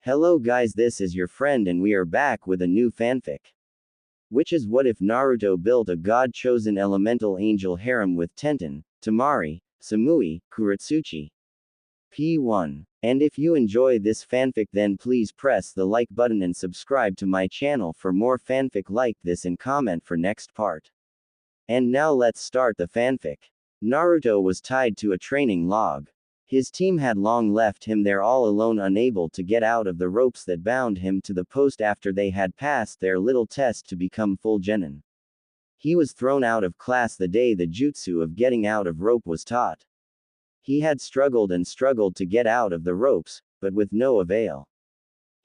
Hello guys, this is your friend and we are back with a new fanfic. Which is what if Naruto built a god-chosen elemental angel harem with Tenten, Temari, Samui, Kurotsuchi. P1. And if you enjoy this fanfic then please press the like button and subscribe to my channel for more fanfic like this and comment for next part. And now let's start the fanfic. Naruto was tied to a training log. His team had long left him there all alone, unable to get out of the ropes that bound him to the post after they had passed their little test to become full genin. He was thrown out of class the day the jutsu of getting out of rope was taught. He had struggled and struggled to get out of the ropes, but with no avail.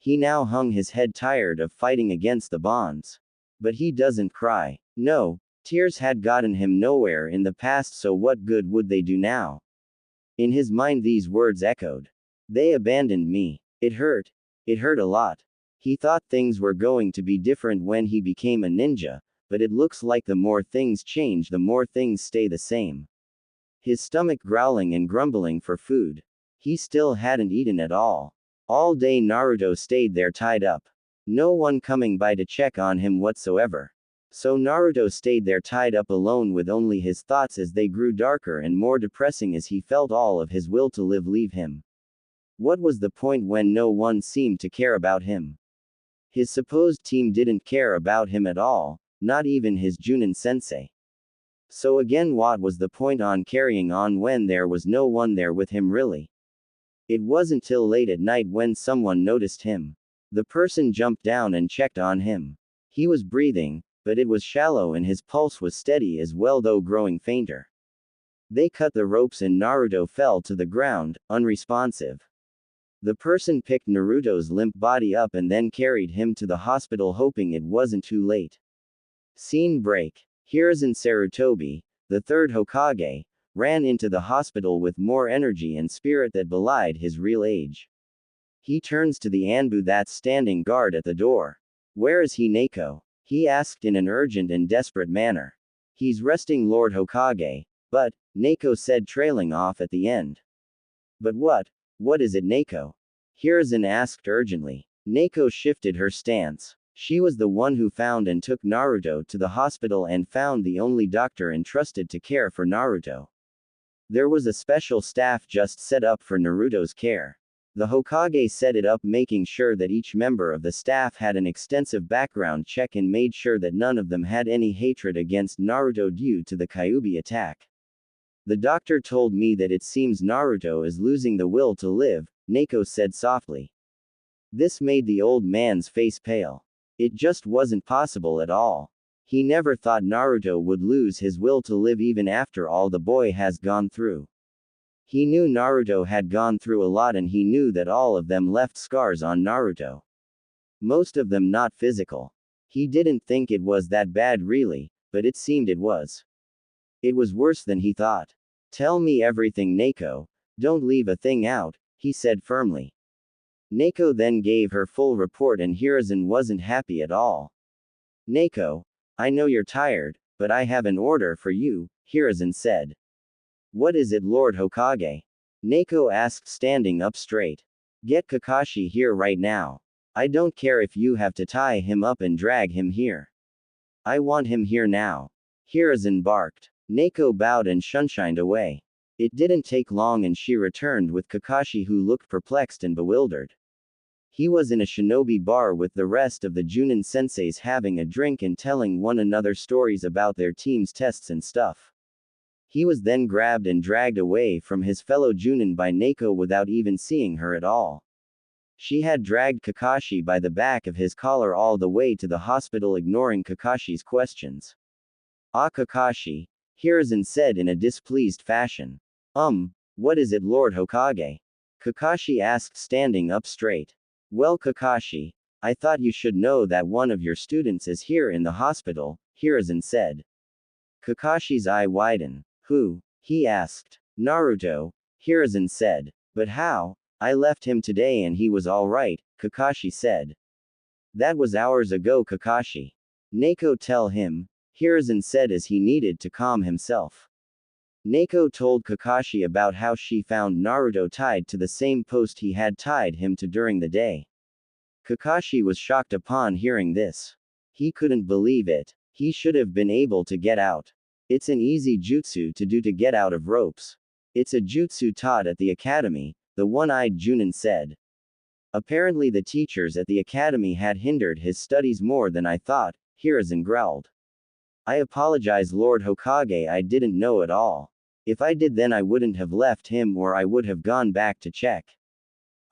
He now hung his head, tired of fighting against the bonds. But he doesn't cry. No, tears had gotten him nowhere in the past, so what good would they do now? In his mind these words echoed. They abandoned me. It hurt. It hurt a lot. He thought things were going to be different when he became a ninja, but it looks like the more things change the more things stay the same. His stomach growling and grumbling for food. He still hadn't eaten at all. All day Naruto stayed there tied up. No one coming by to check on him whatsoever. So Naruto stayed there tied up alone with only his thoughts as they grew darker and more depressing as he felt all of his will to live leave him. What was the point when no one seemed to care about him? His supposed team didn't care about him at all, not even his Junin sensei. So again, what was the point on carrying on when there was no one there with him really? It wasn't till late at night when someone noticed him. The person jumped down and checked on him. He was breathing, but it was shallow and his pulse was steady as well, though growing fainter. They cut the ropes and Naruto fell to the ground, unresponsive. The person picked Naruto's limp body up and then carried him to the hospital, hoping it wasn't too late. Scene break. Hiruzen Sarutobi, the third Hokage, ran into the hospital with more energy and spirit that belied his real age. He turns to the Anbu that's standing guard at the door. Where is he, Neko? He asked in an urgent and desperate manner. He's resting, Lord Hokage. But, Neko said, trailing off at the end. But what is it, Neko? Hiruzen asked urgently. Neko shifted her stance. She was the one who found and took Naruto to the hospital and found the only doctor entrusted to care for Naruto. There was a special staff just set up for Naruto's care. The Hokage set it up, making sure that each member of the staff had an extensive background check and made sure that none of them had any hatred against Naruto due to the Kyuubi attack. The doctor told me that it seems Naruto is losing the will to live, Neko said softly. This made the old man's face pale. It just wasn't possible at all. He never thought Naruto would lose his will to live even after all the boy has gone through. He knew Naruto had gone through a lot and he knew that all of them left scars on Naruto. Most of them not physical. He didn't think it was that bad really, but it seemed it was. It was worse than he thought. Tell me everything, Neko. Don't leave a thing out, he said firmly. Neko then gave her full report and Hiruzen wasn't happy at all. Neko, I know you're tired, but I have an order for you, Hiruzen said. What is it, Lord Hokage? Neko asked, standing up straight. Get Kakashi here right now. I don't care if you have to tie him up and drag him here. I want him here now. Hiruzen barked. Neko bowed and shunshined away. It didn't take long and she returned with Kakashi, who looked perplexed and bewildered. He was in a shinobi bar with the rest of the Junin senseis having a drink and telling one another stories about their team's tests and stuff. He was then grabbed and dragged away from his fellow Junin by Neko without even seeing her at all. She had dragged Kakashi by the back of his collar all the way to the hospital, ignoring Kakashi's questions. Ah, Kakashi, Hiruzen said in a displeased fashion. What is it, Lord Hokage? Kakashi asked, standing up straight. Well, Kakashi, I thought you should know that one of your students is here in the hospital, Hiruzen said. Kakashi's eye widened. Who? He asked. Naruto, Hiruzen said. But how? I left him today and he was alright, Kakashi said. That was hours ago, Kakashi. Neko, tell him, Hiruzen said as he needed to calm himself. Neko told Kakashi about how she found Naruto tied to the same post he had tied him to during the day. Kakashi was shocked upon hearing this. He couldn't believe it. He should have been able to get out. It's an easy jutsu to do to get out of ropes. It's a jutsu taught at the academy, the one-eyed Junin said. Apparently the teachers at the academy had hindered his studies more than I thought, Hiruzen growled. I apologize Lord Hokage, I didn't know at all. If I did then I wouldn't have left him or I would have gone back to check.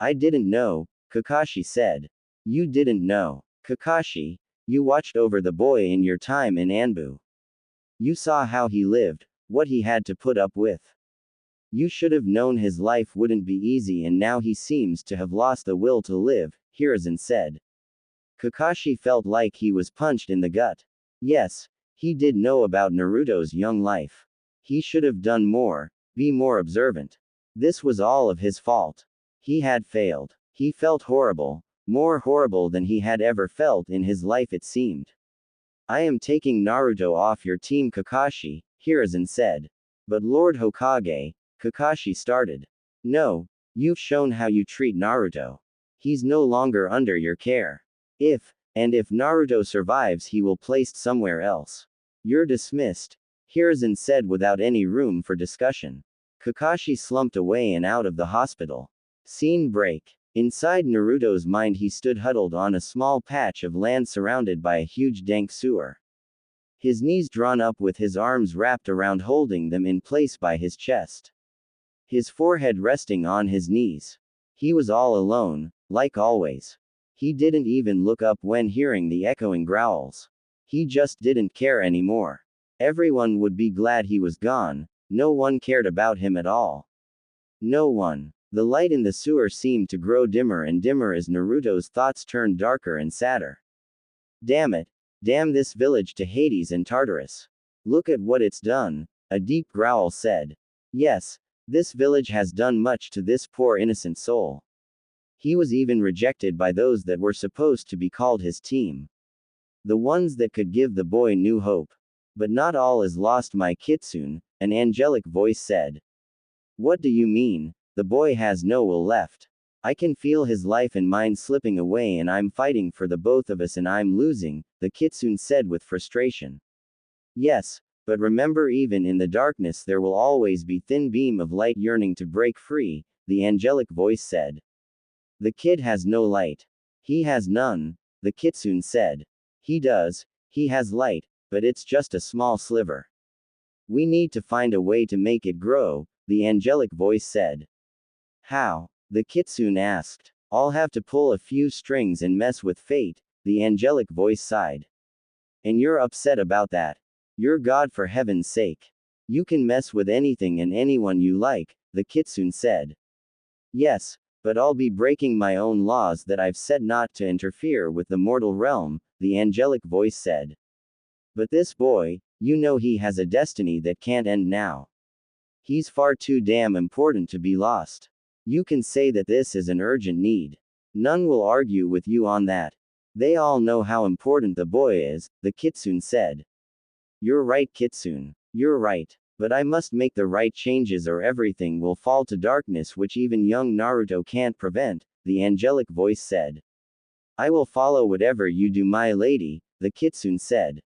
I didn't know, Kakashi said. You didn't know. Kakashi, you watched over the boy in your time in Anbu. You saw how he lived, what he had to put up with. You should have known his life wouldn't be easy and now he seems to have lost the will to live, Hiruzen said. Kakashi felt like he was punched in the gut. Yes, he did know about Naruto's young life. He should have done more, be more observant. This was all of his fault. He had failed. He felt horrible, more horrible than he had ever felt in his life it seemed. I am taking Naruto off your team Kakashi, Hiruzen said. But Lord Hokage, Kakashi started. No, you've shown how you treat Naruto. He's no longer under your care. If Naruto survives he will placed somewhere else. You're dismissed, Hiruzen said without any room for discussion. Kakashi slumped away and out of the hospital. Scene break. Inside Naruto's mind he stood huddled on a small patch of land surrounded by a huge dank sewer. His knees drawn up with his arms wrapped around holding them in place by his chest. His forehead resting on his knees. He was all alone, like always. He didn't even look up when hearing the echoing growls. He just didn't care anymore. Everyone would be glad he was gone, no one cared about him at all. No one. The light in the sewer seemed to grow dimmer and dimmer as Naruto's thoughts turned darker and sadder. Damn it. Damn this village to Hades and Tartarus. Look at what it's done, a deep growl said. Yes, this village has done much to this poor innocent soul. He was even rejected by those that were supposed to be called his team. The ones that could give the boy new hope. But not all is lost my kitsune, an angelic voice said. What do you mean? The boy has no will left. I can feel his life and mine slipping away and I'm fighting for the both of us and I'm losing, the kitsune said with frustration. Yes, but remember even in the darkness there will always be thin beam of light yearning to break free, the angelic voice said. The kid has no light. He has none, the kitsune said. He does, he has light, but it's just a small sliver. We need to find a way to make it grow, the angelic voice said. How? The kitsune asked. I'll have to pull a few strings and mess with fate, the angelic voice sighed. And you're upset about that? You're God for heaven's sake. You can mess with anything and anyone you like, the kitsune said. Yes, but I'll be breaking my own laws that I've set not to interfere with the mortal realm, the angelic voice said. But this boy, you know he has a destiny that can't end now. He's far too damn important to be lost. You can say that this is an urgent need. None will argue with you on that. They all know how important the boy is, the kitsune said. You're right kitsune. You're right. But I must make the right changes or everything will fall to darkness which even young Naruto can't prevent, the angelic voice said. I will follow whatever you do my lady, the kitsune said.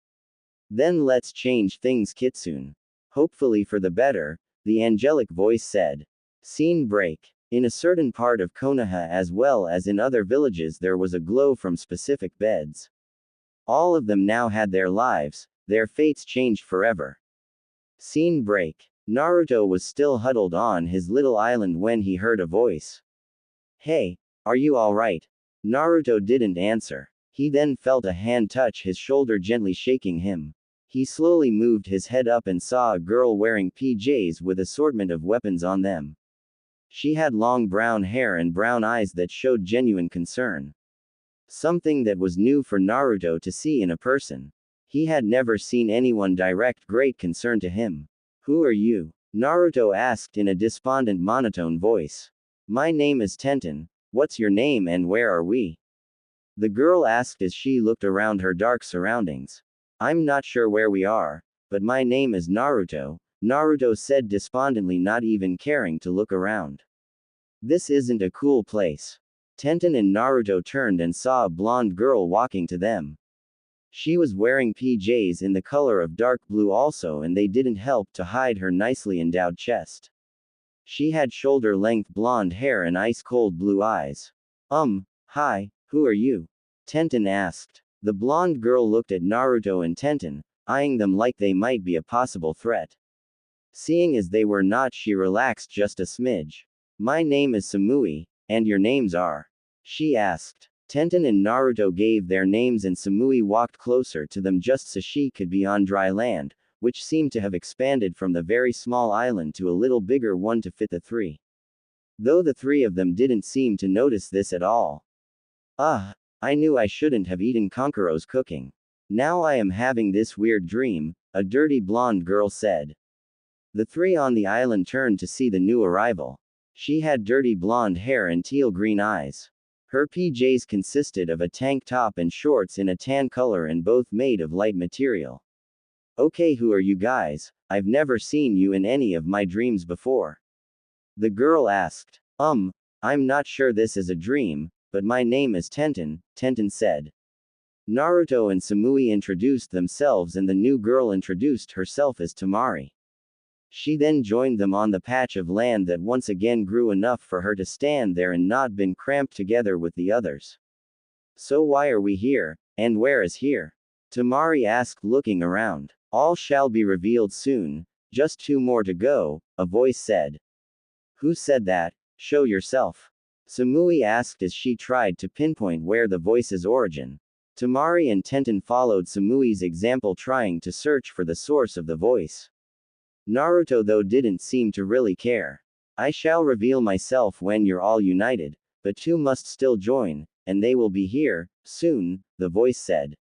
Then let's change things kitsune. Hopefully for the better, the angelic voice said. Scene break. In a certain part of Konoha as well as in other villages there was a glow from specific beds. All of them now had their lives, their fates changed forever. Scene break. Naruto was still huddled on his little island when he heard a voice. Hey, are you alright? Naruto didn't answer. He then felt a hand touch his shoulder gently shaking him. He slowly moved his head up and saw a girl wearing PJs with assortment of weapons on them. She had long brown hair and brown eyes that showed genuine concern. Something that was new for Naruto to see in a person. He had never seen anyone direct great concern to him. Who are you? Naruto asked in a despondent monotone voice. My name is Tenten. What's your name and where are we? The girl asked as she looked around her dark surroundings. I'm not sure where we are, but my name is Naruto, Naruto said despondently, not even caring to look around. This isn't a cool place. Tenten and Naruto turned and saw a blonde girl walking to them. She was wearing PJs in the color of dark blue also, and they didn't help to hide her nicely endowed chest. She had shoulder-length blonde hair and ice-cold blue eyes. Hi, who are you? Tenten asked. The blonde girl looked at Naruto and Tenten, eyeing them like they might be a possible threat. Seeing as they were not, she relaxed just a smidge. My name is Samui, and your names are? She asked. Tenten and Naruto gave their names and Samui walked closer to them just so she could be on dry land, which seemed to have expanded from the very small island to a little bigger one to fit the three. Though the three of them didn't seem to notice this at all. I knew I shouldn't have eaten Konkuro's cooking. Now I am having this weird dream, a dirty blonde girl said. The three on the island turned to see the new arrival. She had dirty blonde hair and teal green eyes. Her PJs consisted of a tank top and shorts in a tan color and both made of light material. Okay, who are you guys? I've never seen you in any of my dreams before. The girl asked. I'm not sure this is a dream, but my name is Tenten, Tenten said. Naruto and Samui introduced themselves and the new girl introduced herself as Temari. She then joined them on the patch of land that once again grew enough for her to stand there and not been cramped together with the others. So why are we here, and where is here? Temari asked looking around. All shall be revealed soon, just 2 more to go, a voice said. Who said that? Show yourself. Samui asked as she tried to pinpoint where the voice's origin. Temari and Tenten followed Samui's example trying to search for the source of the voice. Naruto though didn't seem to really care. I shall reveal myself when you're all united, but 2 must still join, and they will be here, soon, the voice said.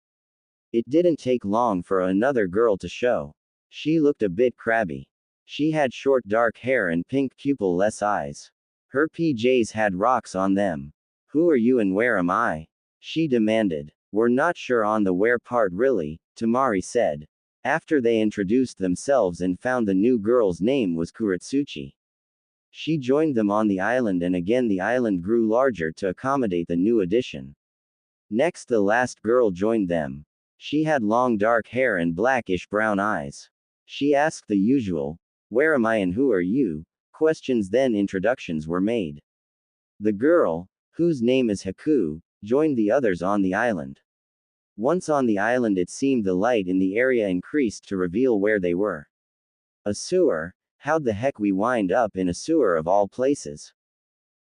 It didn't take long for another girl to show. She looked a bit crabby. She had short dark hair and pink pupil-less eyes. Her PJs had rocks on them. Who are you and where am I? She demanded. We're not sure on the where part really, Temari said. After they introduced themselves and found the new girl's name was Kurotsuchi. She joined them on the island and again the island grew larger to accommodate the new addition. Next the last girl joined them. She had long dark hair and blackish brown eyes. She asked the usual, where am I and who are you, questions then introductions were made. The girl, whose name is Haku, joined the others on the island. Once on the island it seemed the light in the area increased to reveal where they were. A sewer? How'd the heck we wind up in a sewer of all places?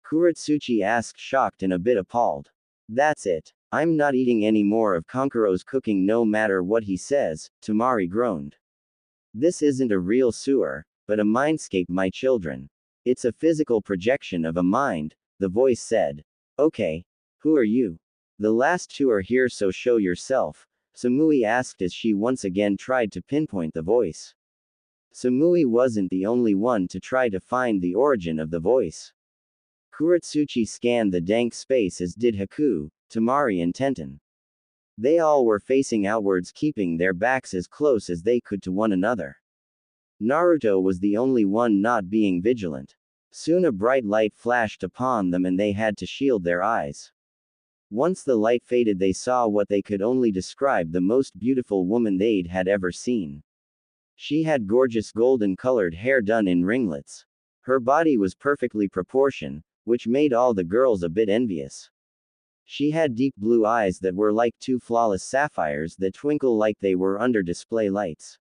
Kurotsuchi asked shocked and a bit appalled. That's it. I'm not eating any more of Konkuro's cooking no matter what he says, Temari groaned. This isn't a real sewer, but a mindscape my children. It's a physical projection of a mind, the voice said. Okay. Who are you? The last 2 are here so show yourself, Samui asked as she once again tried to pinpoint the voice. Samui wasn't the only one to try to find the origin of the voice. Kurotsuchi scanned the dank space as did Haku, Temari and Tenten. They all were facing outwards keeping their backs as close as they could to one another. Naruto was the only one not being vigilant. Soon a bright light flashed upon them and they had to shield their eyes. Once the light faded they saw what they could only describe the most beautiful woman they'd had ever seen. She had gorgeous golden-colored hair done in ringlets. Her body was perfectly proportioned, which made all the girls a bit envious. She had deep blue eyes that were like 2 flawless sapphires that twinkle like they were under display lights.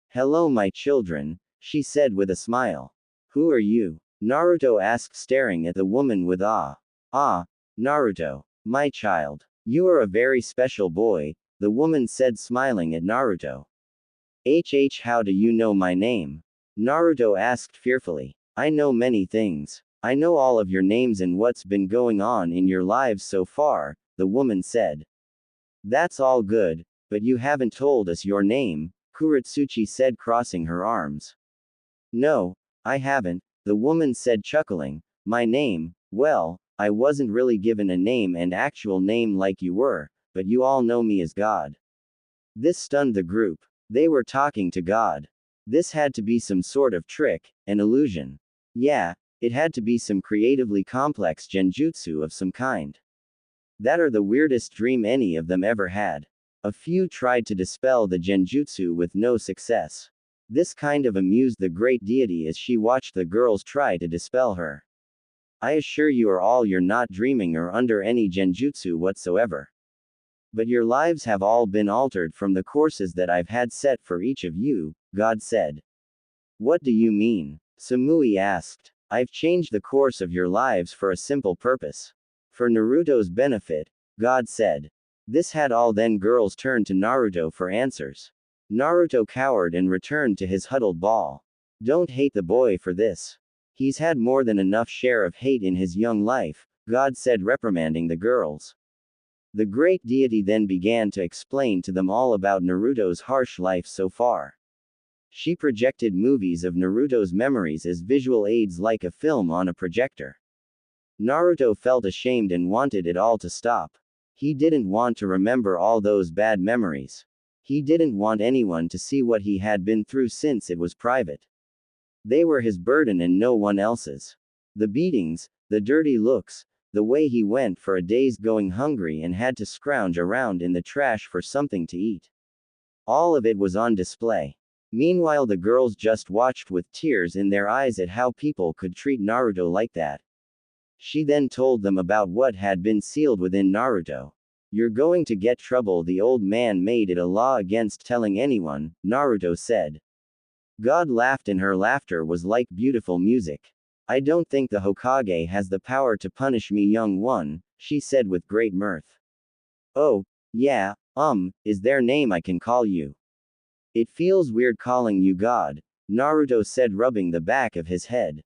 Hello my children, she said with a smile. Who are you? Naruto asked staring at the woman with awe. Naruto. My child. You are a very special boy, the woman said smiling at Naruto. How do you know my name? Naruto asked fearfully. I know many things. I know all of your names and what's been going on in your lives so far, the woman said. That's all good, but you haven't told us your name, Kurotsuchi said crossing her arms. No, I haven't, the woman said chuckling. My name, well, I wasn't really given a name and actual name like you were, but you all know me as God. This stunned the group. They were talking to God. This had to be some sort of trick, an illusion. Yeah, It had to be some creatively complex genjutsu of some kind. That or the weirdest dream any of them ever had. A few tried to dispel the genjutsu with no success. This kind of amused the great deity as she watched the girls try to dispel her. I assure you you're not dreaming or under any genjutsu whatsoever. But your lives have all been altered from the courses that I've had set for each of you, God said. What do you mean? Samui asked. I've changed the course of your lives for a simple purpose. For Naruto's benefit, God said. This had all. Then girls turned to Naruto for answers. Naruto cowered and returned to his huddled ball. Don't hate the boy for this. He's had more than enough share of hate in his young life, God said, reprimanding the girls. The great deity then began to explain to them all about Naruto's harsh life so far. She projected movies of Naruto's memories as visual aids like a film on a projector. Naruto felt ashamed and wanted it all to stop. He didn't want to remember all those bad memories. He didn't want anyone to see what he had been through since it was private. They were his burden and no one else's. The beatings, the dirty looks, the way he went for a days going hungry and had to scrounge around in the trash for something to eat. All of it was on display. Meanwhile, the girls just watched with tears in their eyes at how people could treat Naruto like that. She then told them about what had been sealed within Naruto. You're going to get trouble. The old man made it a law against telling anyone, Naruto said. God laughed and her laughter was like beautiful music. I don't think the Hokage has the power to punish me, young one, she said with great mirth. Oh, yeah, is there a name I can call you? It feels weird calling you God, Naruto said, rubbing the back of his head.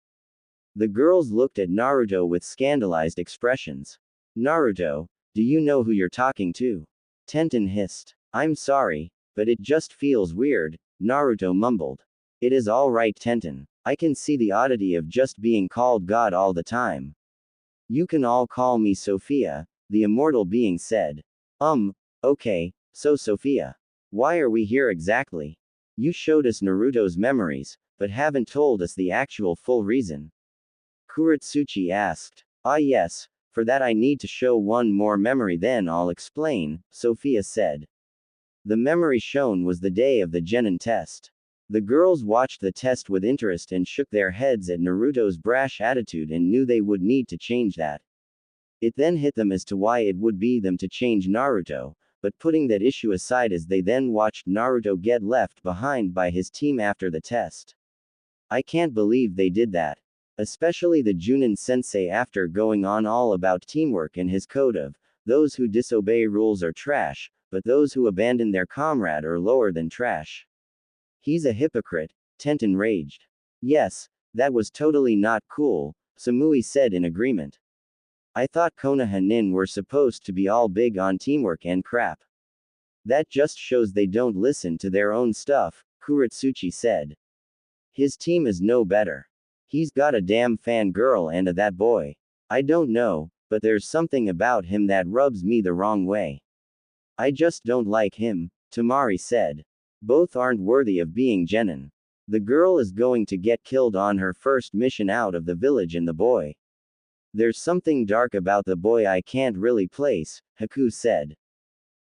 The girls looked at Naruto with scandalized expressions. Naruto, do you know who you're talking to? Tenten hissed. I'm sorry, but it just feels weird, Naruto mumbled. It is all right, Tenten. I can see the oddity of just being called God all the time. You can all call me Sophia, the immortal being said. Okay, so Sophia. Why are we here exactly? You showed us Naruto's memories, but haven't told us the actual full reason. Kurotsuchi asked. Ah yes, for that I need to show one more memory, then I'll explain, Sophia said. The memory shown was the day of the genin test. The girls watched the test with interest and shook their heads at Naruto's brash attitude and knew they would need to change that. It then hit them as to why it would be them to change Naruto, but putting that issue aside as they then watched Naruto get left behind by his team after the test. I can't believe they did that. Especially the Junin sensei, after going on all about teamwork and his code of, those who disobey rules are trash, but those who abandon their comrade are lower than trash. He's a hypocrite, Tenten raged. Yes, that was totally not cool, Samui said in agreement. I thought Konoha Nin were supposed to be all big on teamwork and crap. That just shows they don't listen to their own stuff, Kurotsuchi said. His team is no better. He's got a damn fangirl and that boy. I don't know, but there's something about him that rubs me the wrong way. I just don't like him, Temari said. Both aren't worthy of being genin. The girl is going to get killed on her first mission out of the village, and the boy. There's something dark about the boy I can't really place, Haku said.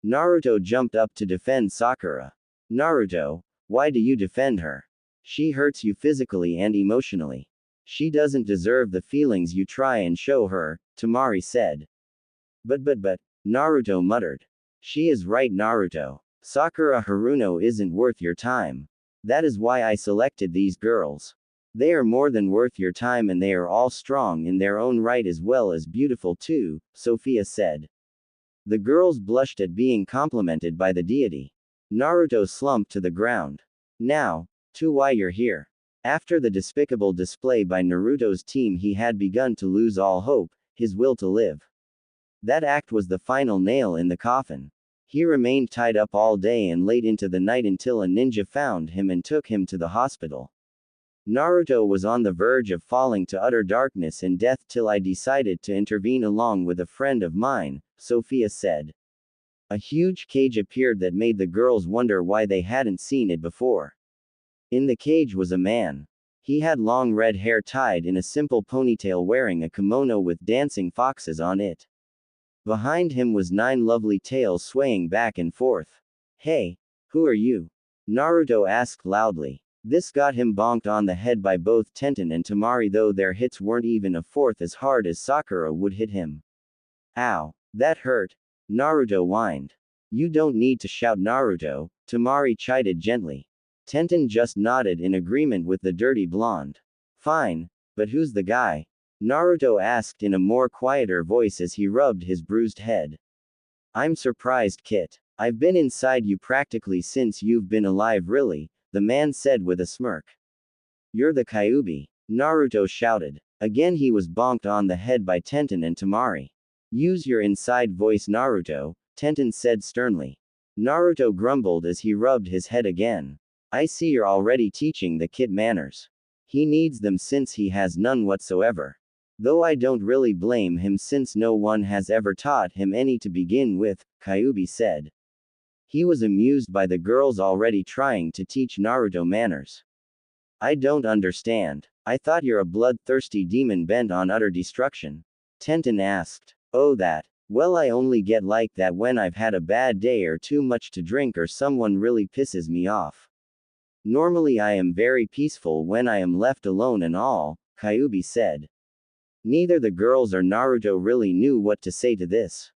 Naruto jumped up to defend Sakura. Naruto, why do you defend her? She hurts you physically and emotionally. She doesn't deserve the feelings you try and show her, Temari said. But, Naruto muttered. She is right, Naruto. Sakura Haruno isn't worth your time. That is why I selected these girls. They are more than worth your time, and they are all strong in their own right as well as beautiful too, Sophia said. The girls blushed at being complimented by the deity. Naruto slumped to the ground. Now, to why you're here. After the despicable display by Naruto's team, he had begun to lose all hope, his will to live. That act was the final nail in the coffin. He remained tied up all day and late into the night until a ninja found him and took him to the hospital. Naruto was on the verge of falling to utter darkness and death till I decided to intervene along with a friend of mine, Sophia said. A huge cage appeared that made the girls wonder why they hadn't seen it before. In the cage was a man. He had long red hair tied in a simple ponytail, wearing a kimono with dancing foxes on it. Behind him was 9 lovely tails swaying back and forth. Hey, who are you? Naruto asked loudly. This got him bonked on the head by both Tenten and Temari, though their hits weren't even a fourth as hard as Sakura would hit him. Ow, that hurt. Naruto whined. You don't need to shout, Naruto, Temari chided gently. Tenten just nodded in agreement with the dirty blonde. Fine, but who's the guy? Naruto asked in a more quieter voice as he rubbed his bruised head. I'm surprised, Kit. I've been inside you practically since you've been alive, really, the man said with a smirk. You're the Kyuubi, Naruto shouted. Again he was bonked on the head by Tenten and Temari. Use your inside voice, Naruto, Tenten said sternly. Naruto grumbled as he rubbed his head again. I see you're already teaching the kid manners. He needs them since he has none whatsoever. Though I don't really blame him since no one has ever taught him any to begin with, Kyuubi said. He was amused by the girls already trying to teach Naruto manners. I don't understand. I thought you're a bloodthirsty demon bent on utter destruction. Tenten asked. Oh, that. Well, I only get like that when I've had a bad day or too much to drink or someone really pisses me off. Normally I am very peaceful when I am left alone and all, Kyuubi said. Neither the girls or Naruto really knew what to say to this.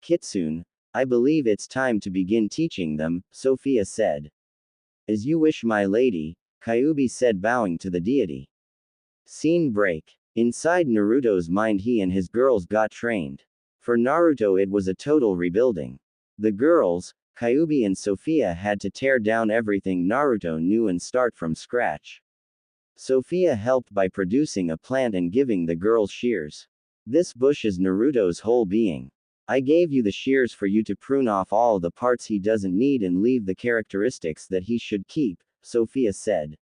Kitsune, I believe it's time to begin teaching them, Sophia said. As you wish, my lady, Kyuubi said, bowing to the deity. Scene break. Inside Naruto's mind, he and his girls got trained. For Naruto it was a total rebuilding. The girls, Kyuubi and Sophia, had to tear down everything Naruto knew and start from scratch. Sophia helped by producing a plant and giving the girls shears. This bush is Naruto's whole being. I gave you the shears for you to prune off all the parts he doesn't need and leave the characteristics that he should keep, Sophia said.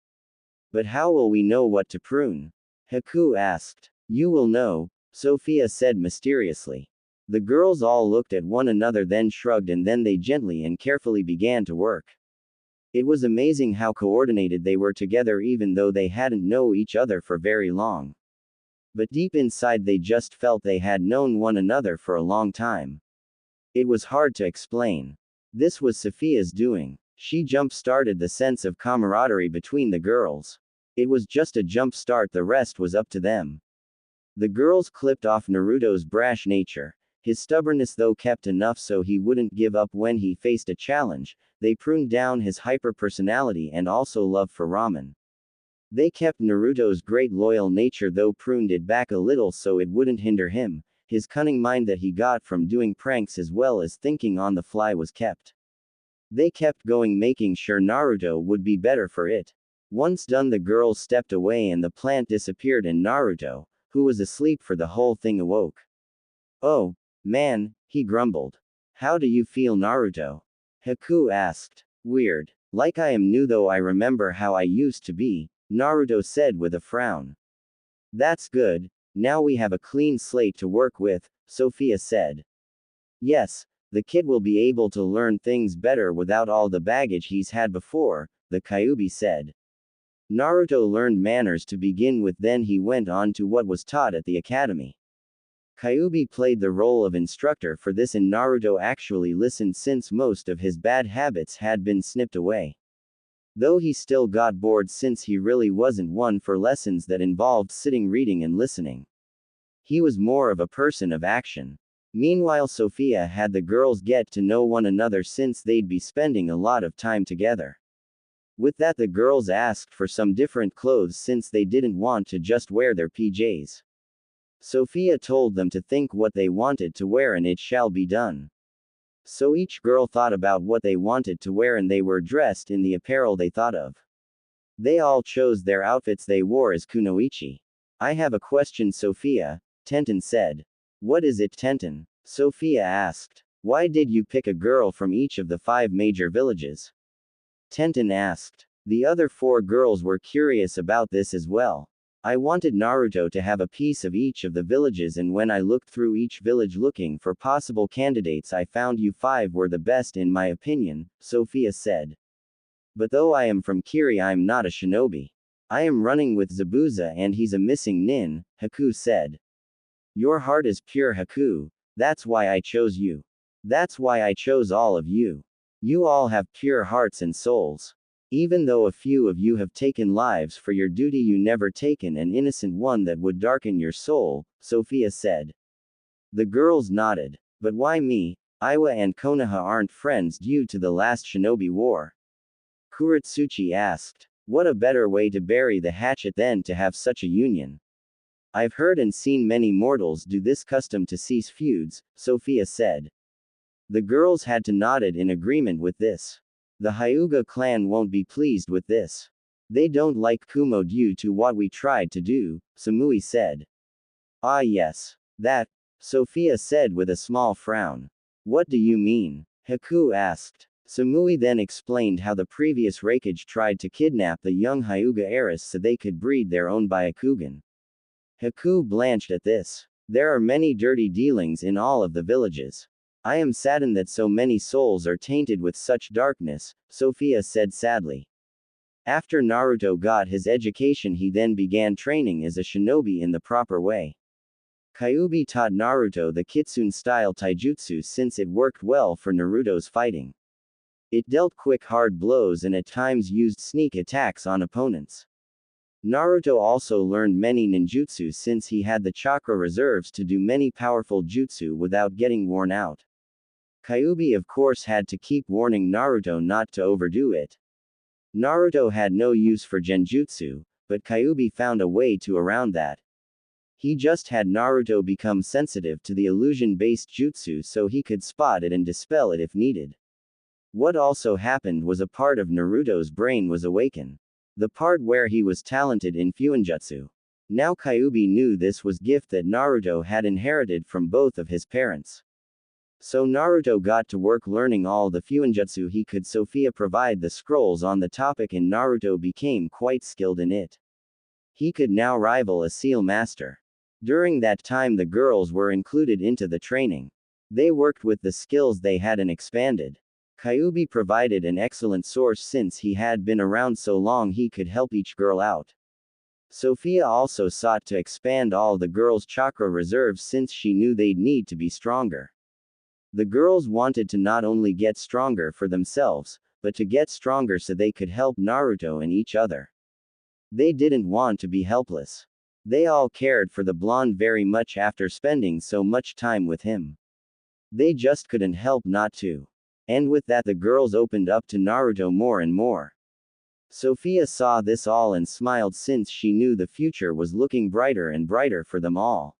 But how will we know what to prune? Haku asked. You will know, Sophia said mysteriously. The girls all looked at one another, then shrugged, and then they gently and carefully began to work. It was amazing how coordinated they were together, even though they hadn't known each other for very long. But deep inside they just felt they had known one another for a long time. It was hard to explain. This was Sophia's doing. She jump-started the sense of camaraderie between the girls. It was just a jump start, the rest was up to them. The girls clipped off Naruto's brash nature. His stubbornness, though, kept enough so he wouldn't give up when he faced a challenge. They pruned down his hyper-personality and also love for ramen. They kept Naruto's great loyal nature, though pruned it back a little so it wouldn't hinder him. His cunning mind that he got from doing pranks as well as thinking on the fly was kept. They kept going, making sure Naruto would be better for it. Once done, the girls stepped away and the plant disappeared and Naruto, who was asleep for the whole thing, awoke. Oh, man, he grumbled. How do you feel, Naruto? Haku asked. Weird. Like I am new, though I remember how I used to be, Naruto said with a frown. That's good, now we have a clean slate to work with, Sophia said. Yes, the kid will be able to learn things better without all the baggage he's had before, the Kyuubi said. Naruto learned manners to begin with, then he went on to what was taught at the academy. Kyuubi played the role of instructor for this, and Naruto actually listened since most of his bad habits had been snipped away. Though he still got bored since he really wasn't one for lessons that involved sitting, reading and listening. He was more of a person of action. Meanwhile, Sophia had the girls get to know one another since they'd be spending a lot of time together. With that, the girls asked for some different clothes since they didn't want to just wear their PJs. Sophia told them to think what they wanted to wear and it shall be done. So each girl thought about what they wanted to wear and they were dressed in the apparel they thought of. They all chose their outfits they wore as kunoichi. I have a question, Sophia, Tenten said. What is it, Tenten? Sophia asked. Why did you pick a girl from each of the 5 major villages? Tenten asked. The other 4 girls were curious about this as well. I wanted Naruto to have a piece of each of the villages, and when I looked through each village looking for possible candidates, I found you 5 were the best in my opinion, Sophia said. But though I am from Kiri, I'm not a shinobi. I am running with Zabuza and he's a missing nin, Haku said. Your heart is pure, Haku. That's why I chose you. That's why I chose all of you. You all have pure hearts and souls. Even though a few of you have taken lives for your duty, you never taken an innocent one that would darken your soul, Sophia said. The girls nodded. But why me? Iwa and Konoha aren't friends due to the last shinobi war. Kurotsuchi asked. What a better way to bury the hatchet than to have such a union. I've heard and seen many mortals do this custom to cease feuds, Sophia said. The girls had to nodded in agreement with this. The Hyuga clan won't be pleased with this. They don't like Kumo due to what we tried to do, Samui said. Ah yes. That, Sophia said with a small frown. What do you mean? Haku asked. Samui then explained how the previous Raikage tried to kidnap the young Hyuga heiress so they could breed their own Byakugan. Haku blanched at this. There are many dirty dealings in all of the villages. I am saddened that so many souls are tainted with such darkness, Sophia said sadly. After Naruto got his education, he then began training as a shinobi in the proper way. Kyuubi taught Naruto the Kitsune-style taijutsu since it worked well for Naruto's fighting. It dealt quick hard blows and at times used sneak attacks on opponents. Naruto also learned many ninjutsu since he had the chakra reserves to do many powerful jutsu without getting worn out. Kyuubi of course had to keep warning Naruto not to overdo it. Naruto had no use for genjutsu, but Kyuubi found a way to around that. He just had Naruto become sensitive to the illusion-based jutsu so he could spot it and dispel it if needed. What also happened was a part of Naruto's brain was awakened. The part where he was talented in fuinjutsu. Now Kyuubi knew this was gift that Naruto had inherited from both of his parents. So Naruto got to work learning all the fuinjutsu he could. Sophia provided the scrolls on the topic and Naruto became quite skilled in it. He could now rival a seal master. During that time the girls were included into the training. They worked with the skills they had and expanded. Kyuubi provided an excellent source since he had been around so long he could help each girl out. Sophia also sought to expand all the girls' chakra reserves since she knew they'd need to be stronger. The girls wanted to not only get stronger for themselves, but to get stronger so they could help Naruto and each other. They didn't want to be helpless. They all cared for the blonde very much after spending so much time with him. They just couldn't help not to. And with that the girls opened up to Naruto more and more. Sophia saw this all and smiled since she knew the future was looking brighter and brighter for them all.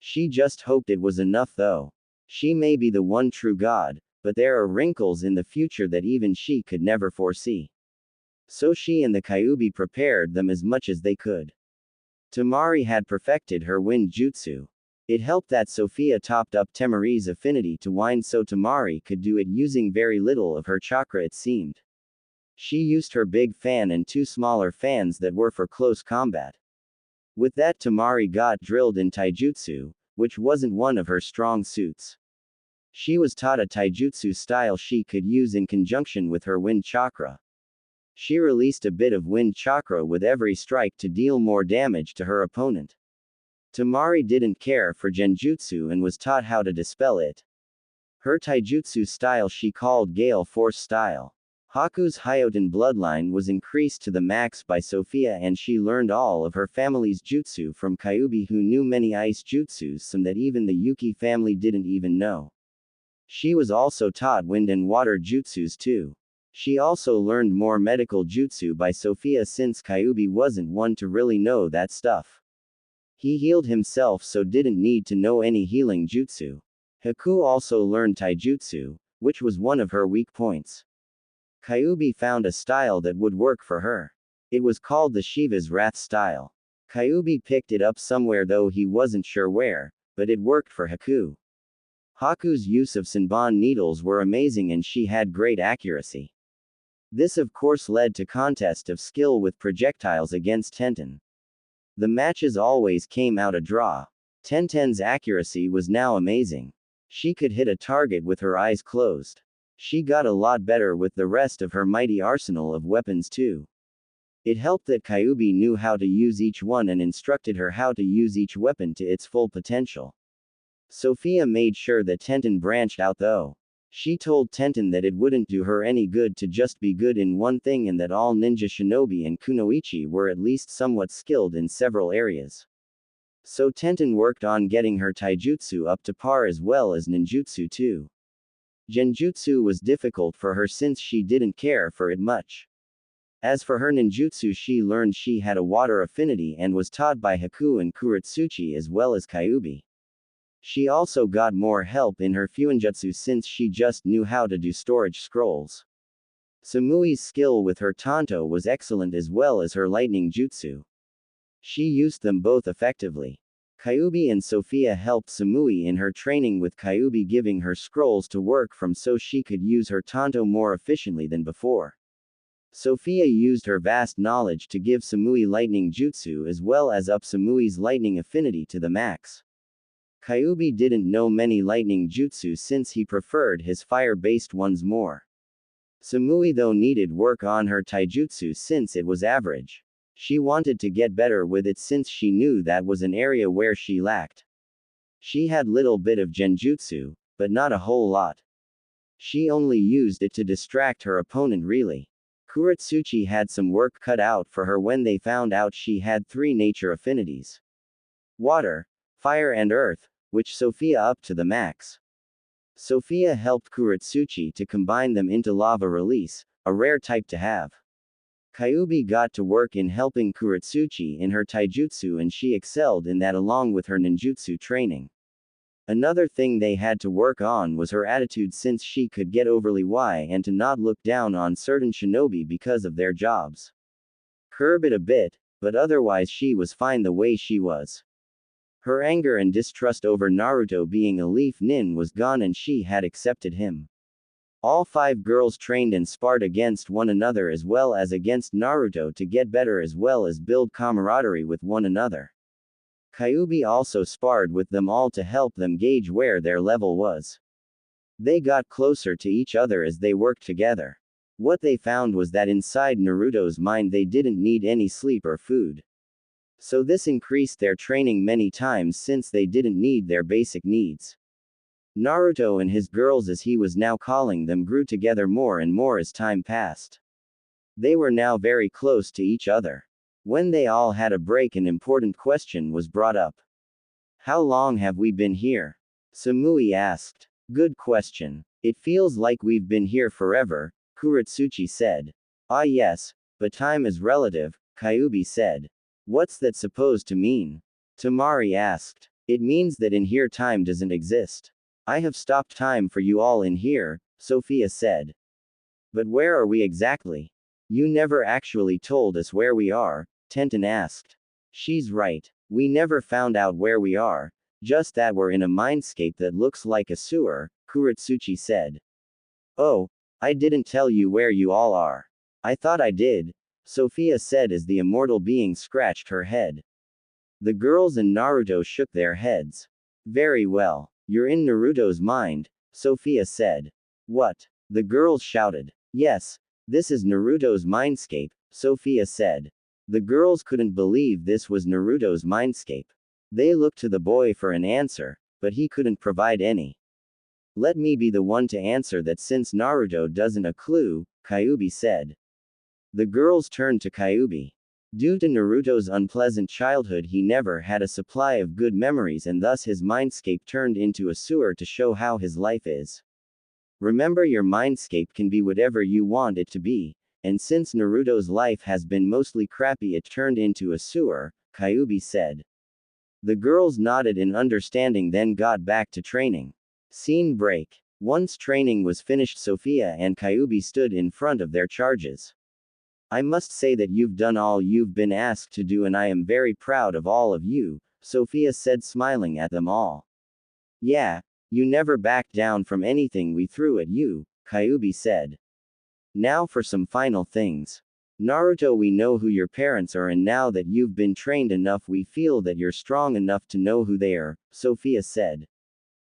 She just hoped it was enough though. She may be the one true god, but there are wrinkles in the future that even she could never foresee. So she and the Kyuubi prepared them as much as they could. Temari had perfected her wind jutsu. It helped that Sophia topped up Temari's affinity to wind so Temari could do it using very little of her chakra it seemed. She used her big fan and two smaller fans that were for close combat. With that Temari got drilled in taijutsu, which wasn't one of her strong suits. She was taught a taijutsu style she could use in conjunction with her wind chakra. She released a bit of wind chakra with every strike to deal more damage to her opponent. Temari didn't care for genjutsu and was taught how to dispel it. Her taijutsu style she called Gale Force style. Haku's Hyoten bloodline was increased to the max by Sophia and she learned all of her family's jutsu from Kyuubi who knew many ice jutsus some that even the Yuki family didn't even know. She was also taught wind and water jutsus too. She also learned more medical jutsu by Sophia since Kyuubi wasn't one to really know that stuff. He healed himself so didn't need to know any healing jutsu. Haku also learned taijutsu, which was one of her weak points. Kyuubi found a style that would work for her. It was called the Shiva's Wrath style. Kyuubi picked it up somewhere though he wasn't sure where, but it worked for Haku. Haku's use of Senbon needles were amazing and she had great accuracy. This of course led to contest of skill with projectiles against Tenten. The matches always came out a draw. Tenten's accuracy was now amazing. She could hit a target with her eyes closed. She got a lot better with the rest of her mighty arsenal of weapons too. It helped that Kyuubi knew how to use each one and instructed her how to use each weapon to its full potential. Sophia made sure that Tenten branched out though. She told Tenten that it wouldn't do her any good to just be good in one thing and that all ninja shinobi and kunoichi were at least somewhat skilled in several areas. So Tenten worked on getting her taijutsu up to par as well as ninjutsu too. Genjutsu was difficult for her since she didn't care for it much. As for her ninjutsu, she learned she had a water affinity and was taught by Haku and Kurotsuchi as well as Kyuubi. She also got more help in her fuinjutsu since she just knew how to do storage scrolls. Samui's skill with her tanto was excellent as well as her lightning jutsu. She used them both effectively. Kyuubi and Sophia helped Samui in her training with Kyuubi giving her scrolls to work from so she could use her tanto more efficiently than before. Sophia used her vast knowledge to give Samui lightning jutsu as well as up Samui's lightning affinity to the max. Kyuubi didn't know many lightning jutsu since he preferred his fire-based ones more. Samui though needed work on her taijutsu since it was average. She wanted to get better with it since she knew that was an area where she lacked. She had little bit of genjutsu, but not a whole lot. She only used it to distract her opponent really. Kurotsuchi had some work cut out for her when they found out she had 3 nature affinities. Water, fire and earth, which Sophia up to the max. Sophia helped Kurotsuchi to combine them into lava release, a rare type to have. Kyuubi got to work in helping Kurotsuchi in her taijutsu and she excelled in that along with her ninjutsu training. Another thing they had to work on was her attitude since she could get overly wise and to not look down on certain shinobi because of their jobs. Curb it a bit, but otherwise she was fine the way she was. Her anger and distrust over Naruto being a leaf nin was gone and she had accepted him. All 5 girls trained and sparred against one another as well as against Naruto to get better as well as build camaraderie with one another. Kyuubi also sparred with them all to help them gauge where their level was. They got closer to each other as they worked together. What they found was that inside Naruto's mind they didn't need any sleep or food. So this increased their training many times since they didn't need their basic needs. Naruto and his girls, as he was now calling them, grew together more and more as time passed. They were now very close to each other. When they all had a break, an important question was brought up. How long have we been here? Samui asked. Good question. It feels like we've been here forever, Kurotsuchi said. Ah yes, but time is relative, Kyuubi said. What's that supposed to mean? Temari asked. It means that in here time doesn't exist. I have stopped time for you all in here, Sophia said. But where are we exactly? You never actually told us where we are, Tenten asked. She's right. We never found out where we are, just that we're in a mindscape that looks like a sewer, Kurotsuchi said. Oh, I didn't tell you where you all are. I thought I did, Sophia said as the immortal being scratched her head. The girls and Naruto shook their heads. Very well. You're in Naruto's mind, Sophia said. What? The girls shouted. Yes, this is Naruto's mindscape, Sophia said. The girls couldn't believe this was Naruto's mindscape. They looked to the boy for an answer, but he couldn't provide any. Let me be the one to answer that since Naruto doesn't a clue, Kyuubi said. The girls turned to Kyuubi. Due to Naruto's unpleasant childhood, he never had a supply of good memories and thus his mindscape turned into a sewer to show how his life is. Remember, your mindscape can be whatever you want it to be, and since Naruto's life has been mostly crappy, it turned into a sewer, Kyuubi said. The girls nodded in understanding, then got back to training. Scene break. Once training was finished, Sophia and Kyuubi stood in front of their charges. I must say that you've done all you've been asked to do and I am very proud of all of you, Sophia said, smiling at them all. Yeah, you never backed down from anything we threw at you, Kyuubi said. Now for some final things. Naruto, we know who your parents are and now that you've been trained enough we feel that you're strong enough to know who they are, Sophia said.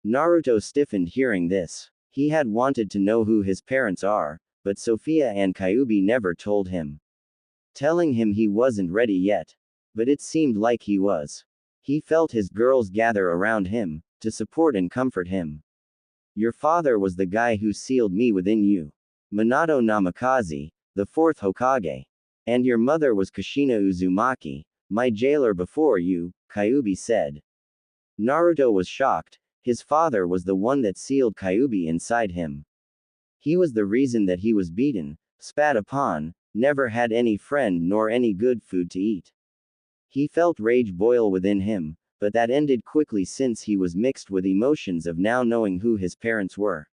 Naruto stiffened hearing this. He had wanted to know who his parents are, but Sophia and Kyuubi never told him. telling him he wasn't ready yet. But it seemed like he was. He felt his girls gather around him, to support and comfort him. Your father was the guy who sealed me within you. Minato Namikaze, the fourth Hokage. And your mother was Kushina Uzumaki, my jailer before you, Kyuubi said. Naruto was shocked. His father was the one that sealed Kyuubi inside him. He was the reason that he was beaten, spat upon, never had any friend nor any good food to eat. He felt rage boil within him, but that ended quickly since he was mixed with emotions of now knowing who his parents were.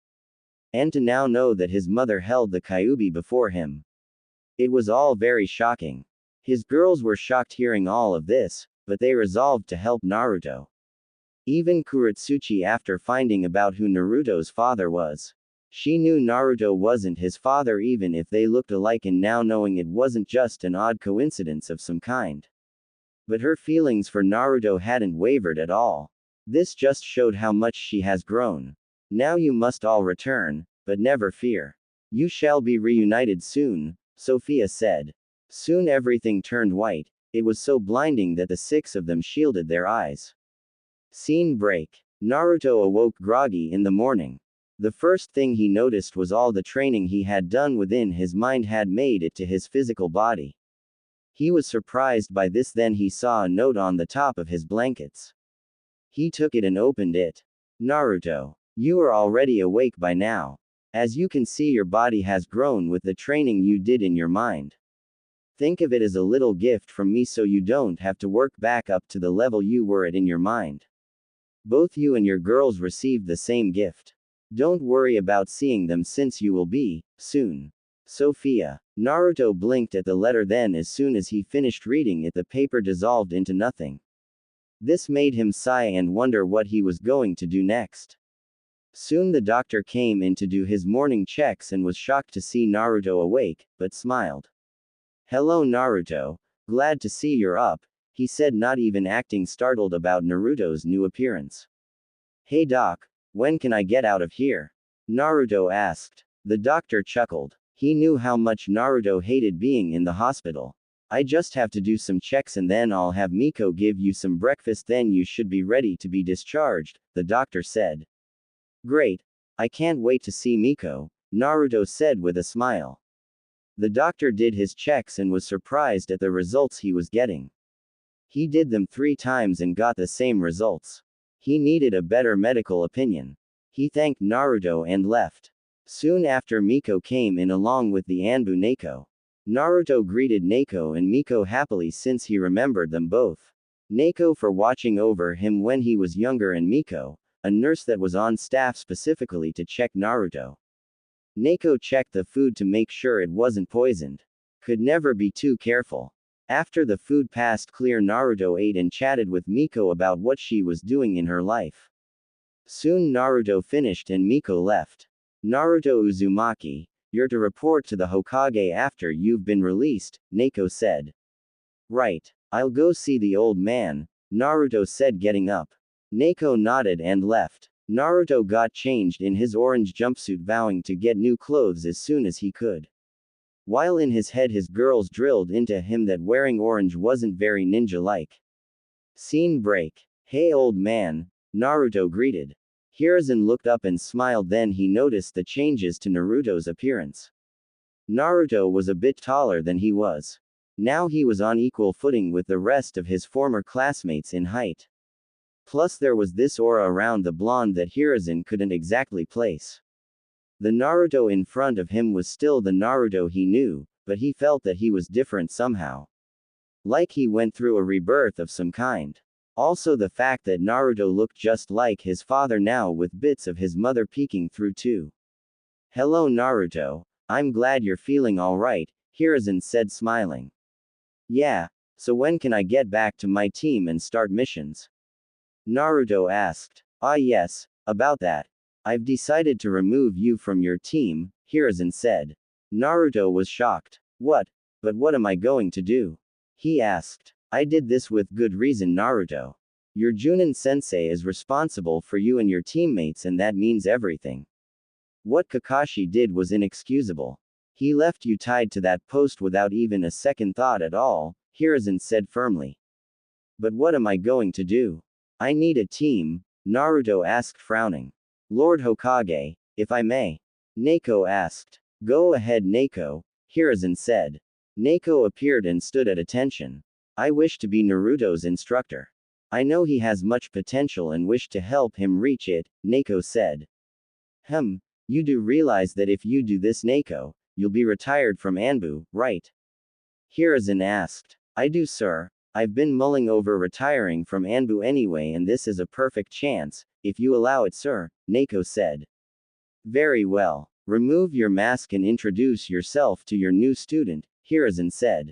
And to now know that his mother held the Kyuubi before him. It was all very shocking. His girls were shocked hearing all of this, but they resolved to help Naruto. Even Kurotsuchi, after finding about who Naruto's father was. She knew Naruto wasn't his father even if they looked alike, and now knowing it wasn't just an odd coincidence of some kind. But her feelings for Naruto hadn't wavered at all. This just showed how much she has grown. Now you must all return, but never fear. You shall be reunited soon, Sophia said. Soon everything turned white. It was so blinding that the six of them shielded their eyes. Scene break. Naruto awoke groggy in the morning. The first thing he noticed was all the training he had done within his mind had made it to his physical body. He was surprised by this, then he saw a note on the top of his blankets. He took it and opened it. Naruto, you are already awake by now. As you can see, your body has grown with the training you did in your mind. Think of it as a little gift from me so you don't have to work back up to the level you were at in your mind. Both you and your girls received the same gift. Don't worry about seeing them since you will be, soon. Sophia. Naruto blinked at the letter, then as soon as he finished reading it the paper dissolved into nothing. This made him sigh and wonder what he was going to do next. Soon the doctor came in to do his morning checks and was shocked to see Naruto awake, but smiled. Hello Naruto, glad to see you're up, he said, not even acting startled about Naruto's new appearance. Hey doc, when can I get out of here? Naruto asked. The doctor chuckled. He knew how much Naruto hated being in the hospital. I just have to do some checks and then I'll have Miko give you some breakfast, then you should be ready to be discharged, the doctor said. Great. I can't wait to see Miko, Naruto said with a smile. The doctor did his checks and was surprised at the results he was getting. He did them 3 times and got the same results. He needed a better medical opinion. He thanked Naruto and left. Soon after, Miko came in along with the Anbu Neko. Naruto greeted Neko and Miko happily since he remembered them both. Neko for watching over him when he was younger, and Miko, a nurse that was on staff specifically to check Naruto. Neko checked the food to make sure it wasn't poisoned. Could never be too careful. After the food passed clear, Naruto ate and chatted with Miko about what she was doing in her life. Soon Naruto finished and Miko left. Naruto Uzumaki, you're to report to the Hokage after you've been released, Neko said. Right. I'll go see the old man, Naruto said, getting up. Neko nodded and left. Naruto got changed in his orange jumpsuit, vowing to get new clothes as soon as he could. While in his head his girls drilled into him that wearing orange wasn't very ninja-like. Scene break. Hey old man, Naruto greeted. Hiruzen looked up and smiled, then he noticed the changes to Naruto's appearance. Naruto was a bit taller than he was. Now he was on equal footing with the rest of his former classmates in height. Plus there was this aura around the blonde that Hiruzen couldn't exactly place. The Naruto in front of him was still the Naruto he knew, but he felt that he was different somehow. Like he went through a rebirth of some kind. Also the fact that Naruto looked just like his father now, with bits of his mother peeking through too. Hello Naruto, I'm glad you're feeling alright, Hiruzen said, smiling. Yeah, so when can I get back to my team and start missions? Naruto asked. Yes, about that. I've decided to remove you from your team, Hiruzen said. Naruto was shocked. What? But what am I going to do? He asked. I did this with good reason, Naruto. Your Junin-sensei is responsible for you and your teammates, and that means everything. What Kakashi did was inexcusable. He left you tied to that post without even a second thought at all, Hiruzen said firmly. But what am I going to do? I need a team, Naruto asked frowning. Lord Hokage, if I may. Neiko asked. Go ahead Neiko, Hiruzen said. Neiko appeared and stood at attention. I wish to be Naruto's instructor. I know he has much potential and wish to help him reach it, Neiko said. You do realize that if you do this Neiko, you'll be retired from Anbu, right? Hiruzen asked. I do sir. I've been mulling over retiring from Anbu anyway and this is a perfect chance, if you allow it sir, Neiko said. Very well. Remove your mask and introduce yourself to your new student, Hiruzen said.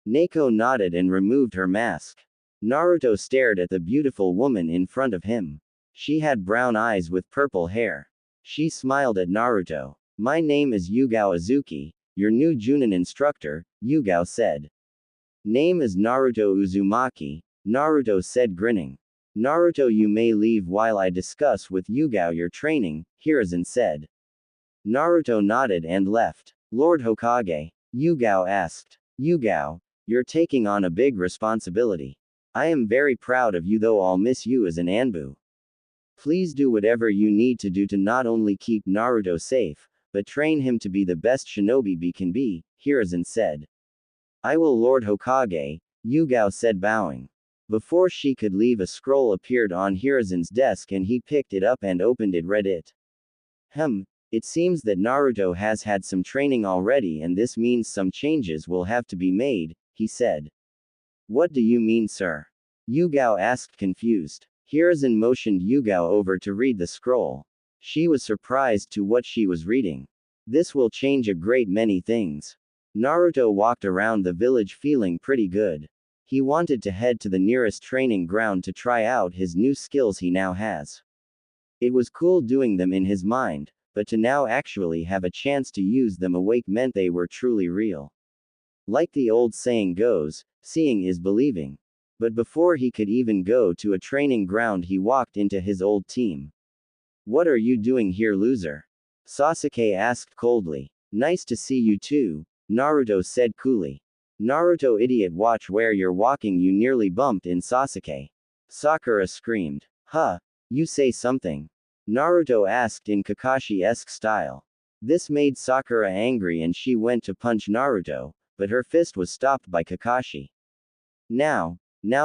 Neiko nodded and removed her mask. Naruto stared at the beautiful woman in front of him. She had brown eyes with purple hair. She smiled at Naruto. My name is Yugao Azuki, your new Junin instructor, Yugao said. Name is Naruto Uzumaki, Naruto said grinning. Naruto you may leave while I discuss with Yugao your training, Hiruzen said. Naruto nodded and left. Lord Hokage, Yugao asked. Yugao, you're taking on a big responsibility. I am very proud of you though I'll miss you as an Anbu. Please do whatever you need to do to not only keep Naruto safe, but train him to be the best shinobi he can be, Hiruzen said. I will Lord Hokage, Yugao said bowing. Before she could leave a scroll appeared on Hiruzen's desk and he picked it up and opened it read it. It seems that Naruto has had some training already and this means some changes will have to be made, he said. What do you mean sir? Yugao asked confused. Hiruzen motioned Yugao over to read the scroll. She was surprised to what she was reading. This will change a great many things. Naruto walked around the village feeling pretty good. He wanted to head to the nearest training ground to try out his new skills he now has. It was cool doing them in his mind, but to now actually have a chance to use them awake meant they were truly real. Like the old saying goes, seeing is believing. But before he could even go to a training ground he walked into his old team. What are you doing here loser? Sasuke asked coldly. Nice to see you too, Naruto said coolly. Naruto idiot watch where you're walking you nearly bumped in Sasuke. Sakura screamed. Huh? You say something? Naruto asked in Kakashi-esque style. This made Sakura angry and she went to punch Naruto, but her fist was stopped by Kakashi. Now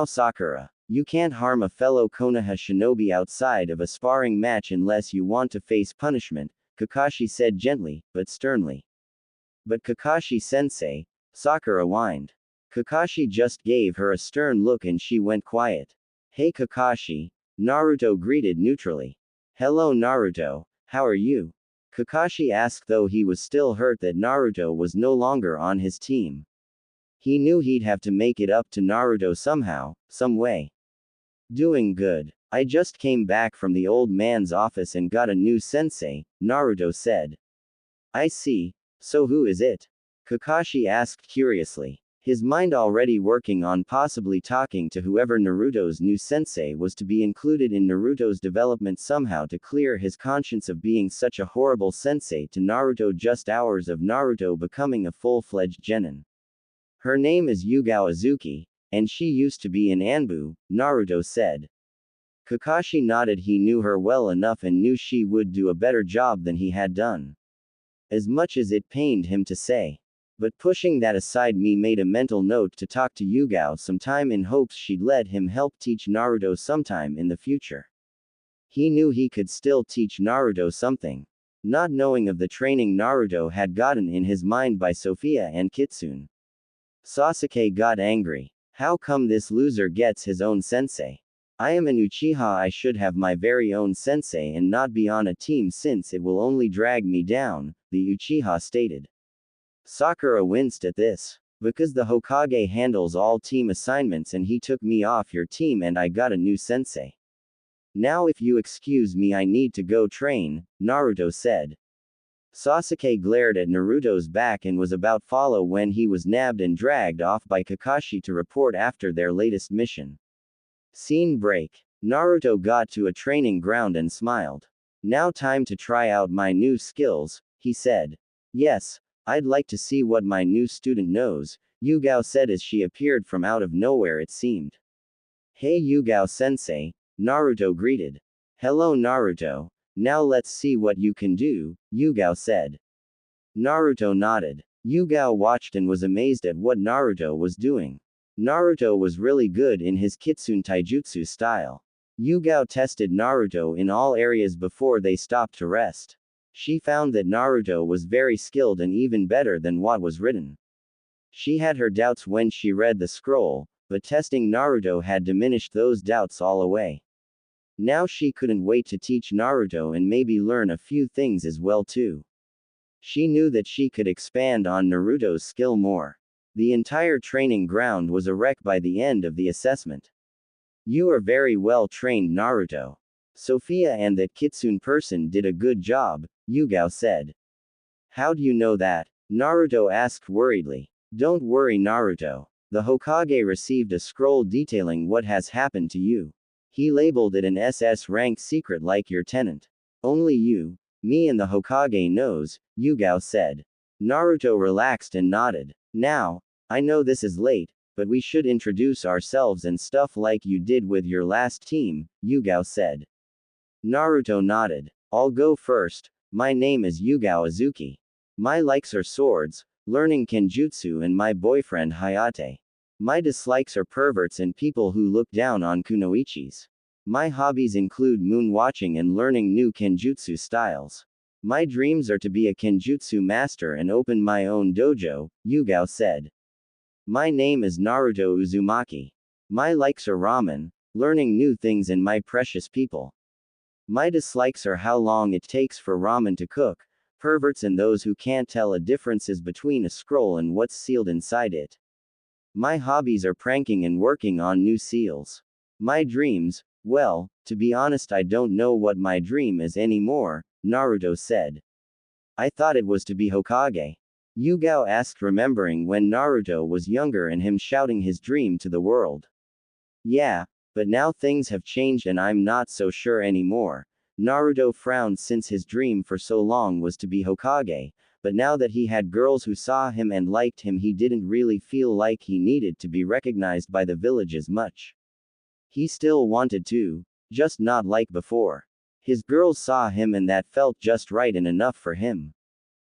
Sakura. You can't harm a fellow Konoha shinobi outside of a sparring match unless you want to face punishment, Kakashi said gently, but sternly. But Kakashi-sensei, Sakura whined. Kakashi just gave her a stern look and she went quiet. Hey Kakashi, Naruto greeted neutrally. Hello Naruto, how are you? Kakashi asked though he was still hurt that Naruto was no longer on his team. He knew he'd have to make it up to Naruto somehow, some way. Doing good. I just came back from the old man's office and got a new sensei, Naruto said. I see, so who is it? Kakashi asked curiously. His mind already working on possibly talking to whoever Naruto's new sensei was to be included in Naruto's development somehow to clear his conscience of being such a horrible sensei to Naruto just hours of Naruto becoming a full-fledged genin. Her name is Yugao Azuki, and she used to be in Anbu, Naruto said. Kakashi nodded he knew her well enough and knew she would do a better job than he had done. As much as it pained him to say. But pushing that aside he made a mental note to talk to Yugao sometime in hopes she'd let him help teach Naruto sometime in the future. He knew he could still teach Naruto something. Not knowing of the training Naruto had gotten in his mind by Sophia and Kitsune. Sasuke got angry. How come this loser gets his own sensei? I am an Uchiha I should have my very own sensei and not be on a team since it will only drag me down, the Uchiha stated. Sakura winced at this. Because the Hokage handles all team assignments and he took me off your team and I got a new sensei. Now if you excuse me I need to go train, Naruto said. Sasuke glared at Naruto's back and was about to follow when he was nabbed and dragged off by Kakashi to report after their latest mission. Scene break. Naruto got to a training ground and smiled. Now time to try out my new skills, he said. Yes, I'd like to see what my new student knows, Yugao said as she appeared from out of nowhere it seemed. Hey Yugao-sensei, Naruto greeted. Hello Naruto, now let's see what you can do, Yugao said. Naruto nodded. Yugao watched and was amazed at what Naruto was doing. Naruto was really good in his Kitsune Taijutsu style. Yugao tested Naruto in all areas before they stopped to rest. She found that Naruto was very skilled and even better than what was written. She had her doubts when she read the scroll, but testing Naruto had diminished those doubts all away. Now she couldn't wait to teach Naruto and maybe learn a few things as well too. She knew that she could expand on Naruto's skill more. The entire training ground was a wreck by the end of the assessment. You are very well trained Naruto. Sophia and that Kitsune person did a good job, Yugao said. How do you know that? Naruto asked worriedly. Don't worry Naruto. The Hokage received a scroll detailing what has happened to you. He labeled it an SS rank secret like your tenant. Only you, me and the Hokage knows, Yugao said. Naruto relaxed and nodded. Now, I know this is late, but we should introduce ourselves and stuff like you did with your last team, Yugao said. Naruto nodded. I'll go first. My name is Yugao Azuki. My likes are swords, learning kenjutsu and my boyfriend Hayate. My dislikes are perverts and people who look down on kunoichis. My hobbies include moon watching and learning new kenjutsu styles. My dreams are to be a kenjutsu master and open my own dojo, Yugao said. My name is Naruto Uzumaki. My likes are ramen, learning new things and my precious people. My dislikes are how long it takes for ramen to cook, perverts and those who can't tell a differences between a scroll and what's sealed inside it. My hobbies are pranking and working on new seals. My dreams, well, to be honest I don't know what my dream is anymore, Naruto said. I thought it was to be Hokage. Yugao asked remembering when Naruto was younger and him shouting his dream to the world. Yeah, but now things have changed and I'm not so sure anymore. Naruto frowned since his dream for so long was to be Hokage, but now that he had girls who saw him and liked him he didn't really feel like he needed to be recognized by the village as much. He still wanted to, just not like before. His girls saw him and that felt just right and enough for him.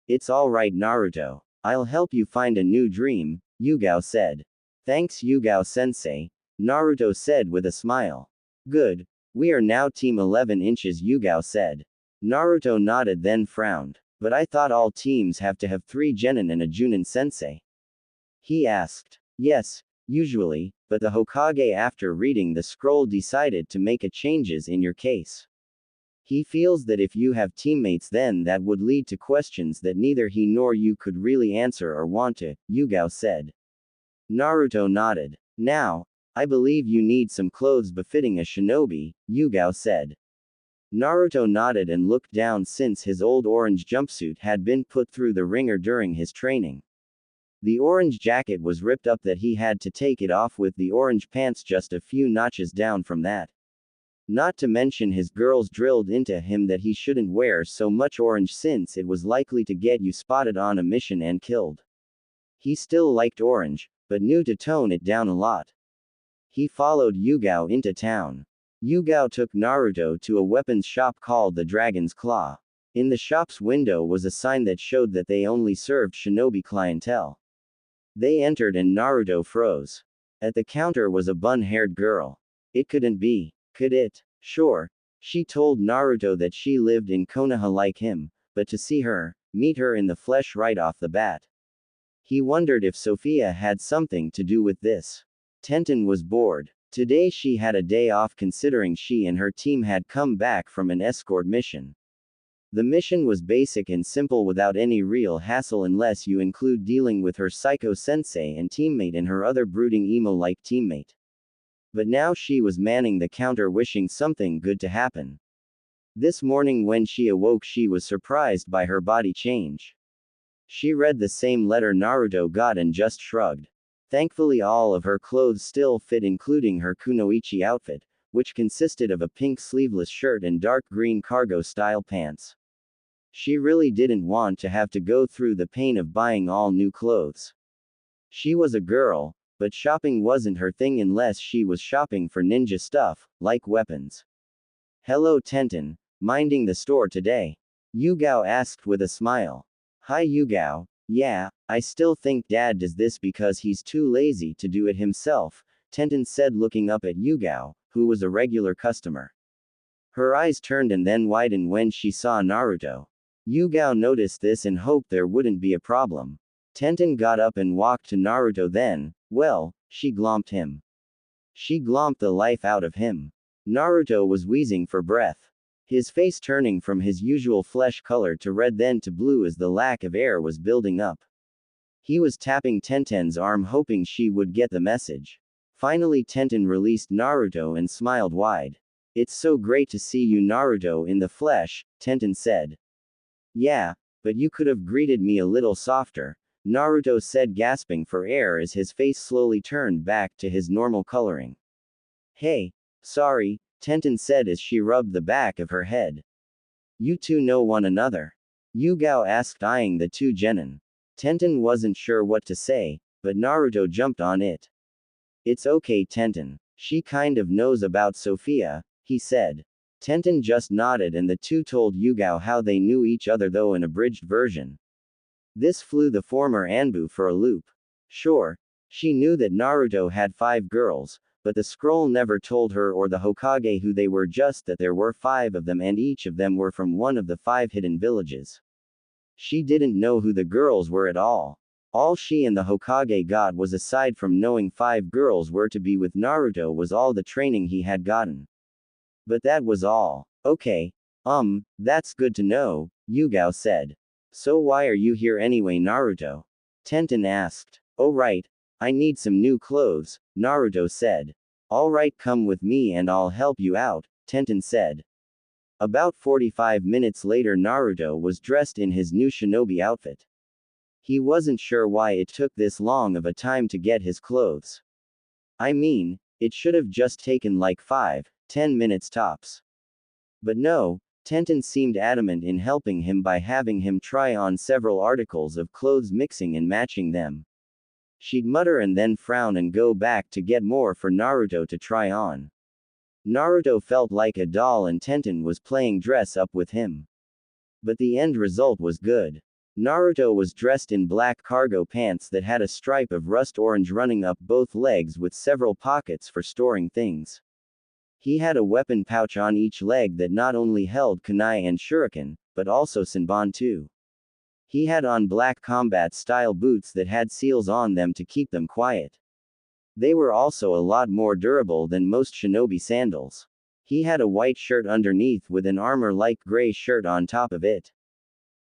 It's alright Naruto. I'll help you find a new dream, Yugao said. Thanks Yugao-sensei, Naruto said with a smile. Good. We are now Team 11 inches Yugao said. Naruto nodded then frowned. But I thought all teams have to have 3 genin and a junin sensei. He asked. Yes, usually, but the Hokage after reading the scroll decided to make a changes in your case. He feels that if you have teammates then that would lead to questions that neither he nor you could really answer or want to, Yugao said. Naruto nodded. Now, I believe you need some clothes befitting a shinobi, Yugao said. Naruto nodded and looked down since his old orange jumpsuit had been put through the wringer during his training. The orange jacket was ripped up that he had to take it off with the orange pants just a few notches down from that. Not to mention his girls drilled into him that he shouldn't wear so much orange since it was likely to get you spotted on a mission and killed. He still liked orange, but knew to tone it down a lot. He followed Yugao into town. Yugao took Naruto to a weapons shop called the Dragon's Claw. In the shop's window was a sign that showed that they only served shinobi clientele. They entered and Naruto froze. At the counter was a bun-haired girl. It couldn't be. Could it? Sure. She told Naruto that she lived in Konoha like him, but to see her, meet her in the flesh right off the bat. He wondered if Sophia had something to do with this. Tenten was bored. Today she had a day off considering she and her team had come back from an escort mission. The mission was basic and simple without any real hassle unless you include dealing with her psycho sensei and teammate and her other brooding emo-like teammate. But now she was manning the counter wishing something good to happen. This morning when she awoke she was surprised by her body change. She read the same letter Naruto got and just shrugged. Thankfully all of her clothes still fit including her kunoichi outfit, which consisted of a pink sleeveless shirt and dark green cargo-style pants. She really didn't want to have to go through the pain of buying all new clothes. She was a girl, but shopping wasn't her thing unless she was shopping for ninja stuff, like weapons. Hello Tenten, minding the store today? Yugao asked with a smile. Hi Yugao, yeah, I still think Dad does this because he's too lazy to do it himself, Tenten said looking up at Yugao, who was a regular customer. Her eyes turned and then widened when she saw Naruto. Yugao noticed this and hoped there wouldn't be a problem. Tenten got up and walked to Naruto then, well, she glomped him. She glomped the life out of him. Naruto was wheezing for breath. His face turning from his usual flesh color to red then to blue as the lack of air was building up. He was tapping Tenten's arm hoping she would get the message. Finally Tenten released Naruto and smiled wide. It's so great to see you Naruto in the flesh, Tenten said. Yeah, but you could have greeted me a little softer, Naruto said gasping for air as his face slowly turned back to his normal coloring. Hey, sorry, Tenten said as she rubbed the back of her head. You two know one another? Yugao asked eyeing the two genin. Tenten wasn't sure what to say, but Naruto jumped on it. It's okay Tenten, she kind of knows about Sophia, he said. Tenten just nodded and the two told Yugao how they knew each other though in abridged version. This flew the former Anbu for a loop. Sure, she knew that Naruto had 5 girls, but the scroll never told her or the Hokage who they were, just that there were 5 of them and each of them were from one of the 5 hidden villages. She didn't know who the girls were at all. All she and the Hokage got was, aside from knowing 5 girls were to be with Naruto, was all the training he had gotten. But that was all. Okay. That's good to know, Yugao said. So why are you here anyway Naruto? Tenten asked. Oh right. I need some new clothes, Naruto said. Alright, come with me and I'll help you out, Tenten said. About 45 minutes later Naruto was dressed in his new shinobi outfit. He wasn't sure why it took this long of a time to get his clothes. I mean, it should have just taken like 5-10 minutes tops. But no, Tenten seemed adamant in helping him by having him try on several articles of clothes, mixing and matching them. She'd mutter and then frown and go back to get more for Naruto to try on. Naruto felt like a doll and Tenten was playing dress up with him. But the end result was good. Naruto was dressed in black cargo pants that had a stripe of rust orange running up both legs with several pockets for storing things. He had a weapon pouch on each leg that not only held kunai and shuriken, but also senbon too. He had on black combat-style boots that had seals on them to keep them quiet. They were also a lot more durable than most shinobi sandals. He had a white shirt underneath with an armor-like gray shirt on top of it.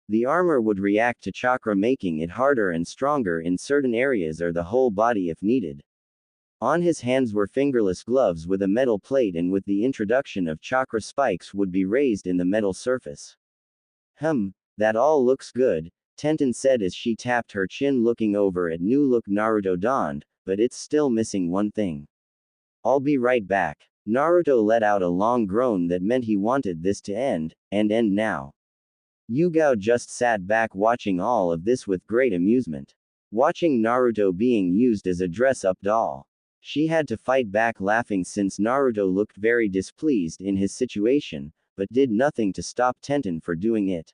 The armor would react to chakra, making it harder and stronger in certain areas or the whole body if needed. On his hands were fingerless gloves with a metal plate, and with the introduction of chakra, spikes would be raised in the metal surface. That all looks good, Tenten said as she tapped her chin looking over at new look Naruto donned, but it's still missing one thing. I'll be right back. Naruto let out a long groan that meant he wanted this to end, and end now. Yugao just sat back watching all of this with great amusement. Watching Naruto being used as a dress-up doll. She had to fight back laughing since Naruto looked very displeased in his situation, but did nothing to stop Tenten for doing it.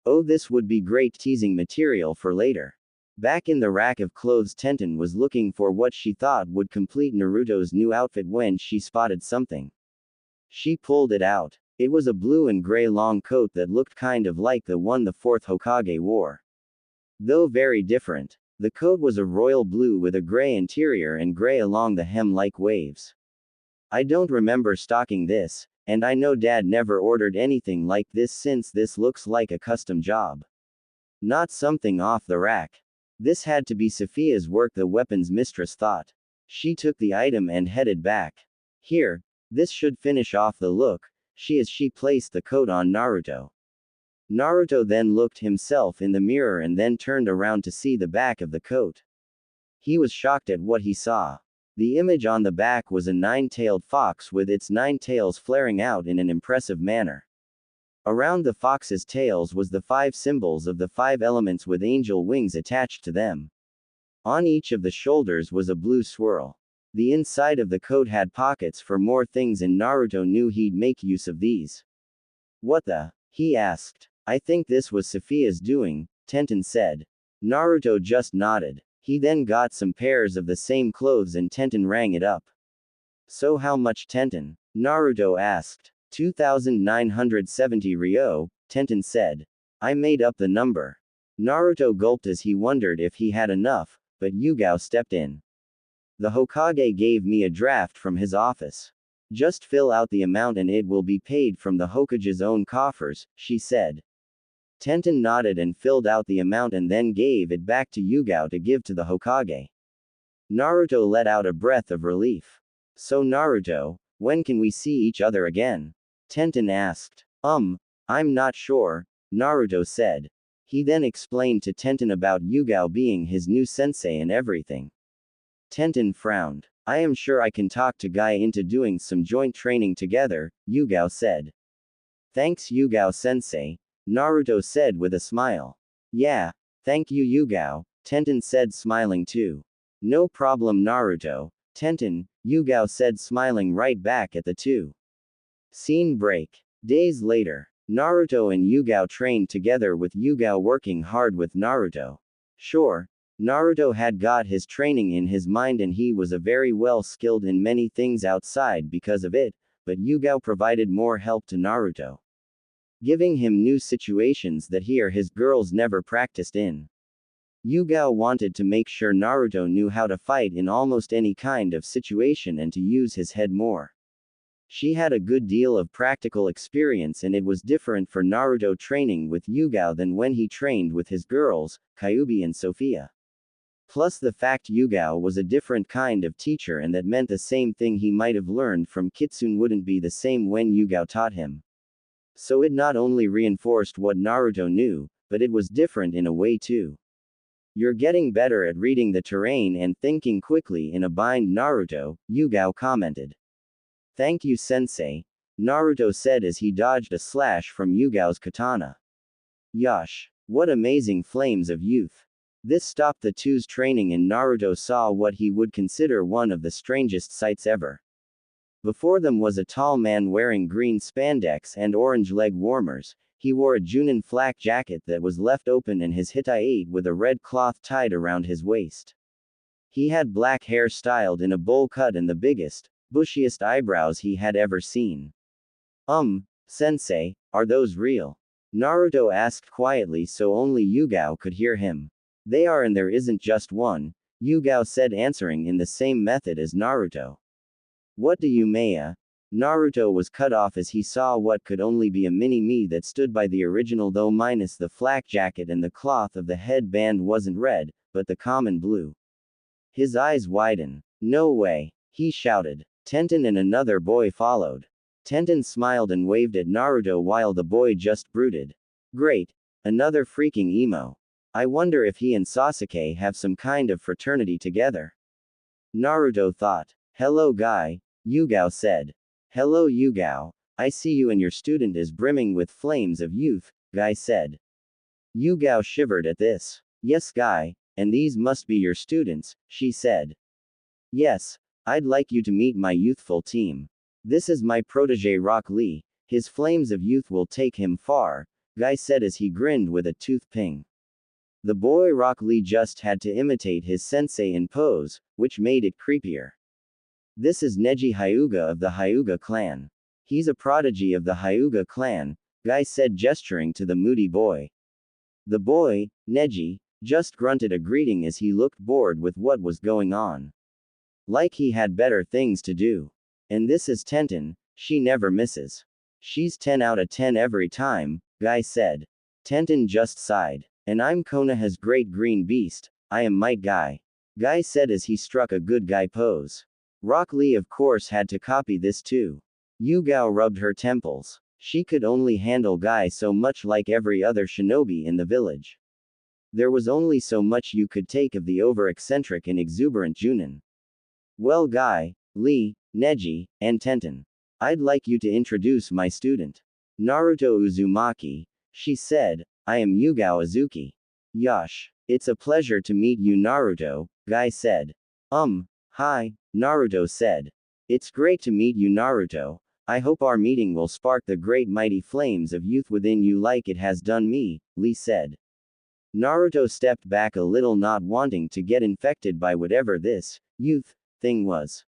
Oh, this would be great teasing material for later. Back in the rack of clothes, Tenten was looking for what she thought would complete Naruto's new outfit when she spotted something. She pulled it out. It was a blue and gray long coat that looked kind of like the one the 4th Hokage wore. Though very different. The coat was a royal blue with a gray interior and gray along the hem like waves. I don't remember stocking this, and I know Dad never ordered anything like this since this looks like a custom job. Not something off the rack. This had to be Sophia's work, the weapons mistress thought. She took the item and headed back. Here, this should finish off the look, she placed the coat on Naruto. Naruto then looked himself in the mirror and then turned around to see the back of the coat. He was shocked at what he saw. The image on the back was a 9-tailed fox with its 9 tails flaring out in an impressive manner. Around the fox's tails was the 5 symbols of the 5 elements with angel wings attached to them. On each of the shoulders was a blue swirl. The inside of the coat had pockets for more things, and Naruto knew he'd make use of these. What the? He asked. I think this was Sophia's doing, Tenten said. Naruto just nodded. He then got some pairs of the same clothes and Tenten rang it up. So how much, Tenten? Naruto asked. 2,970 ryo, Tenten said. I made up the number. Naruto gulped as he wondered if he had enough, but Yugao stepped in. The Hokage gave me a draft from his office. Just fill out the amount and it will be paid from the Hokage's own coffers, she said. Tenten nodded and filled out the amount and then gave it back to Yugao to give to the Hokage. Naruto let out a breath of relief. So Naruto, when can we see each other again? Tenten asked. I'm not sure, Naruto said. He then explained to Tenten about Yugao being his new sensei and everything. Tenten frowned. I am sure I can talk to Guy into doing some joint training together, Yugao said. Thanks Yugao sensei, Naruto said with a smile. Yeah, thank you Yugao, Tenten said smiling too. No problem Naruto, Tenten, Yugao said smiling right back at the two. Scene break. Days later, Naruto and Yugao trained together with Yugao working hard with Naruto. Sure, Naruto had got his training in his mind and he was a very well skilled in many things outside because of it, but Yugao provided more help to Naruto, giving him new situations that he or his girls never practiced in. Yugao wanted to make sure Naruto knew how to fight in almost any kind of situation and to use his head more. She had a good deal of practical experience and it was different for Naruto training with Yugao than when he trained with his girls, Kyuubi and Sophia. Plus the fact Yugao was a different kind of teacher and that meant the same thing he might have learned from Kitsune wouldn't be the same when Yugao taught him. So it not only reinforced what Naruto knew, but it was different in a way too. You're getting better at reading the terrain and thinking quickly in a bind Naruto, Yugao commented. Thank you sensei, Naruto said as he dodged a slash from Yugao's katana. Yosh! What amazing flames of youth! This stopped the two's training and Naruto saw what he would consider one of the strangest sights ever. Before them was a tall man wearing green spandex and orange leg warmers. He wore a Junin flak jacket that was left open and his hitai with a red cloth tied around his waist. He had black hair styled in a bowl cut and the biggest, bushiest eyebrows he had ever seen. Sensei, are those real? Naruto asked quietly so only Yugao could hear him. They are and there isn't just one, Yugao said answering in the same method as Naruto. What do you mean? Naruto was cut off as he saw what could only be a mini-me that stood by the original though minus the flak jacket and the cloth of the headband wasn't red, but the common blue. His eyes widened. No way, he shouted. Tenten and another boy followed. Tenten smiled and waved at Naruto while the boy just brooded. Great. Another freaking emo. I wonder if he and Sasuke have some kind of fraternity together. Naruto thought. Hello guy, Yugao said. Hello Yugao, I see you and your student is brimming with flames of youth, Guy said. Yugao shivered at this. Yes Guy, and these must be your students, she said. Yes, I'd like you to meet my youthful team. This is my protege Rock Lee, his flames of youth will take him far, Guy said as he grinned with a tooth ping. The boy Rock Lee just had to imitate his sensei in pose, which made it creepier. This is Neji Hyuga of the Hyuga clan. He's a prodigy of the Hyuga clan, Guy said gesturing to the moody boy. The boy, Neji, just grunted a greeting as he looked bored with what was going on. Like he had better things to do. And this is Tenten, she never misses. She's 10 out of 10 every time, Guy said. Tenten just sighed. And I'm Konoha's great green beast, I am Might Guy. Guy said as he struck a good guy pose. Rock Lee of course had to copy this too. Yugao rubbed her temples. She could only handle Guy so much like every other shinobi in the village. There was only so much you could take of the over-eccentric and exuberant Junin. Well Guy, Lee, Neji, and Tenten. I'd like you to introduce my student. Naruto Uzumaki, she said, I am Yugao Azuki. Yosh. It's a pleasure to meet you, Naruto, Guy said. Hi, Naruto said. It's great to meet you, Naruto. I hope our meeting will spark the great mighty flames of youth within you like it has done me, Lee said. Naruto stepped back a little, not wanting to get infected by whatever this youth thing was.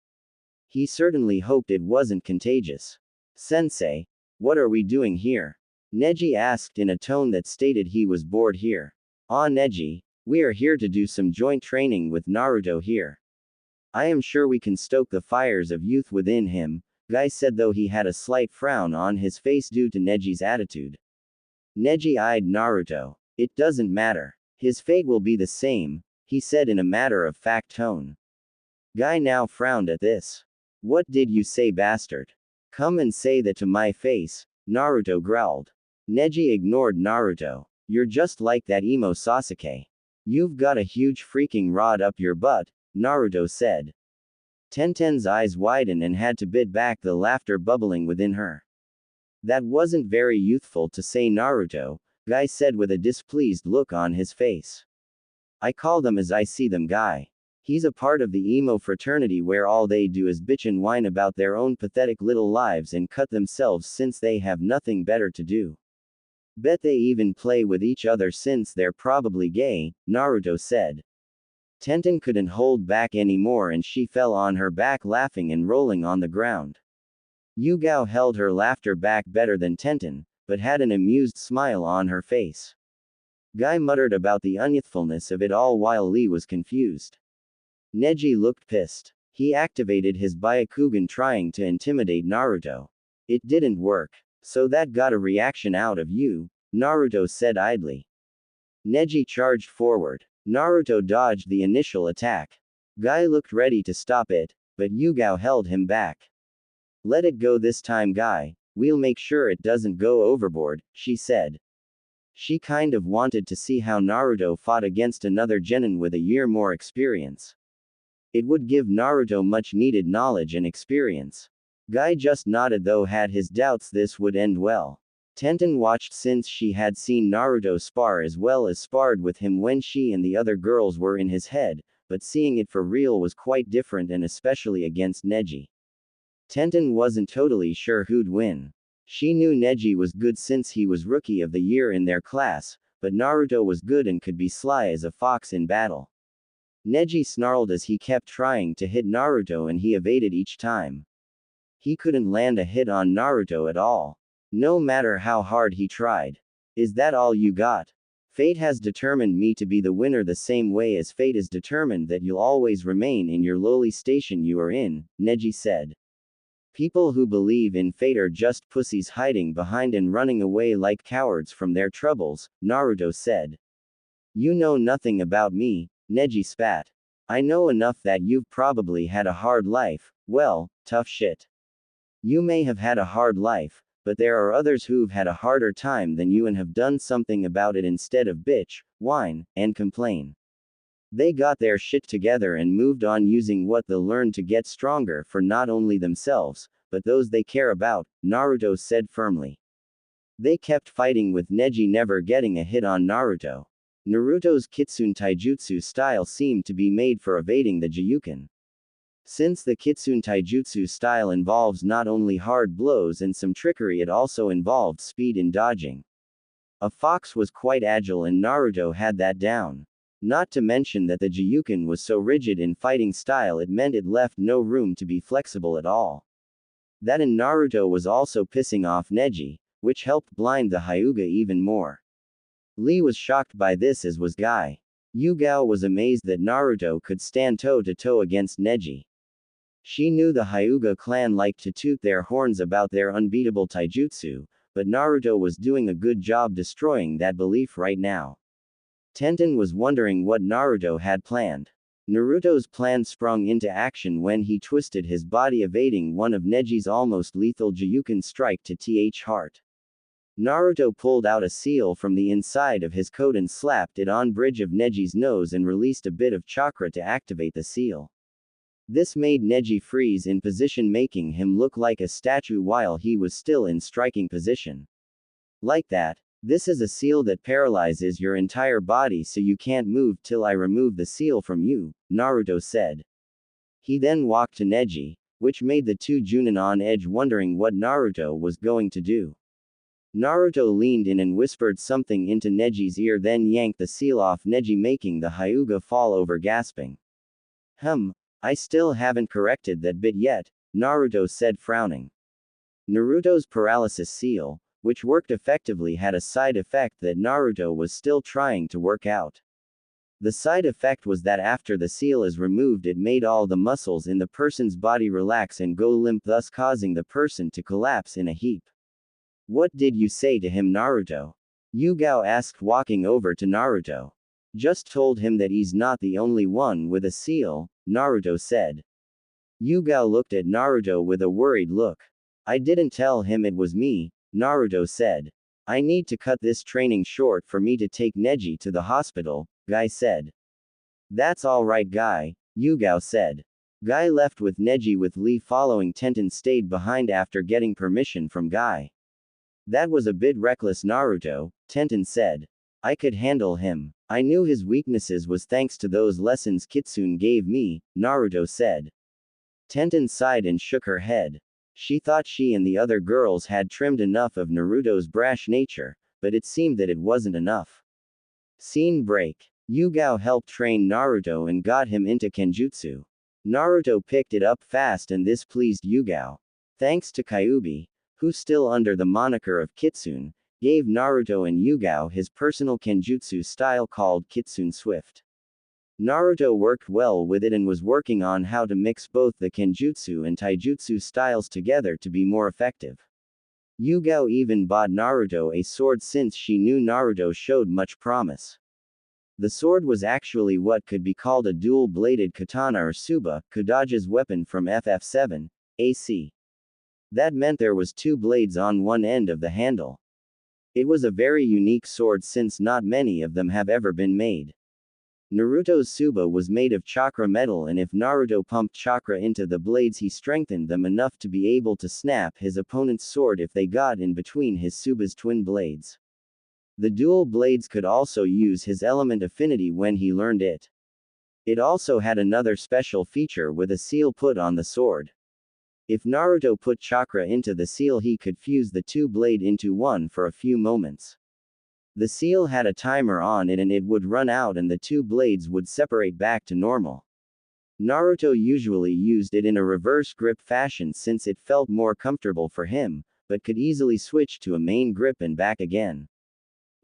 He certainly hoped it wasn't contagious. Sensei, what are we doing here? Neji asked in a tone that stated he was bored here. Ah, Neji, we are here to do some joint training with Naruto here. I am sure we can stoke the fires of youth within him, Guy said, though he had a slight frown on his face due to Neji's attitude. Neji eyed Naruto. It doesn't matter. His fate will be the same, he said in a matter-of-fact tone. Guy now frowned at this. What did you say, bastard? Come and say that to my face, Naruto growled. Neji ignored Naruto. You're just like that emo Sasuke. You've got a huge freaking rod up your butt, Naruto said. Tenten's eyes widened and had to bit back the laughter bubbling within her. That wasn't very youthful to say, Naruto, Guy said with a displeased look on his face. I call them as I see them, Guy. He's a part of the emo fraternity where all they do is bitch and whine about their own pathetic little lives and cut themselves since they have nothing better to do. Bet they even play with each other since they're probably gay, Naruto said. Tenten couldn't hold back anymore and she fell on her back laughing and rolling on the ground. Yugao held her laughter back better than Tenten, but had an amused smile on her face. Guy muttered about the unyouthfulness of it all while Lee was confused. Neji looked pissed. He activated his Byakugan trying to intimidate Naruto. It didn't work. So that got a reaction out of you, Naruto said idly. Neji charged forward. Naruto dodged the initial attack. Guy looked ready to stop it, but Yugao held him back. Let it go this time, Guy. We'll make sure it doesn't go overboard, she said. She kind of wanted to see how Naruto fought against another genin with a year more experience. It would give Naruto much needed knowledge and experience. Guy just nodded, though had his doubts this would end well. Tenten watched since she had seen Naruto spar as well as sparred with him when she and the other girls were in his head, but seeing it for real was quite different, and especially against Neji. Tenten wasn't totally sure who'd win. She knew Neji was good since he was rookie of the year in their class, but Naruto was good and could be sly as a fox in battle. Neji snarled as he kept trying to hit Naruto and he evaded each time. He couldn't land a hit on Naruto at all. No matter how hard he tried. Is that all you got? Fate has determined me to be the winner the same way as fate is determined that you'll always remain in your lowly station you are in, Neji said. People who believe in fate are just pussies hiding behind and running away like cowards from their troubles, Naruto said. You know nothing about me, Neji spat. I know enough that you've probably had a hard life, well, tough shit. You may have had a hard life, but there are others who've had a harder time than you and have done something about it instead of bitch, whine, and complain. They got their shit together and moved on using what they'll learn to get stronger for not only themselves, but those they care about, Naruto said firmly. They kept fighting with Neji never getting a hit on Naruto. Naruto's Kitsune Taijutsu style seemed to be made for evading the Gyuken. Since the Kitsune Taijutsu style involves not only hard blows and some trickery, it also involved speed in dodging. A fox was quite agile and Naruto had that down. Not to mention that the Gyuken was so rigid in fighting style it meant it left no room to be flexible at all. That in Naruto was also pissing off Neji, which helped blind the Hyuga even more. Lee was shocked by this as was Guy. Yugao was amazed that Naruto could stand toe-to-toe against Neji. She knew the Hyuga clan liked to toot their horns about their unbeatable taijutsu, but Naruto was doing a good job destroying that belief right now. Tenten was wondering what Naruto had planned. Naruto's plan sprung into action when he twisted his body evading one of Neji's almost lethal Gyuken strike to th heart. Naruto pulled out a seal from the inside of his coat and slapped it on bridge of Neji's nose and released a bit of chakra to activate the seal. This made Neji freeze in position, making him look like a statue while he was still in striking position. Like that. This is a seal that paralyzes your entire body so you can't move till I remove the seal from you, Naruto said. He then walked to Neji, which made the two Junin on edge, wondering what Naruto was going to do. Naruto leaned in and whispered something into Neji's ear, then yanked the seal off Neji, making the Hyuga fall over, gasping. I still haven't corrected that bit yet, Naruto said, frowning. Naruto's paralysis seal, which worked effectively, had a side effect that Naruto was still trying to work out. The side effect was that after the seal is removed, it made all the muscles in the person's body relax and go limp, thus causing the person to collapse in a heap. What did you say to him, Naruto? Yugao asked, walking over to Naruto. Just told him that he's not the only one with a seal, Naruto said. Yugao looked at Naruto with a worried look. I didn't tell him it was me, Naruto said. I need to cut this training short for me to take Neji to the hospital, Guy said. That's alright, Guy, Yugao said. Guy left with Neji, with Lee following. Tenten stayed behind after getting permission from Guy. That was a bit reckless, Naruto, Tenten said. I could handle him. I knew his weaknesses was thanks to those lessons Kitsune gave me, Naruto said. Tenten sighed and shook her head. She thought she and the other girls had trimmed enough of Naruto's brash nature, but it seemed that it wasn't enough. Scene break. Yugao helped train Naruto and got him into Kenjutsu. Naruto picked it up fast and this pleased Yugao. Thanks to Kyuubi, who still under the moniker of Kitsune, gave Naruto and Yugao his personal Kenjutsu style called Kitsune Swift. Naruto worked well with it and was working on how to mix both the Kenjutsu and Taijutsu styles together to be more effective. Yugao even bought Naruto a sword since she knew Naruto showed much promise. The sword was actually what could be called a dual-bladed katana or suba, Kodage's weapon from FF7, AC. That meant there was two blades on one end of the handle. It was a very unique sword since not many of them have ever been made. Naruto's Suba was made of chakra metal, and if Naruto pumped chakra into the blades, he strengthened them enough to be able to snap his opponent's sword if they got in between his Suba's twin blades. The dual blades could also use his element affinity when he learned it. It also had another special feature with a seal put on the sword. If Naruto put chakra into the seal, he could fuse the two blade into one for a few moments. The seal had a timer on it and it would run out and the two blades would separate back to normal. Naruto usually used it in a reverse grip fashion since it felt more comfortable for him, but could easily switch to a main grip and back again.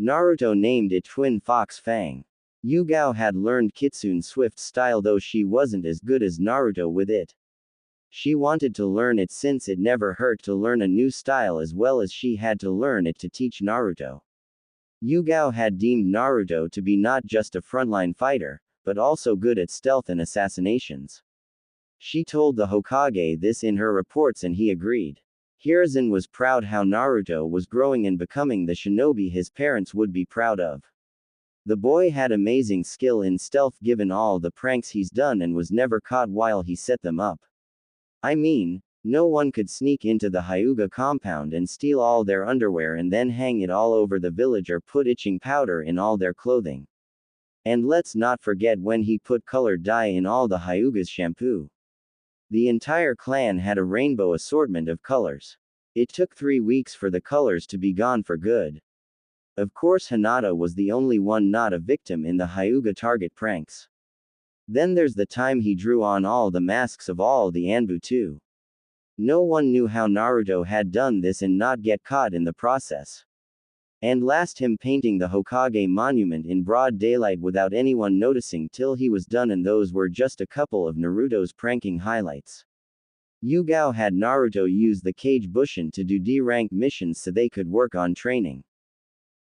Naruto named it Twin Fox Fang. Yugao had learned Kitsune Swift style, though she wasn't as good as Naruto with it. She wanted to learn it since it never hurt to learn a new style, as well as she had to learn it to teach Naruto. Yugao had deemed Naruto to be not just a frontline fighter, but also good at stealth and assassinations. She told the Hokage this in her reports and he agreed. Hiruzen was proud how Naruto was growing and becoming the shinobi his parents would be proud of. The boy had amazing skill in stealth given all the pranks he's done and was never caught while he set them up. I mean, no one could sneak into the Hyuga compound and steal all their underwear and then hang it all over the village or put itching powder in all their clothing. And let's not forget when he put colored dye in all the Hyuga's shampoo. The entire clan had a rainbow assortment of colors. It took 3 weeks for the colors to be gone for good. Of course, Hinata was the only one not a victim in the Hyuga target pranks. Then there's the time he drew on all the masks of all the Anbu too. No one knew how Naruto had done this and not get caught in the process. And last, him painting the Hokage monument in broad daylight without anyone noticing till he was done, and those were just a couple of Naruto's pranking highlights. Yugao had Naruto use the Kage Bushin to do D-rank missions so they could work on training.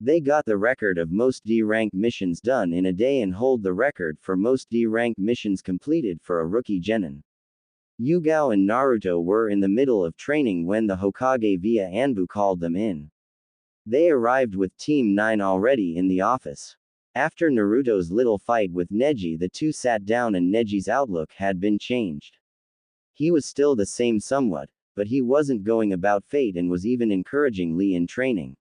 They got the record of most D-rank missions done in a day and hold the record for most D-rank missions completed for a rookie genin. Yugao and Naruto were in the middle of training when the Hokage via Anbu called them in. They arrived with Team 9 already in the office. After Naruto's little fight with Neji, the two sat down and Neji's outlook had been changed. He was still the same somewhat, but he wasn't going about fate and was even encouraging Lee in training.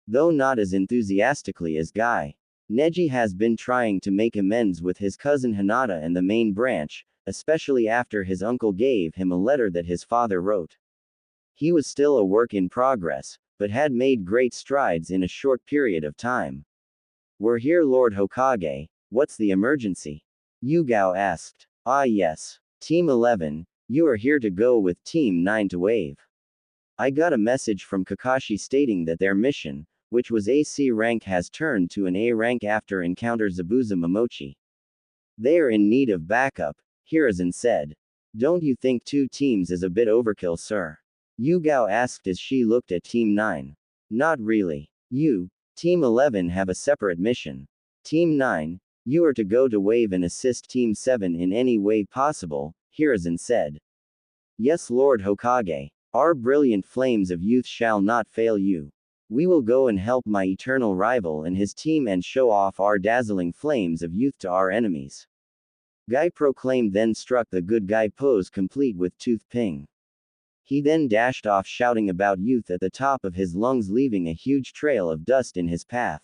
Though not as enthusiastically as Guy. Neji has been trying to make amends with his cousin Hinata and the main branch, especially after his uncle gave him a letter that his father wrote. He was still a work in progress, but had made great strides in a short period of time. We're here, Lord Hokage. What's the emergency? Yugao asked. Ah, yes. Team 11, you are here to go with Team 9 to Wave. I got a message from Kakashi stating that their mission, which was AC rank, has turned to an A rank after encounter Zabuza Momochi. They are in need of backup, Hiruzen said. Don't you think 2 teams is a bit overkill, sir? Yugao asked as she looked at Team 9. Not really. You, Team 11 have a separate mission. Team 9, you are to go to Wave and assist Team 7 in any way possible, Hiruzen said. Yes, Lord Hokage. Our brilliant flames of youth shall not fail you. We will go and help my eternal rival and his team and show off our dazzling flames of youth to our enemies. Guy proclaimed, then struck the good guy pose complete with tooth ping. He then dashed off shouting about youth at the top of his lungs, leaving a huge trail of dust in his path.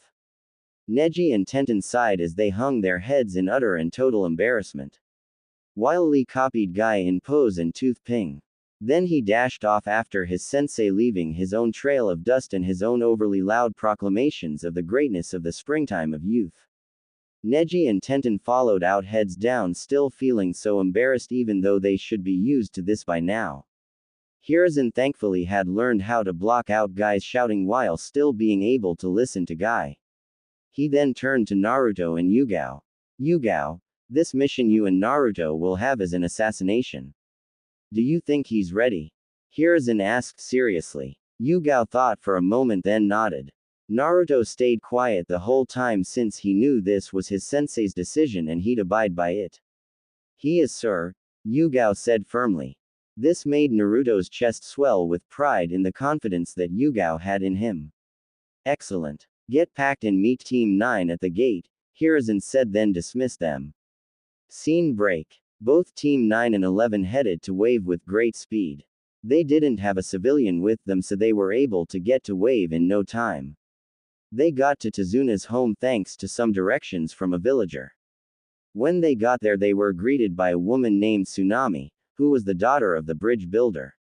Neji and Tenten sighed as they hung their heads in utter and total embarrassment. While Lee copied Guy in pose and tooth ping. Then he dashed off after his sensei, leaving his own trail of dust and his own overly loud proclamations of the greatness of the springtime of youth. Neji and Tenten followed out, heads down, still feeling so embarrassed even though they should be used to this by now. Hiruzen thankfully had learned how to block out Guy's shouting while still being able to listen to Guy. He then turned to Naruto and Yugao. Yugao, this mission you and Naruto will have is an assassination. Do you think he's ready? Hiruzen asked seriously. Yugao thought for a moment then nodded. Naruto stayed quiet the whole time since he knew this was his sensei's decision and he'd abide by it. He is, sir, Yugao said firmly. This made Naruto's chest swell with pride in the confidence that Yugao had in him. Excellent. Get packed and meet Team 9 at the gate, Hiruzen said, then dismissed them. Scene break. Both Team 9 and 11 headed to Wave with great speed. They didn't have a civilian with them, so they were able to get to Wave in no time. They got to Tazuna's home thanks to some directions from a villager. When they got there, they were greeted by a woman named Tsunami, who was the daughter of the bridge builder.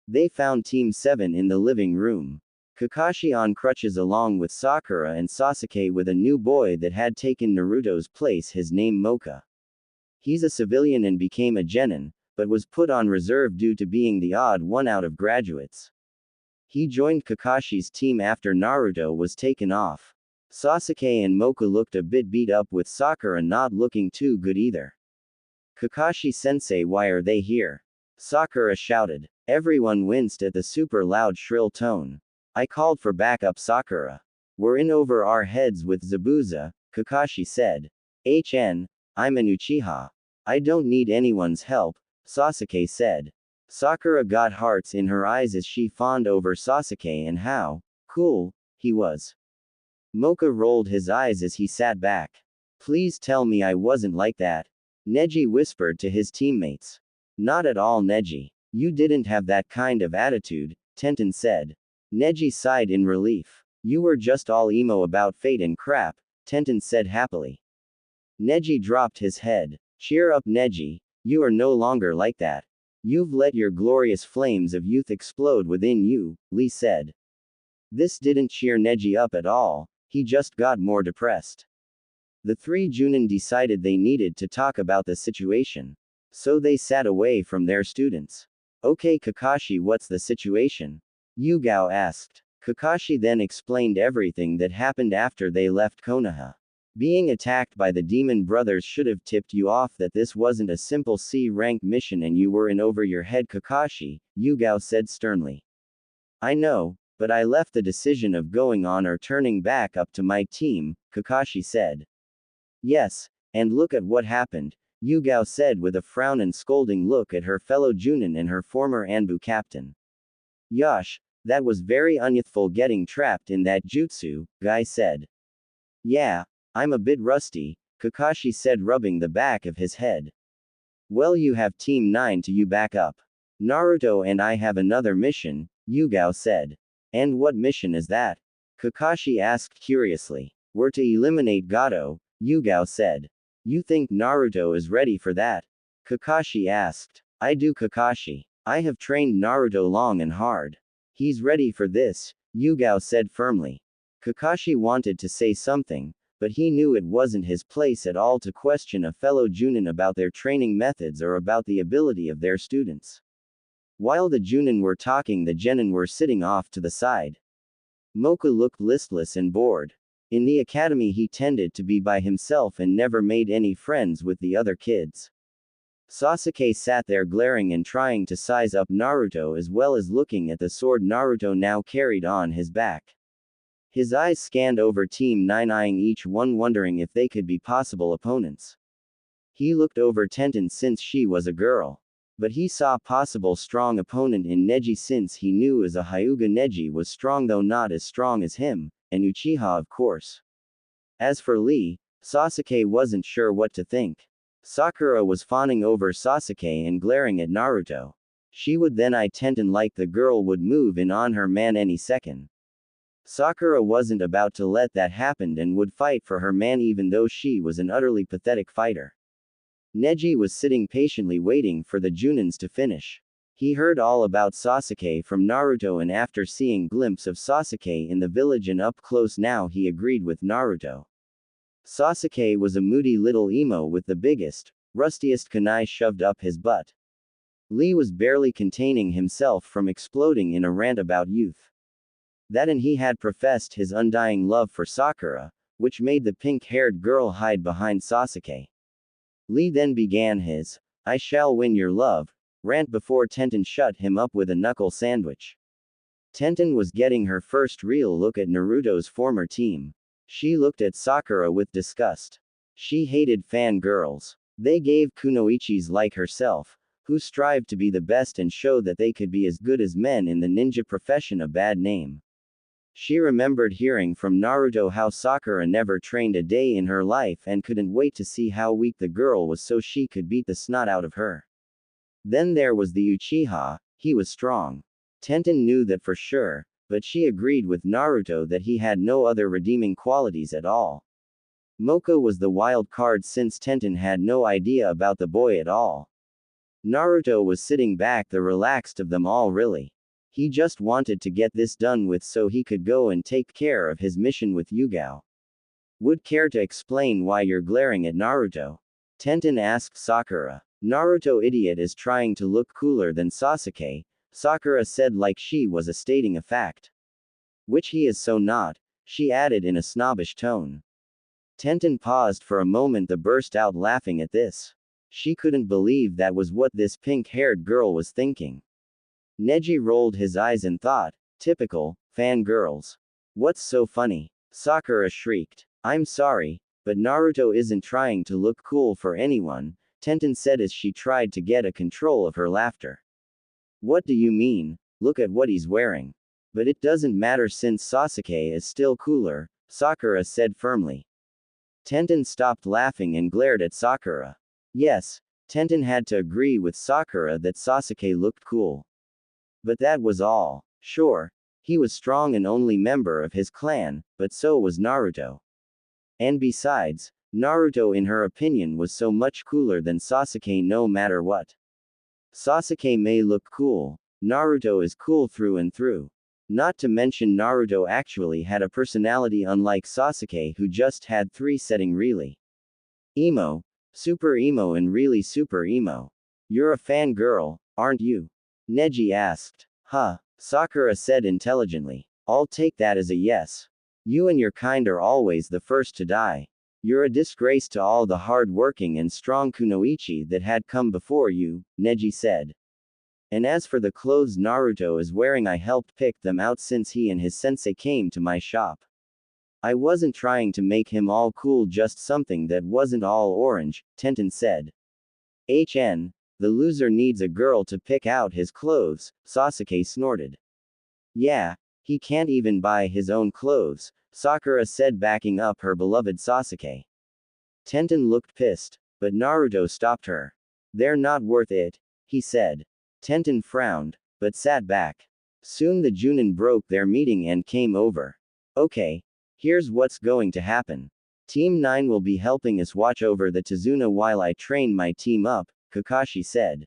They found Team 7 in the living room. Kakashi on crutches along with Sakura and Sasuke with a new boy that had taken Naruto's place, his name Mocha. He's a civilian and became a genin, but was put on reserve due to being the odd one out of graduates. He joined Kakashi's team after Naruto was taken off. Sasuke and Mocha looked a bit beat up, with Sakura not looking too good either. Kakashi-sensei, why are they here? Sakura shouted. Everyone winced at the super loud shrill tone. I called for backup, Sakura. We're in over our heads with Zabuza, Kakashi said. I'm an Uchiha. I don't need anyone's help, Sasuke said. Sakura got hearts in her eyes as she fawned over Sasuke and how cool he was. Mocha rolled his eyes as he sat back. Please tell me I wasn't like that, Neji whispered to his teammates. Not at all, Neji. You didn't have that kind of attitude, Tenten said. Neji sighed in relief. You were just all emo about fate and crap, Tenten said happily. Neji dropped his head. Cheer up, Neji. You are no longer like that. You've let your glorious flames of youth explode within you, Lee said. This didn't cheer Neji up at all, he just got more depressed. The 3 Junin decided they needed to talk about the situation. So they sat away from their students. Okay, Kakashi, what's the situation? Yugao asked. Kakashi then explained everything that happened after they left Konoha. Being attacked by the demon brothers should have tipped you off that this wasn't a simple C-rank mission and you were in over your head, Kakashi, Yugao said sternly. I know, but I left the decision of going on or turning back up to my team, Kakashi said. Yes, and look at what happened, Yugao said with a frown and scolding look at her fellow Junin and her former Anbu captain. Yosh, that was very unyouthful getting trapped in that jutsu, Guy said. Yeah, I'm a bit rusty, Kakashi said, rubbing the back of his head. Well, you have Team 9 to you back up. Naruto and I have another mission, Yugao said. And what mission is that? Kakashi asked curiously. We're to eliminate Gato, Yugao said. You think Naruto is ready for that? Kakashi asked. I do, Kakashi. I have trained Naruto long and hard. He's ready for this, Yugao said firmly. Kakashi wanted to say something, but he knew it wasn't his place at all to question a fellow Junin about their training methods or about the ability of their students. While the Junin were talking, the genin were sitting off to the side. Mocha looked listless and bored. In the academy he tended to be by himself and never made any friends with the other kids. Sasuke sat there glaring and trying to size up Naruto as well as looking at the sword Naruto now carried on his back. His eyes scanned over Team 9, eyeing each one, wondering if they could be possible opponents. He looked over Tenten since she was a girl. But he saw a possible strong opponent in Neji since he knew as a Hyuga Neji was strong though not as strong as him, and Uchiha of course. As for Lee, Sasuke wasn't sure what to think. Sakura was fawning over Sasuke and glaring at Naruto. She would then eye Tenten like the girl would move in on her man any second. Sakura wasn't about to let that happen and would fight for her man even though she was an utterly pathetic fighter. Neji was sitting patiently waiting for the Junins to finish. He heard all about Sasuke from Naruto, and after seeing glimpse of Sasuke in the village and up close now he agreed with Naruto. Sasuke was a moody little emo with the biggest, rustiest kunai shoved up his butt. Lee was barely containing himself from exploding in a rant about youth. That and he had professed his undying love for Sakura, which made the pink-haired girl hide behind Sasuke. Lee then began his, "I shall win your love," rant before Tenten shut him up with a knuckle sandwich. Tenten was getting her first real look at Naruto's former team. She looked at Sakura with disgust. She hated fangirls. They gave kunoichis like herself, who strived to be the best and show that they could be as good as men in the ninja profession, a bad name. She remembered hearing from Naruto how Sakura never trained a day in her life and couldn't wait to see how weak the girl was so she could beat the snot out of her. Then there was the Uchiha, he was strong. Tenten knew that for sure, but she agreed with Naruto that he had no other redeeming qualities at all. Mocha was the wild card since Tenten had no idea about the boy at all. Naruto was sitting back, the relaxed of them all really. He just wanted to get this done with so he could go and take care of his mission with Yugao. Would care to explain why you're glaring at Naruto? Tenten asked Sakura. Naruto idiot is trying to look cooler than Sasuke, Sakura said like she was stating a fact. Which he is so not, she added in a snobbish tone. Tenten paused for a moment then burst out laughing at this. She couldn't believe that was what this pink-haired girl was thinking. Neji rolled his eyes and thought, typical, fangirls. What's so funny? Sakura shrieked. I'm sorry, but Naruto isn't trying to look cool for anyone, Tenten said as she tried to get a control of her laughter. What do you mean? Look at what he's wearing. But it doesn't matter since Sasuke is still cooler, Sakura said firmly. Tenten stopped laughing and glared at Sakura. Yes, Tenten had to agree with Sakura that Sasuke looked cool. But that was all. Sure, he was strong and only member of his clan, but so was Naruto. And besides, Naruto in her opinion was so much cooler than Sasuke no matter what. Sasuke may look cool, Naruto is cool through and through. Not to mention Naruto actually had a personality unlike Sasuke who just had three setting really. Emo, super emo and really super emo. You're a fangirl, aren't you? Neji asked. Huh, Sakura said intelligently. I'll take that as a yes. You and your kind are always the first to die. You're a disgrace to all the hard-working and strong kunoichi that had come before you, Neji said. And as for the clothes Naruto is wearing, I helped pick them out since he and his sensei came to my shop. I wasn't trying to make him all cool, just something that wasn't all orange, Tenten said. The loser needs a girl to pick out his clothes, Sasuke snorted. Yeah, he can't even buy his own clothes, Sakura said backing up her beloved Sasuke. Tenten looked pissed, but Naruto stopped her. They're not worth it, he said. Tenten frowned, but sat back. Soon the Junin broke their meeting and came over. Okay. Here's what's going to happen. Team 9 will be helping us watch over the Tazuna while I train my team up, Kakashi said.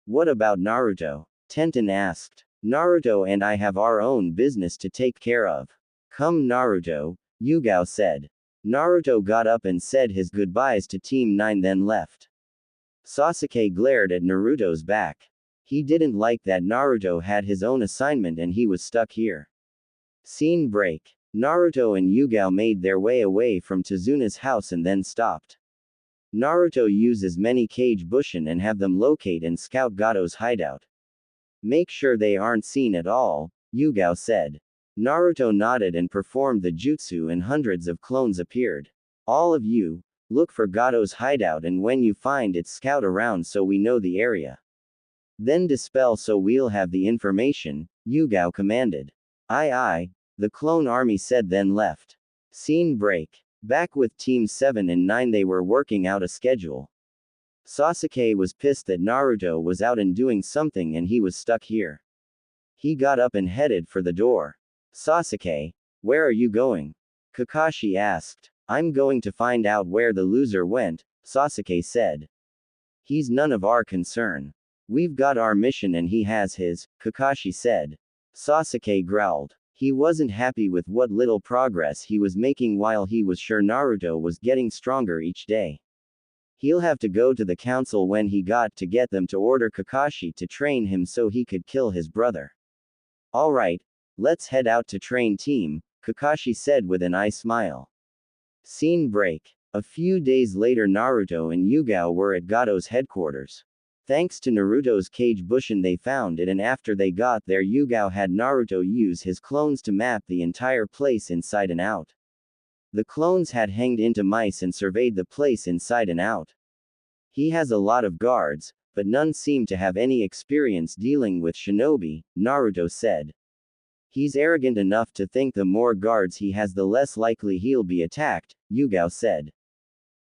What about Naruto? Tenten asked. Naruto and I have our own business to take care of. Come Naruto, Yugao said. Naruto got up and said his goodbyes to Team 9 then left. Sasuke glared at Naruto's back. He didn't like that Naruto had his own assignment and he was stuck here. Scene break. Naruto and Yugao made their way away from Tazuna's house and then stopped. Naruto uses many Kage Bushin and have them locate and scout Gato's hideout. Make sure they aren't seen at all, Yugao said. Naruto nodded and performed the jutsu and hundreds of clones appeared. All of you, look for Gato's hideout and when you find it scout around so we know the area. Then dispel so we'll have the information, Yugao commanded. Aye, the clone army said then left. Scene break. Back with Team 7 and 9 they were working out a schedule. Sasuke was pissed that Naruto was out and doing something and he was stuck here. He got up and headed for the door. Sasuke, where are you going? Kakashi asked. I'm going to find out where the loser went, Sasuke said. He's none of our concern. We've got our mission and he has his, Kakashi said. Sasuke growled. He wasn't happy with what little progress he was making while he was sure Naruto was getting stronger each day. He'll have to go to the council when he got to get them to order Kakashi to train him so he could kill his brother. Alright, let's head out to train team, Kakashi said with an eye smile. Scene break. A few days later Naruto and Yugao were at Gato's headquarters. Thanks to Naruto's Kage Bushin they found it and after they got there Yugao had Naruto use his clones to map the entire place inside and out. The clones had hanged into mice and surveyed the place inside and out. He has a lot of guards, but none seem to have any experience dealing with shinobi, Naruto said. He's arrogant enough to think the more guards he has the less likely he'll be attacked, Yugao said.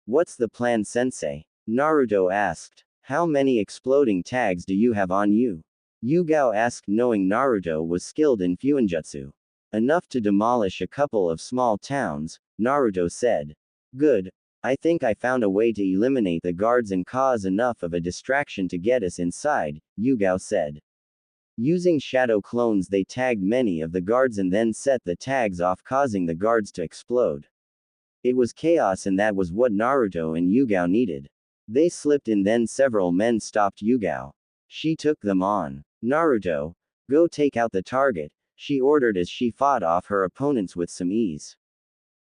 What's the plan, sensei? Naruto asked. How many exploding tags do you have on you? Yugao asked knowing Naruto was skilled in fuinjutsu. Enough to demolish a couple of small towns, Naruto said. Good. I think I found a way to eliminate the guards and cause enough of a distraction to get us inside, Yugao said. Using shadow clones they tagged many of the guards and then set the tags off causing the guards to explode. It was chaos and that was what Naruto and Yugao needed. They slipped in then several men stopped Yugao. She took them on. Naruto, go take out the target, she ordered as she fought off her opponents with some ease.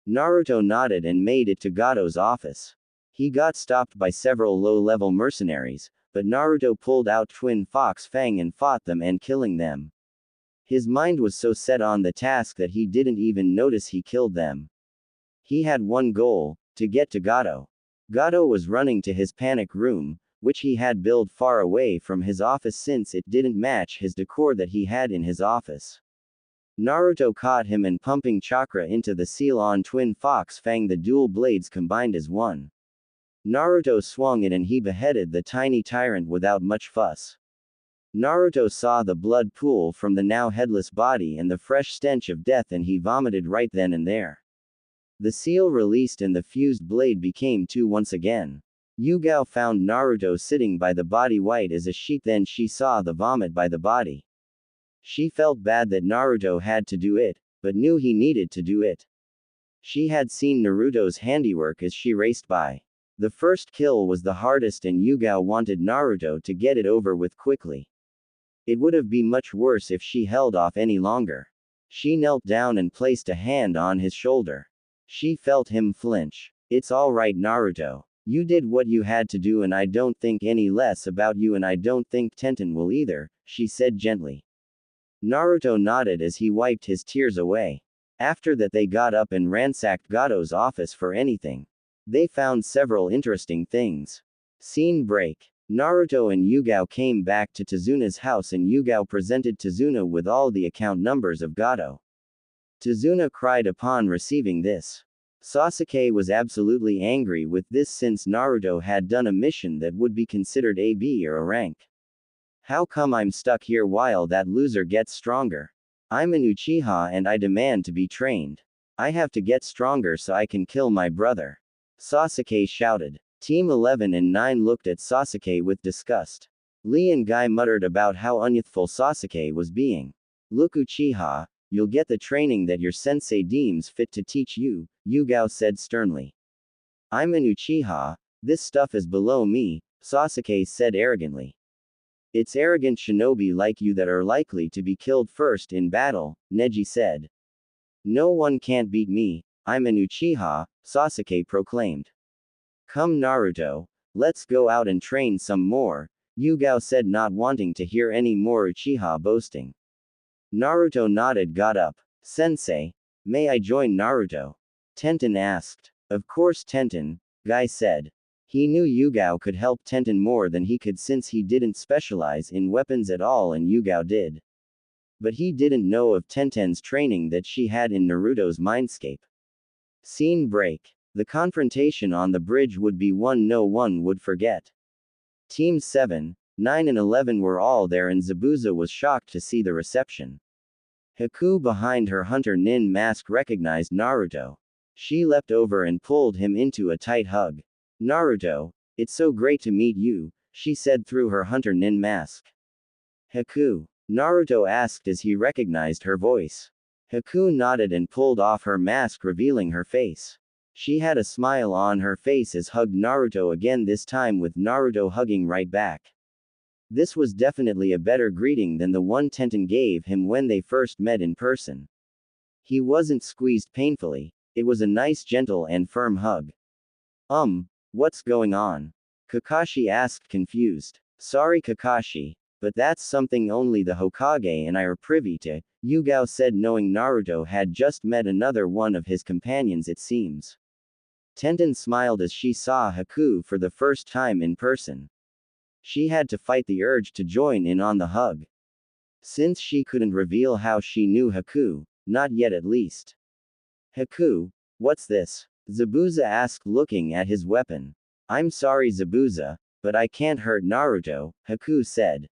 Naruto nodded and made it to Gato's office. He got stopped by several low-level mercenaries, but Naruto pulled out Twin Fox Fang and fought them and killing them. His mind was so set on the task that he didn't even notice he killed them. He had one goal, to get to Gato. Gato was running to his panic room, which he had built far away from his office since it didn't match his decor that he had in his office. Naruto caught him and pumping chakra into the seal on Twin Fox Fang the dual blades combined as one. Naruto swung it and he beheaded the tiny tyrant without much fuss. Naruto saw the blood pool from the now headless body and the fresh stench of death and he vomited right then and there. The seal released and the fused blade became two once again. Yugao found Naruto sitting by the body white as a sheet then she saw the vomit by the body. She felt bad that Naruto had to do it, but knew he needed to do it. She had seen Naruto's handiwork as she raced by. The first kill was the hardest and Yugao wanted Naruto to get it over with quickly. It would have been much worse if she held off any longer. She knelt down and placed a hand on his shoulder. She felt him flinch. It's all right Naruto. You did what you had to do and I don't think any less about you and I don't think Tenten will either, she said gently. Naruto nodded as he wiped his tears away. After that they got up and ransacked Gato's office for anything. They found several interesting things. Scene break. Naruto and Yugao came back to Tazuna's house and Yugao presented Tazuna with all the account numbers of Gato. Tazuna cried upon receiving this. Sasuke was absolutely angry with this since Naruto had done a mission that would be considered a B or a rank. How come I'm stuck here while that loser gets stronger? I'm an Uchiha and I demand to be trained. I have to get stronger so I can kill my brother. Sasuke shouted. Team 11 and 9 looked at Sasuke with disgust. Lee and Guy muttered about how unyouthful Sasuke was being. Look Uchiha, you'll get the training that your sensei deems fit to teach you, Yugao said sternly. I'm an Uchiha, this stuff is below me, Sasuke said arrogantly. It's arrogant shinobi like you that are likely to be killed first in battle, Neji said. No one can't beat me, I'm an Uchiha, Sasuke proclaimed. Come Naruto, let's go out and train some more, Yugao said not wanting to hear any more Uchiha boasting. Naruto nodded got up. Sensei, may I join Naruto? Tenten asked. Of course Tenten, Guy said. He knew Yugao could help Tenten more than he could since he didn't specialize in weapons at all and Yugao did. But he didn't know of Tenten's training that she had in Naruto's mindscape. Scene break. The confrontation on the bridge would be one no one would forget. Teams 7, 9 and 11 were all there and Zabuza was shocked to see the reception. Haku behind her Hunter Nin mask recognized Naruto. She leapt over and pulled him into a tight hug. Naruto, it's so great to meet you, she said through her Hunter Nin mask. Haku, Naruto asked as he recognized her voice. Haku nodded and pulled off her mask revealing her face. She had a smile on her face as hugged Naruto again this time with Naruto hugging right back. This was definitely a better greeting than the one Tenten gave him when they first met in person. He wasn't squeezed painfully, it was a nice gentle and firm hug. What's going on? Kakashi asked confused. Sorry Kakashi, but that's something only the Hokage and I are privy to, Yugao said knowing Naruto had just met another one of his companions it seems. Tenten smiled as she saw Haku for the first time in person. She had to fight the urge to join in on the hug. Since she couldn't reveal how she knew Haku, not yet at least. Haku, what's this? Zabuza asked looking at his weapon. I'm sorry Zabuza, but I can't hurt Naruto, Haku said.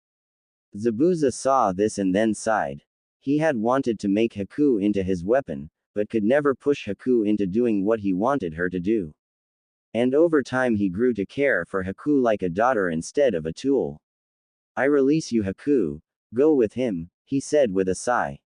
Zabuza saw this and then sighed. He had wanted to make Haku into his weapon, but could never push Haku into doing what he wanted her to do. And over time he grew to care for Haku like a daughter instead of a tool. I release you Haku, go with him, he said with a sigh.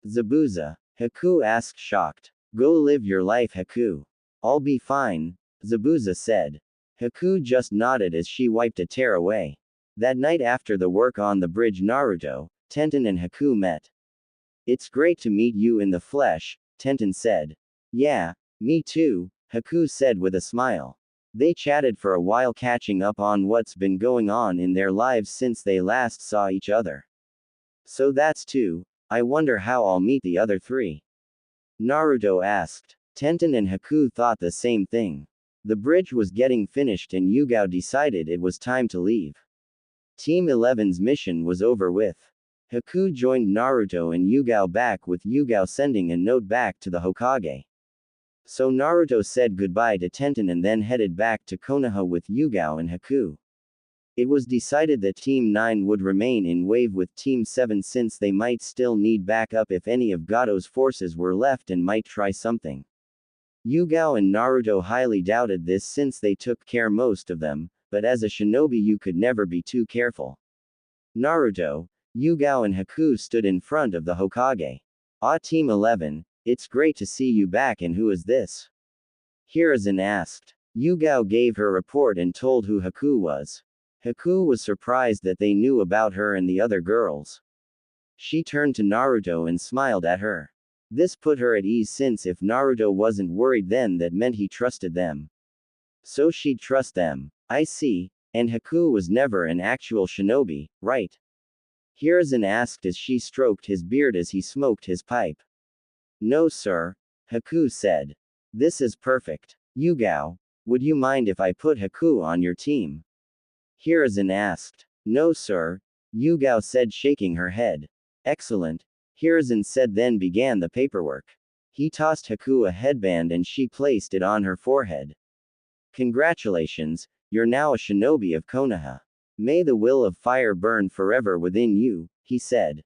Zabuza, Haku asked shocked. Go live your life Haku. I'll be fine, Zabuza said. Haku just nodded as she wiped a tear away. That night after the work on the bridge Naruto, Tenten and Haku met. It's great to meet you in the flesh, Tenten said. Yeah, me too, Haku said with a smile. They chatted for a while catching up on what's been going on in their lives since they last saw each other. So that's two, I wonder how I'll meet the other three. Naruto asked. Tenten and Haku thought the same thing. The bridge was getting finished and Yugao decided it was time to leave. Team 11's mission was over with. Haku joined Naruto and Yugao back with Yugao sending a note back to the Hokage. So Naruto said goodbye to Tenten and then headed back to Konoha with Yugao and Haku. It was decided that Team 9 would remain in wave with Team 7 since they might still need backup if any of Gato's forces were left and might try something. Yugao and Naruto highly doubted this since they took care most of them, but as a shinobi you could never be too careful. Naruto, Yugao and Haku stood in front of the Hokage. Ah Team 11, it's great to see you back and who is this? Hiruzen asked. Yugao gave her report and told who Haku was. Haku was surprised that they knew about her and the other girls. She turned to Naruto and smiled at her. This put her at ease since if Naruto wasn't worried then that meant he trusted them. So she'd trust them. I see, and Haku was never an actual shinobi, right? Hiruzen asked as she stroked his beard as he smoked his pipe. No sir, Haku said. This is perfect. Yugao, would you mind if I put Haku on your team? Hiruzen asked. No sir, Yugao said shaking her head. Excellent, Hiruzen said then began the paperwork. He tossed Haku a headband and she placed it on her forehead. Congratulations, you're now a shinobi of Konoha. May the will of fire burn forever within you, he said.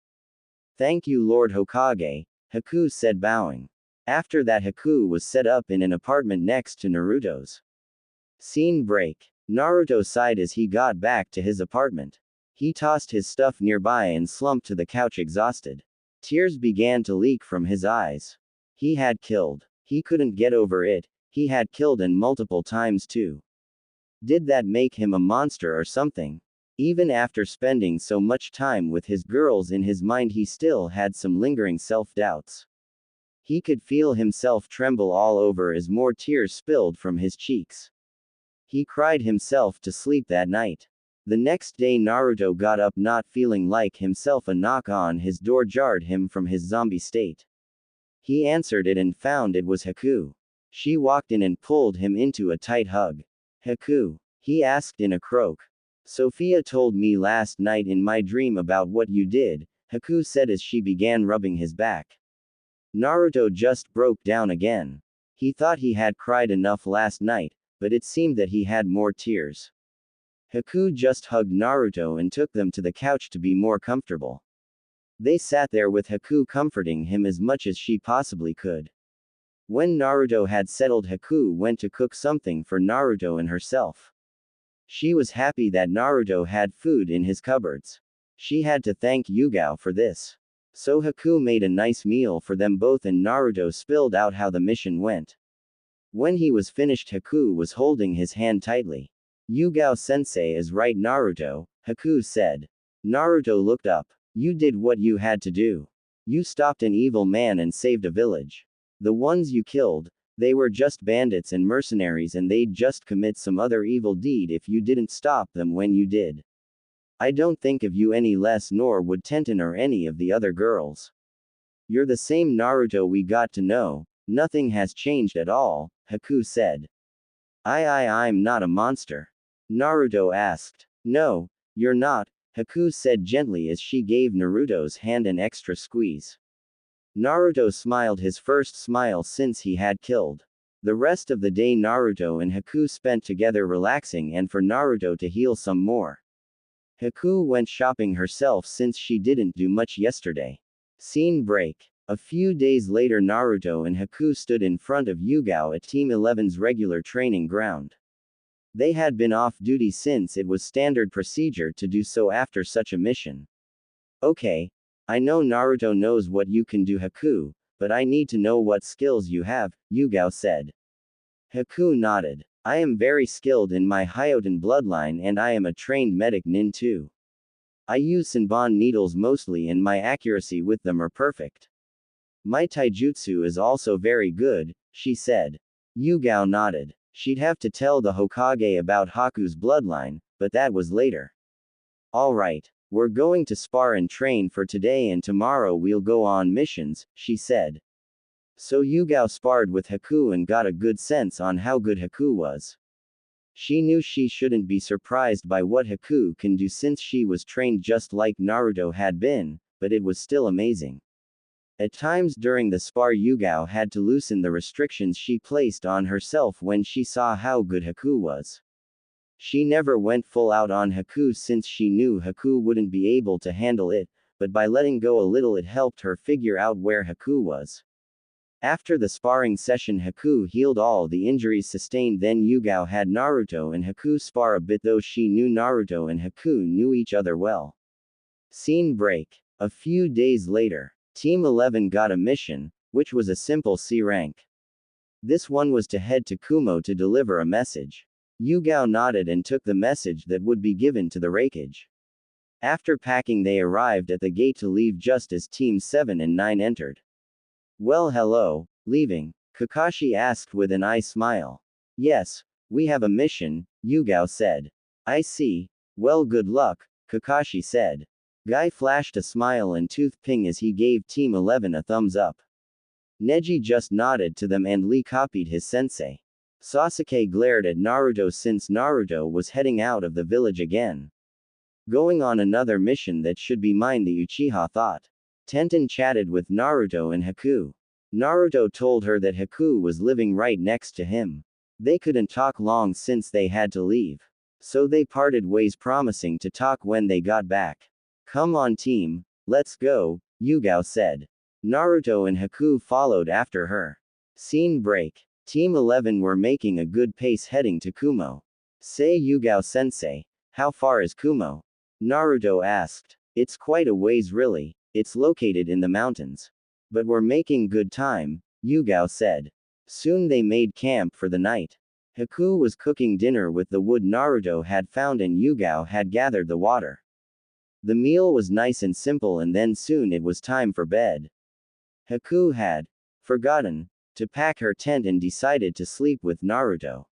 Thank you Lord Hokage, Haku said bowing. After that Haku was set up in an apartment next to Naruto's. Scene break. Naruto sighed as he got back to his apartment. He tossed his stuff nearby and slumped to the couch exhausted. Tears began to leak from his eyes. He had killed. He couldn't get over it, he had killed and multiple times too. Did that make him a monster or something? Even after spending so much time with his girls in his mind he still had some lingering self-doubts. He could feel himself tremble all over as more tears spilled from his cheeks. He cried himself to sleep that night. The next day Naruto got up not feeling like himself. A knock on his door jarred him from his zombie state. He answered it and found it was Haku. She walked in and pulled him into a tight hug. Haku? He asked in a croak. Sophia told me last night in my dream about what you did, Haku said as she began rubbing his back. Naruto just broke down again. He thought he had cried enough last night, but it seemed that he had more tears. Haku just hugged Naruto and took them to the couch to be more comfortable. They sat there with Haku comforting him as much as she possibly could. When Naruto had settled, Haku went to cook something for Naruto and herself. She was happy that Naruto had food in his cupboards. She had to thank Yugao for this. So Haku made a nice meal for them both and Naruto spilled out how the mission went. When he was finished, Haku was holding his hand tightly. Yugao-sensei is right Naruto, Haku said. Naruto looked up. You did what you had to do. You stopped an evil man and saved a village. The ones you killed, they were just bandits and mercenaries and they'd just commit some other evil deed if you didn't stop them when you did. I don't think of you any less, nor would Tenten or any of the other girls. You're the same Naruto we got to know, nothing has changed at all, Haku said. I'm not a monster. Naruto asked. No, you're not, Haku said gently as she gave Naruto's hand an extra squeeze. Naruto smiled his first smile since he had killed. The rest of the day Naruto and Haku spent together relaxing and for Naruto to heal some more. Haku went shopping herself since she didn't do much yesterday. Scene break. A few days later Naruto and Haku stood in front of Yugao at Team 11's regular training ground. They had been off duty since it was standard procedure to do so after such a mission. Okay. I know Naruto knows what you can do Haku, but I need to know what skills you have, Yugao said. Haku nodded. I am very skilled in my Hyoten bloodline and I am a trained medic nin too. I use Senbon needles mostly and my accuracy with them are perfect. My taijutsu is also very good, she said. Yugao nodded. She'd have to tell the Hokage about Haku's bloodline, but that was later. Alright, we're going to spar and train for today and tomorrow we'll go on missions, she said. So Yugao sparred with Haku and got a good sense on how good Haku was. She knew she shouldn't be surprised by what Haku can do since she was trained just like Naruto had been, but it was still amazing. At times during the spar Yugao had to loosen the restrictions she placed on herself when she saw how good Haku was. She never went full out on Haku since she knew Haku wouldn't be able to handle it, but by letting go a little it helped her figure out where Haku was. After the sparring session Haku healed all the injuries sustained, then Yugao had Naruto and Haku spar a bit though she knew Naruto and Haku knew each other well. Scene break. A few days later, Team 11 got a mission, which was a simple C rank. This one was to head to Kumo to deliver a message. Yugao nodded and took the message that would be given to the wreckage. After packing they arrived at the gate to leave just as Team 7 and 9 entered. Well hello, leaving? Kakashi asked with an eye smile. Yes, we have a mission, Yugao said. I see. Well good luck, Kakashi said. Guy flashed a smile and tooth ping as he gave Team 11 a thumbs up. Neji just nodded to them and Lee copied his sensei. Sasuke glared at Naruto since Naruto was heading out of the village again. Going on another mission that should be mine, the Uchiha thought. Tenten chatted with Naruto and Haku. Naruto told her that Haku was living right next to him. They couldn't talk long since they had to leave. So they parted ways, promising to talk when they got back. Come on team, let's go, Yugao said. Naruto and Haku followed after her. Scene break. Team 11 were making a good pace heading to Kumo. Say Yugao-sensei, how far is Kumo? Naruto asked. It's quite a ways really, it's located in the mountains. But we're making good time, Yugao said. Soon they made camp for the night. Haku was cooking dinner with the wood Naruto had found and Yugao had gathered the water. The meal was nice and simple and then soon it was time for bed. Haku had forgotten to pack her tent and decided to sleep with Naruto.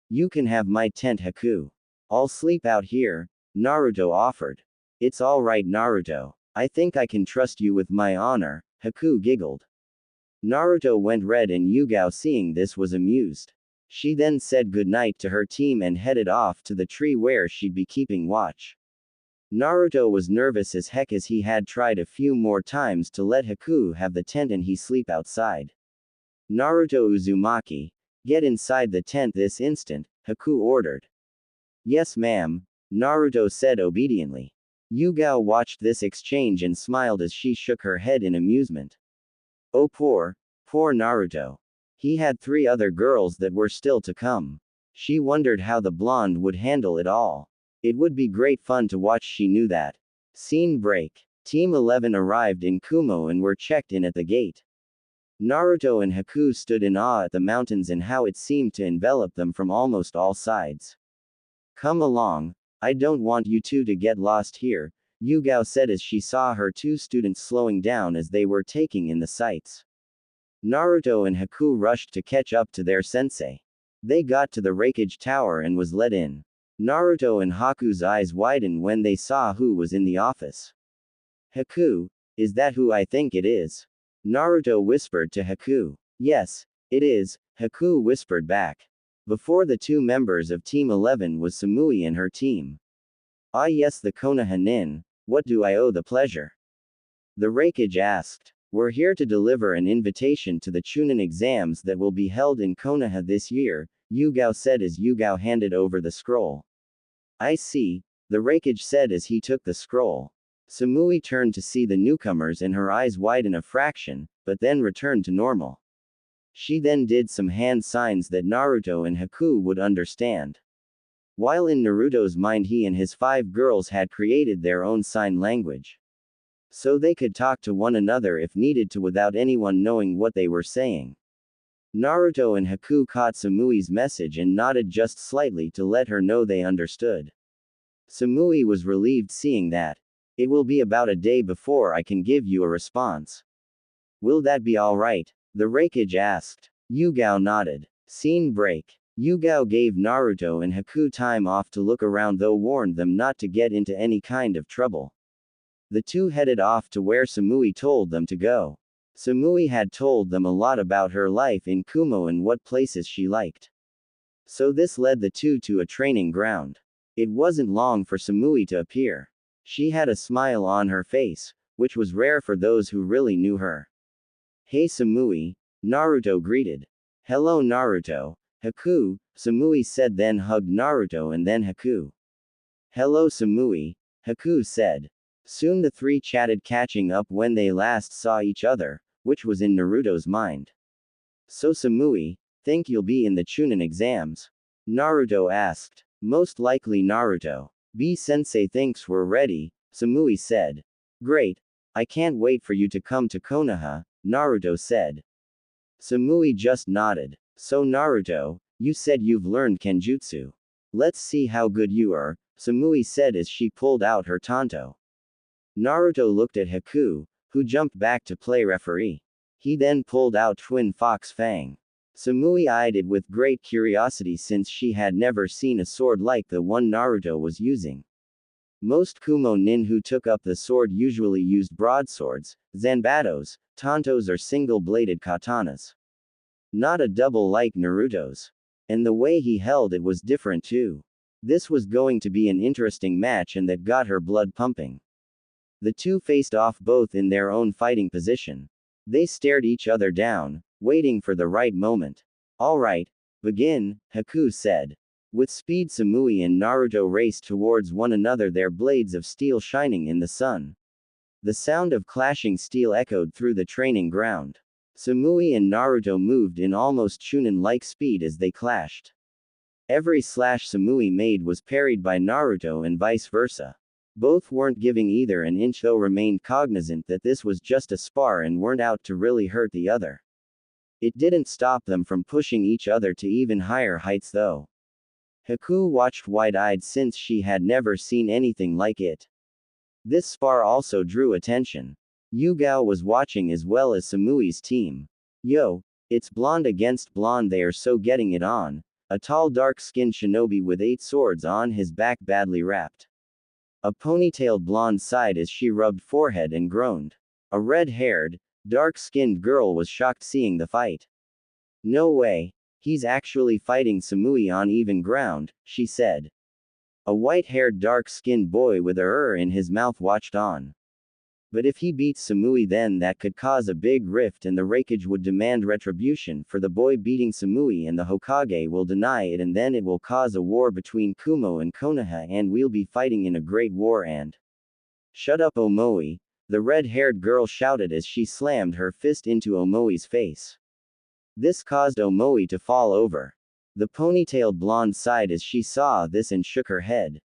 You can have my tent, Haku. I'll sleep out here, Naruto offered. It's alright, Naruto. I think I can trust you with my honor, Haku giggled. Naruto went red and Yugao seeing this was amused. She then said goodnight to her team and headed off to the tree where she'd be keeping watch. Naruto was nervous as heck as he had tried a few more times to let Haku have the tent and he sleep outside. Naruto Uzumaki, get inside the tent this instant, Haku ordered. Yes ma'am, Naruto said obediently. Yugao watched this exchange and smiled as she shook her head in amusement. Oh poor Naruto. He had 3 other girls that were still to come. She wondered how the blonde would handle it all. It would be great fun to watch, she knew that. Scene break. Team 11 arrived in Kumo and were checked in at the gate. Naruto and Haku stood in awe at the mountains and how it seemed to envelop them from almost all sides. Come along, I don't want you two to get lost here, Yugao said as she saw her 2 students slowing down as they were taking in the sights. Naruto and Haku rushed to catch up to their sensei. They got to the Raikage Tower and was let in. Naruto and Haku's eyes widened when they saw who was in the office. Haku, is that who I think it is? Naruto whispered to Haku. Yes, it is, Haku whispered back. Before the 2 members of Team 11 was Samui and her team. Ah yes, the Konoha Nin, what do I owe the pleasure? The Raikage asked. We're here to deliver an invitation to the Chunin exams that will be held in Konoha this year, Yugao said as Yugao handed over the scroll. I see, the Raikage said as he took the scroll. Samui turned to see the newcomers and her eyes widened a fraction, but then returned to normal. She then did some hand signs that Naruto and Haku would understand. While in Naruto's mind he and his 5 girls had created their own sign language. So they could talk to one another if needed to without anyone knowing what they were saying. Naruto and Haku caught Samui's message and nodded just slightly to let her know they understood. Samui was relieved seeing that. It will be about a day before I can give you a response. Will that be alright? The Raikage asked. Yugao nodded. Scene break. Yugao gave Naruto and Haku time off to look around though warned them not to get into any kind of trouble. The 2 headed off to where Samui told them to go. Samui had told them a lot about her life in Kumo and what places she liked. So this led the 2 to a training ground. It wasn't long for Samui to appear. She had a smile on her face, which was rare for those who really knew her. Hey Samui, Naruto greeted. Hello Naruto, Haku, Samui said then hugged Naruto and then Haku. Hello Samui, Haku said. Soon the 3 chatted catching up when they last saw each other, which was in Naruto's mind. So Samui, think you'll be in the Chunin exams? Naruto asked. Most likely Naruto. B-sensei thinks we're ready, Samui said. Great. I can't wait for you to come to Konoha, Naruto said. Samui just nodded. So Naruto, you said you've learned Kenjutsu. Let's see how good you are, Samui said as she pulled out her tanto. Naruto looked at Haku, who jumped back to play referee. He then pulled out Twin Fox Fang. Samui eyed it with great curiosity since she had never seen a sword like the one Naruto was using. Most Kumo nin who took up the sword usually used broadswords, zanbatos, tantos or single-bladed katanas. Not a double like Naruto's. And the way he held it was different too. This was going to be an interesting match and that got her blood pumping. The 2 faced off both in their own fighting position. They stared each other down, waiting for the right moment. Alright, begin, Haku said. With speed Samui and Naruto raced towards one another, their blades of steel shining in the sun. The sound of clashing steel echoed through the training ground. Samui and Naruto moved in almost Chunin-like speed as they clashed. Every slash Samui made was parried by Naruto and vice versa. Both weren't giving either an inch, though remained cognizant that this was just a spar and weren't out to really hurt the other. It didn't stop them from pushing each other to even higher heights though. Haku watched wide-eyed since she had never seen anything like it. This spar also drew attention. Yugao was watching as well as Samui's team. Yo, it's blonde against blonde, they are so getting it on. A tall dark-skinned shinobi with 8 swords on his back badly wrapped. A ponytailed blonde sighed as she rubbed forehead and groaned. A red-haired, dark-skinned girl was shocked seeing the fight. No way. He's actually fighting Samui on even ground, she said. A white-haired dark-skinned boy with a in his mouth watched on. But if he beats Samui, then that could cause a big rift and the Raikage would demand retribution for the boy beating Samui, and the Hokage will deny it, and then it will cause a war between Kumo and Konoha and we'll be fighting in a great war and… Shut up Omoi, the red-haired girl shouted as she slammed her fist into Omoi's face. This caused Omoi to fall over. The ponytailed blonde sighed as she saw this and shook her head.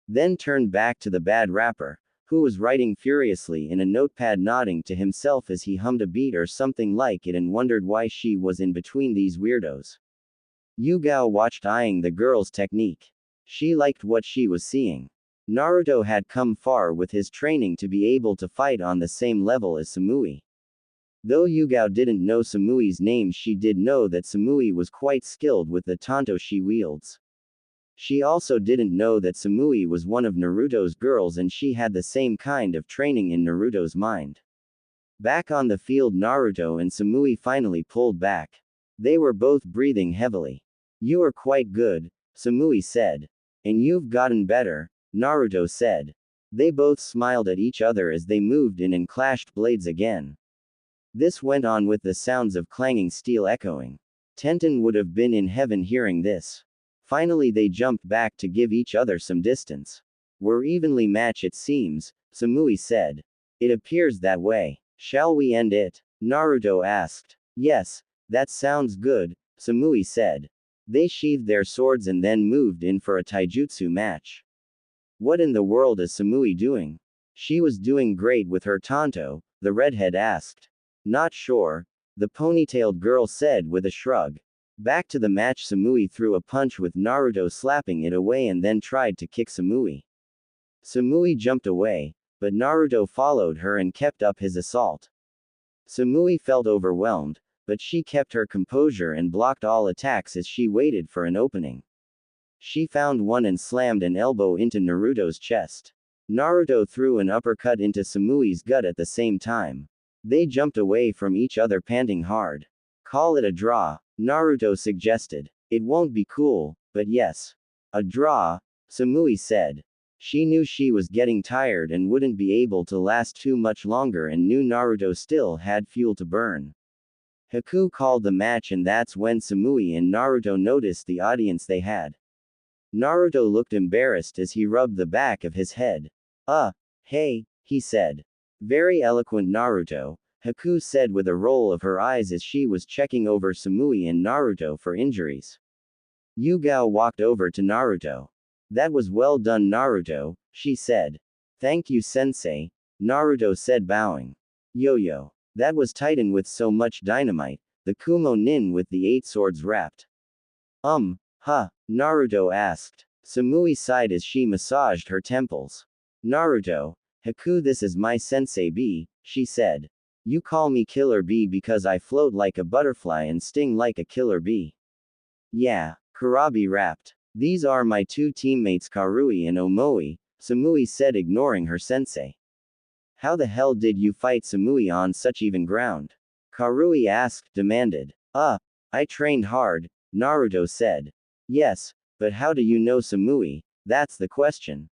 Then turned back to the bad rapper, who was writing furiously in a notepad, nodding to himself as he hummed a beat or something like it and wondered why she was in between these weirdos. Yugao watched, eyeing the girl's technique. She liked what she was seeing. Naruto had come far with his training to be able to fight on the same level as Samui. Though Yugao didn't know Samui's name, she did know that Samui was quite skilled with the tanto she wields. She also didn't know that Samui was one of Naruto's girls, and she had the same kind of training in Naruto's mind. Back on the field, Naruto and Samui finally pulled back. They were both breathing heavily. You are quite good, Samui said. And you've gotten better, Naruto said. They both smiled at each other as they moved in and clashed blades again. This went on with the sounds of clanging steel echoing. Tenten would have been in heaven hearing this. Finally they jumped back to give each other some distance. We're evenly matched it seems, Samui said. It appears that way. Shall we end it? Naruto asked. Yes, that sounds good, Samui said. They sheathed their swords and then moved in for a taijutsu match. What in the world is Samui doing? She was doing great with her tanto, the redhead asked. Not sure, the ponytailed girl said with a shrug. Back to the match, Samui threw a punch with Naruto slapping it away and then tried to kick Samui. Samui jumped away, but Naruto followed her and kept up his assault. Samui felt overwhelmed, but she kept her composure and blocked all attacks as she waited for an opening. She found one and slammed an elbow into Naruto's chest. Naruto threw an uppercut into Samui's gut at the same time. They jumped away from each other, panting hard. Call it a draw, Naruto suggested. It won't be cool, but yes. A draw, Samui said. She knew she was getting tired and wouldn't be able to last too much longer and knew Naruto still had fuel to burn. Haku called the match, and that's when Samui and Naruto noticed the audience they had. Naruto looked embarrassed as he rubbed the back of his head. Hey, he said. Very eloquent Naruto, Haku said with a roll of her eyes as she was checking over Samui and Naruto for injuries. Yugao walked over to Naruto. That was well done, Naruto, she said. Thank you, sensei, Naruto said, bowing. Yo-yo. That was Titan with so much dynamite, the Kumo nin with the 8 swords wrapped. Naruto asked. Samui sighed as she massaged her temples. Naruto, Haku, this is my sensei B, she said. You call me Killer Bee because I float like a butterfly and sting like a killer bee. Yeah, Kurabi rapped. These are my 2 teammates Karui and Omoi, Samui said, ignoring her sensei. How the hell did you fight Samui on such even ground? Karui asked, demanded. I trained hard, Naruto said. Yes, but how do you know Samui? That's the question.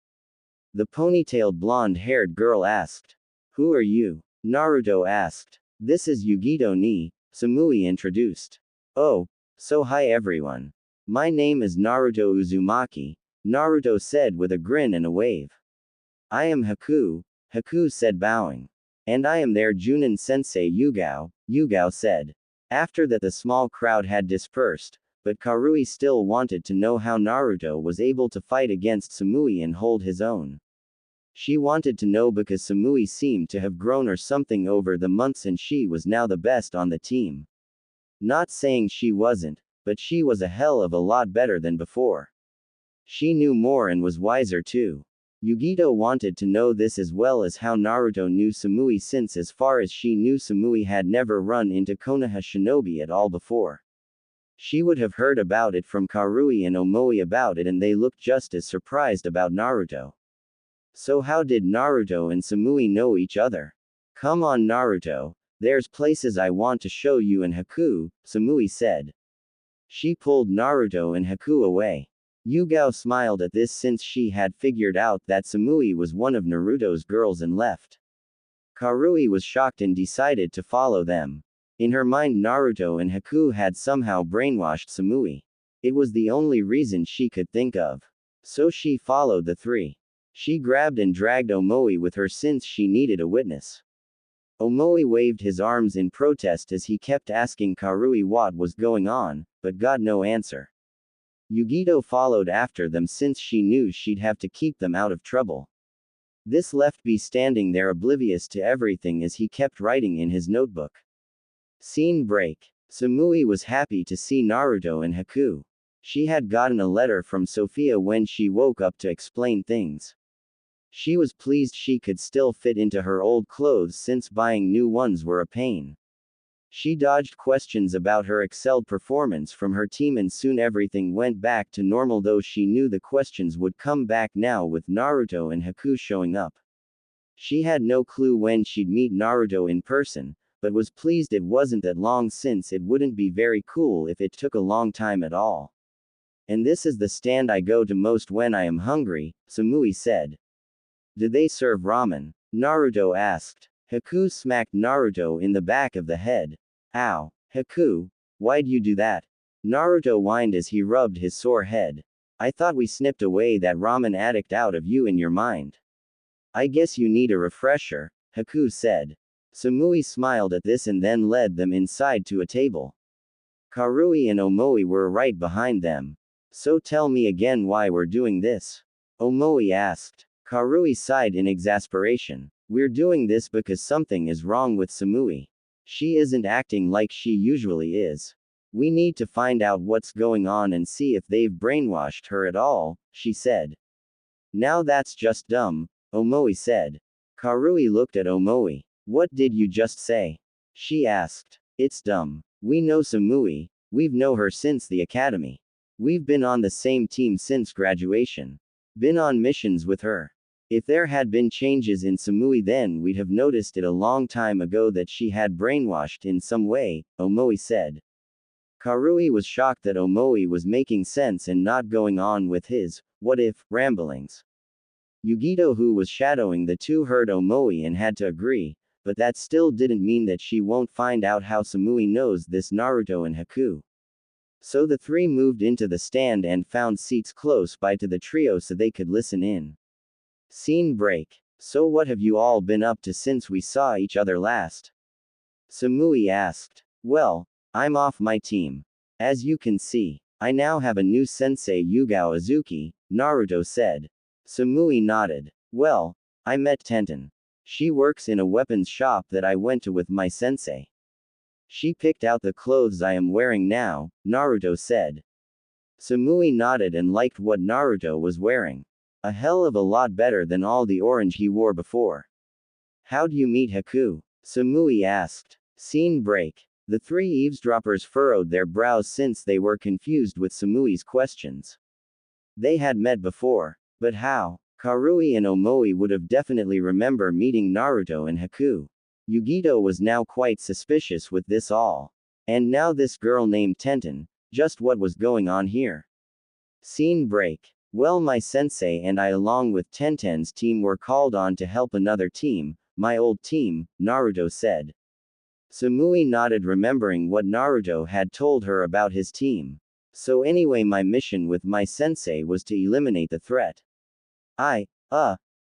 The ponytailed blonde-haired girl asked. Who are you? Naruto asked. This is Yugito ni, Samui introduced. Oh, so hi everyone. My name is Naruto Uzumaki, Naruto said with a grin and a wave. I am Haku, Haku said bowing. And I am their Junin sensei Yugao, Yugao said. After that the small crowd had dispersed, but Karui still wanted to know how Naruto was able to fight against Samui and hold his own. She wanted to know because Samui seemed to have grown or something over the months and she was now the best on the team. Not saying she wasn't, but she was a hell of a lot better than before. She knew more and was wiser too. Yugito wanted to know this as well as how Naruto knew Samui since as far as she knew Samui had never run into Konoha Shinobi at all before. She would have heard about it from Karui and Omoi about it and they looked just as surprised about Naruto. So how did Naruto and Samui know each other? Come on Naruto, there's places I want to show you and Haku, Samui said. She pulled Naruto and Haku away. Yugao smiled at this since she had figured out that Samui was one of Naruto's girls and left. Karui was shocked and decided to follow them. In her mind Naruto and Haku had somehow brainwashed Samui. It was the only reason she could think of. So she followed the three. She grabbed and dragged Omoi with her since she needed a witness. Omoi waved his arms in protest as he kept asking Karui what was going on, but got no answer. Yugito followed after them since she knew she'd have to keep them out of trouble. This left B standing there oblivious to everything as he kept writing in his notebook. Scene break. Samui was happy to see Naruto and Haku. She had gotten a letter from Sophia when she woke up to explain things. She was pleased she could still fit into her old clothes since buying new ones were a pain. She dodged questions about her excelled performance from her team and soon everything went back to normal though she knew the questions would come back now with Naruto and Haku showing up. She had no clue when she'd meet Naruto in person, but was pleased it wasn't that long since it wouldn't be very cool if it took a long time at all. And this is the stand I go to most when I am hungry, Samui said. Do they serve ramen? Naruto asked. Haku smacked Naruto in the back of the head. Ow, Haku, why'd you do that? Naruto whined as he rubbed his sore head. I thought we snipped away that ramen addict out of you in your mind. I guess you need a refresher, Haku said. Samui smiled at this and then led them inside to a table. Karui and Omoi were right behind them. So tell me again why we're doing this? Omoi asked. Karui sighed in exasperation. We're doing this because something is wrong with Samui. She isn't acting like she usually is. We need to find out what's going on and see if they've brainwashed her at all, she said. Now that's just dumb, Omoi said. Karui looked at Omoi. What did you just say? She asked. It's dumb. We know Samui, we've known her since the academy. We've been on the same team since graduation. Been on missions with her. If there had been changes in Samui then we'd have noticed it a long time ago that she had brainwashed in some way, Omoi said. Karui was shocked that Omoi was making sense and not going on with his, what if, ramblings. Yugito who was shadowing the two heard Omoi and had to agree, but that still didn't mean that she won't find out how Samui knows this Naruto and Haku. So the three moved into the stand and found seats close by to the trio so they could listen in. Scene break. So what have you all been up to since we saw each other last? Samui asked. Well, I'm off my team. As you can see, I now have a new sensei Yugao Azuki, Naruto said. Samui nodded. Well, I met Tenten. She works in a weapons shop that I went to with my sensei. She picked out the clothes I am wearing now, Naruto said. Samui nodded and liked what Naruto was wearing. A hell of a lot better than all the orange he wore before. How'd you meet Haku? Samui asked. Scene break. The three eavesdroppers furrowed their brows since they were confused with Samui's questions. They had met before, but how? Karui and Omoi would have definitely remember meeting Naruto and Haku. Yugito was now quite suspicious with this all. And now this girl named Tenten, just what was going on here? Scene break. Well, my sensei and I along with Tenten's team were called on to help another team, my old team, Naruto said. Samui nodded, remembering what Naruto had told her about his team. So anyway, my mission with my sensei was to eliminate the threat.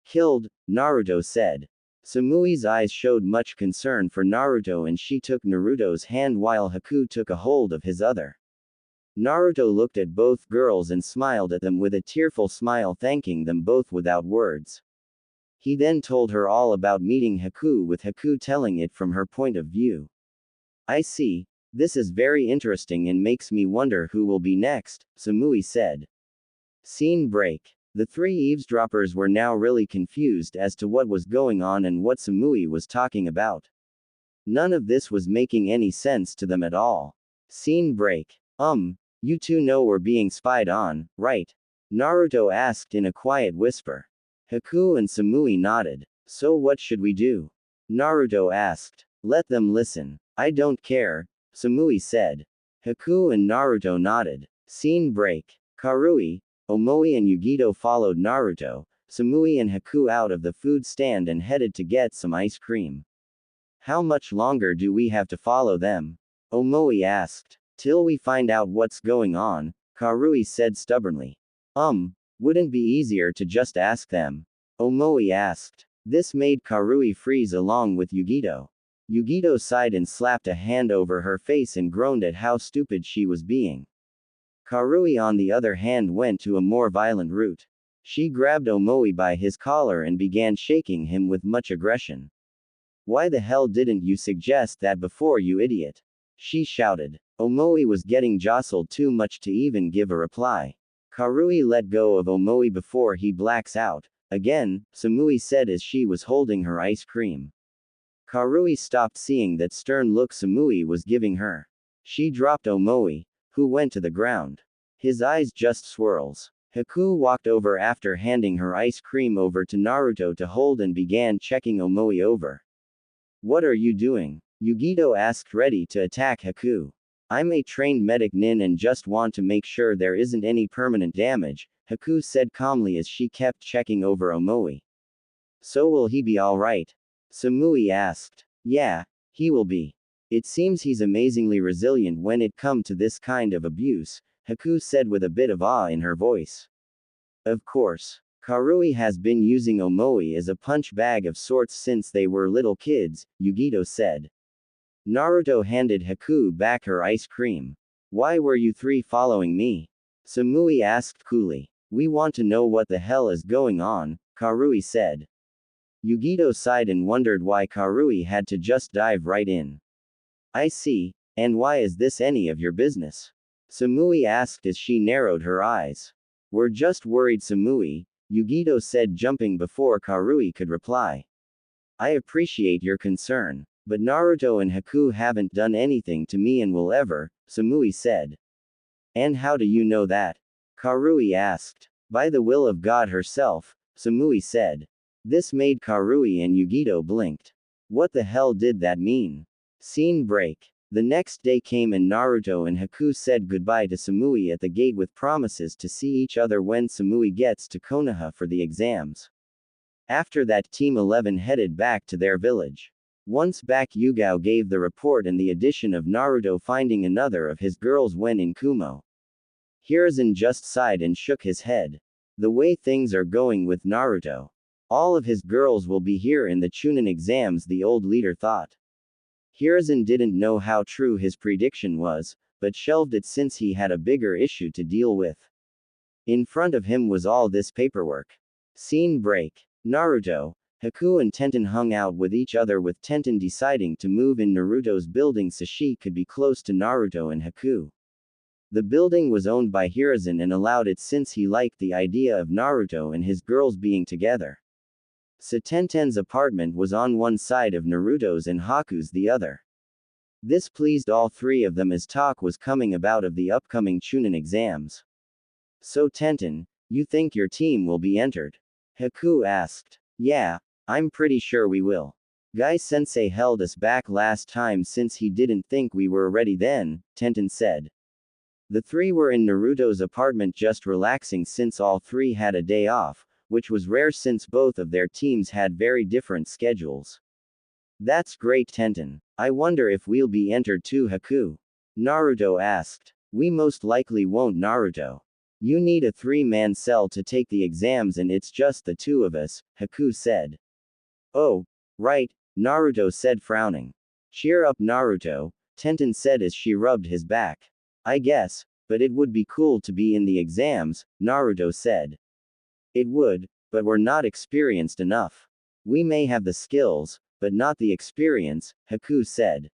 Killed, Naruto said. Samui's eyes showed much concern for Naruto, and she took Naruto's hand while Haku took a hold of his other. Naruto looked at both girls and smiled at them with a tearful smile, thanking them both without words. He then told her all about meeting Haku, with Haku telling it from her point of view. I see. This is very interesting and makes me wonder who will be next, Samui said. Scene break. The three eavesdroppers were now really confused as to what was going on and what Samui was talking about. None of this was making any sense to them at all. Scene break. You two know we're being spied on, right? Naruto asked in a quiet whisper. Haku and Samui nodded. So what should we do? Naruto asked. Let them listen. I don't care, Samui said. Haku and Naruto nodded. Scene break. Karui, Omoi and Yugito followed Naruto, Samui and Haku out of the food stand and headed to get some ice cream. How much longer do we have to follow them? Omoi asked. Till we find out what's going on, Karui said stubbornly. Wouldn't be easier to just ask them? Omoi asked. This made Karui freeze along with Yugito. Yugito sighed and slapped a hand over her face and groaned at how stupid she was being. Karui, on the other hand, went to a more violent route. She grabbed Omoi by his collar and began shaking him with much aggression. Why the hell didn't you suggest that before, you idiot? She shouted. Omoi was getting jostled too much to even give a reply. Karui let go of Omoi before he blacks out. Again, Samui said as she was holding her ice cream. Karui stopped seeing that stern look Samui was giving her. She dropped Omoi, who went to the ground. His eyes just swirls. Haku walked over after handing her ice cream over to Naruto to hold and began checking Omoi over. What are you doing? Yugito asked, ready to attack Haku. I'm a trained medic nin and just want to make sure there isn't any permanent damage, Haku said calmly as she kept checking over Omoi. So will he be alright? Samui asked. Yeah, he will be. It seems he's amazingly resilient when it comes to this kind of abuse, Haku said with a bit of awe in her voice. Of course. Karui has been using Omoi as a punch bag of sorts since they were little kids, Yugito said. Naruto handed Haku back her ice cream. Why were you three following me? Samui asked coolly. We want to know what the hell is going on, Karui said. Yugito sighed and wondered why Karui had to just dive right in. I see, and why is this any of your business? Samui asked as she narrowed her eyes. We're just worried, Samui, Yugito said, jumping before Karui could reply. I appreciate your concern, but Naruto and Haku haven't done anything to me and will ever, Samui said. And how do you know that? Karui asked. By the will of God herself, Samui said. This made Karui and Yugito blinked. What the hell did that mean? Scene break. The next day came and Naruto and Haku said goodbye to Samui at the gate with promises to see each other when Samui gets to Konoha for the exams. After that, Team 11 headed back to their village. Once back, Yugao gave the report and the addition of Naruto finding another of his girls when in Kumo. Hiruzen just sighed and shook his head. The way things are going with Naruto, all of his girls will be here in the Chunin exams, the old leader thought. Hiruzen didn't know how true his prediction was, but shelved it since he had a bigger issue to deal with. In front of him was all this paperwork. Scene break. Naruto, Haku and Tenten hung out with each other, with Tenten deciding to move in Naruto's building so she could be close to Naruto and Haku. The building was owned by Hiruzen and allowed it since he liked the idea of Naruto and his girls being together. So Tenten's apartment was on one side of Naruto's and Haku's the other. This pleased all three of them as talk was coming about of the upcoming Chunin exams. So Tenten, you think your team will be entered? Haku asked. Yeah, I'm pretty sure we will. Guy-sensei held us back last time since he didn't think we were ready then, Tenten said. The three were in Naruto's apartment just relaxing since all three had a day off, which was rare since both of their teams had very different schedules. That's great, Tenten. I wonder if we'll be entered too, Haku. Naruto asked. We most likely won't, Naruto. You need a 3-man cell to take the exams and it's just the two of us, Haku said. Oh, right, Naruto said, frowning. Cheer up, Naruto, Tenten said as she rubbed his back. I guess, but it would be cool to be in the exams, Naruto said. It would, but we're not experienced enough. We may have the skills, but not the experience, Haku said.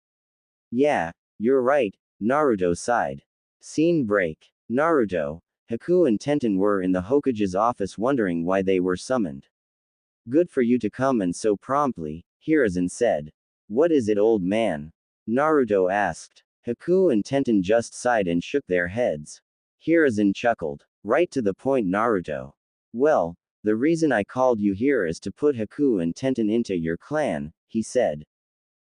Yeah, you're right, Naruto sighed. Scene break. Naruto, Haku and Tenten were in the Hokage's office wondering why they were summoned. Good for you to come and so promptly, Hiruzen said. What is it, old man? Naruto asked. Haku and Tenten just sighed and shook their heads. Hiruzen chuckled. Right to the point, Naruto. Well, the reason I called you here is to put Haku and Tenten into your clan, he said.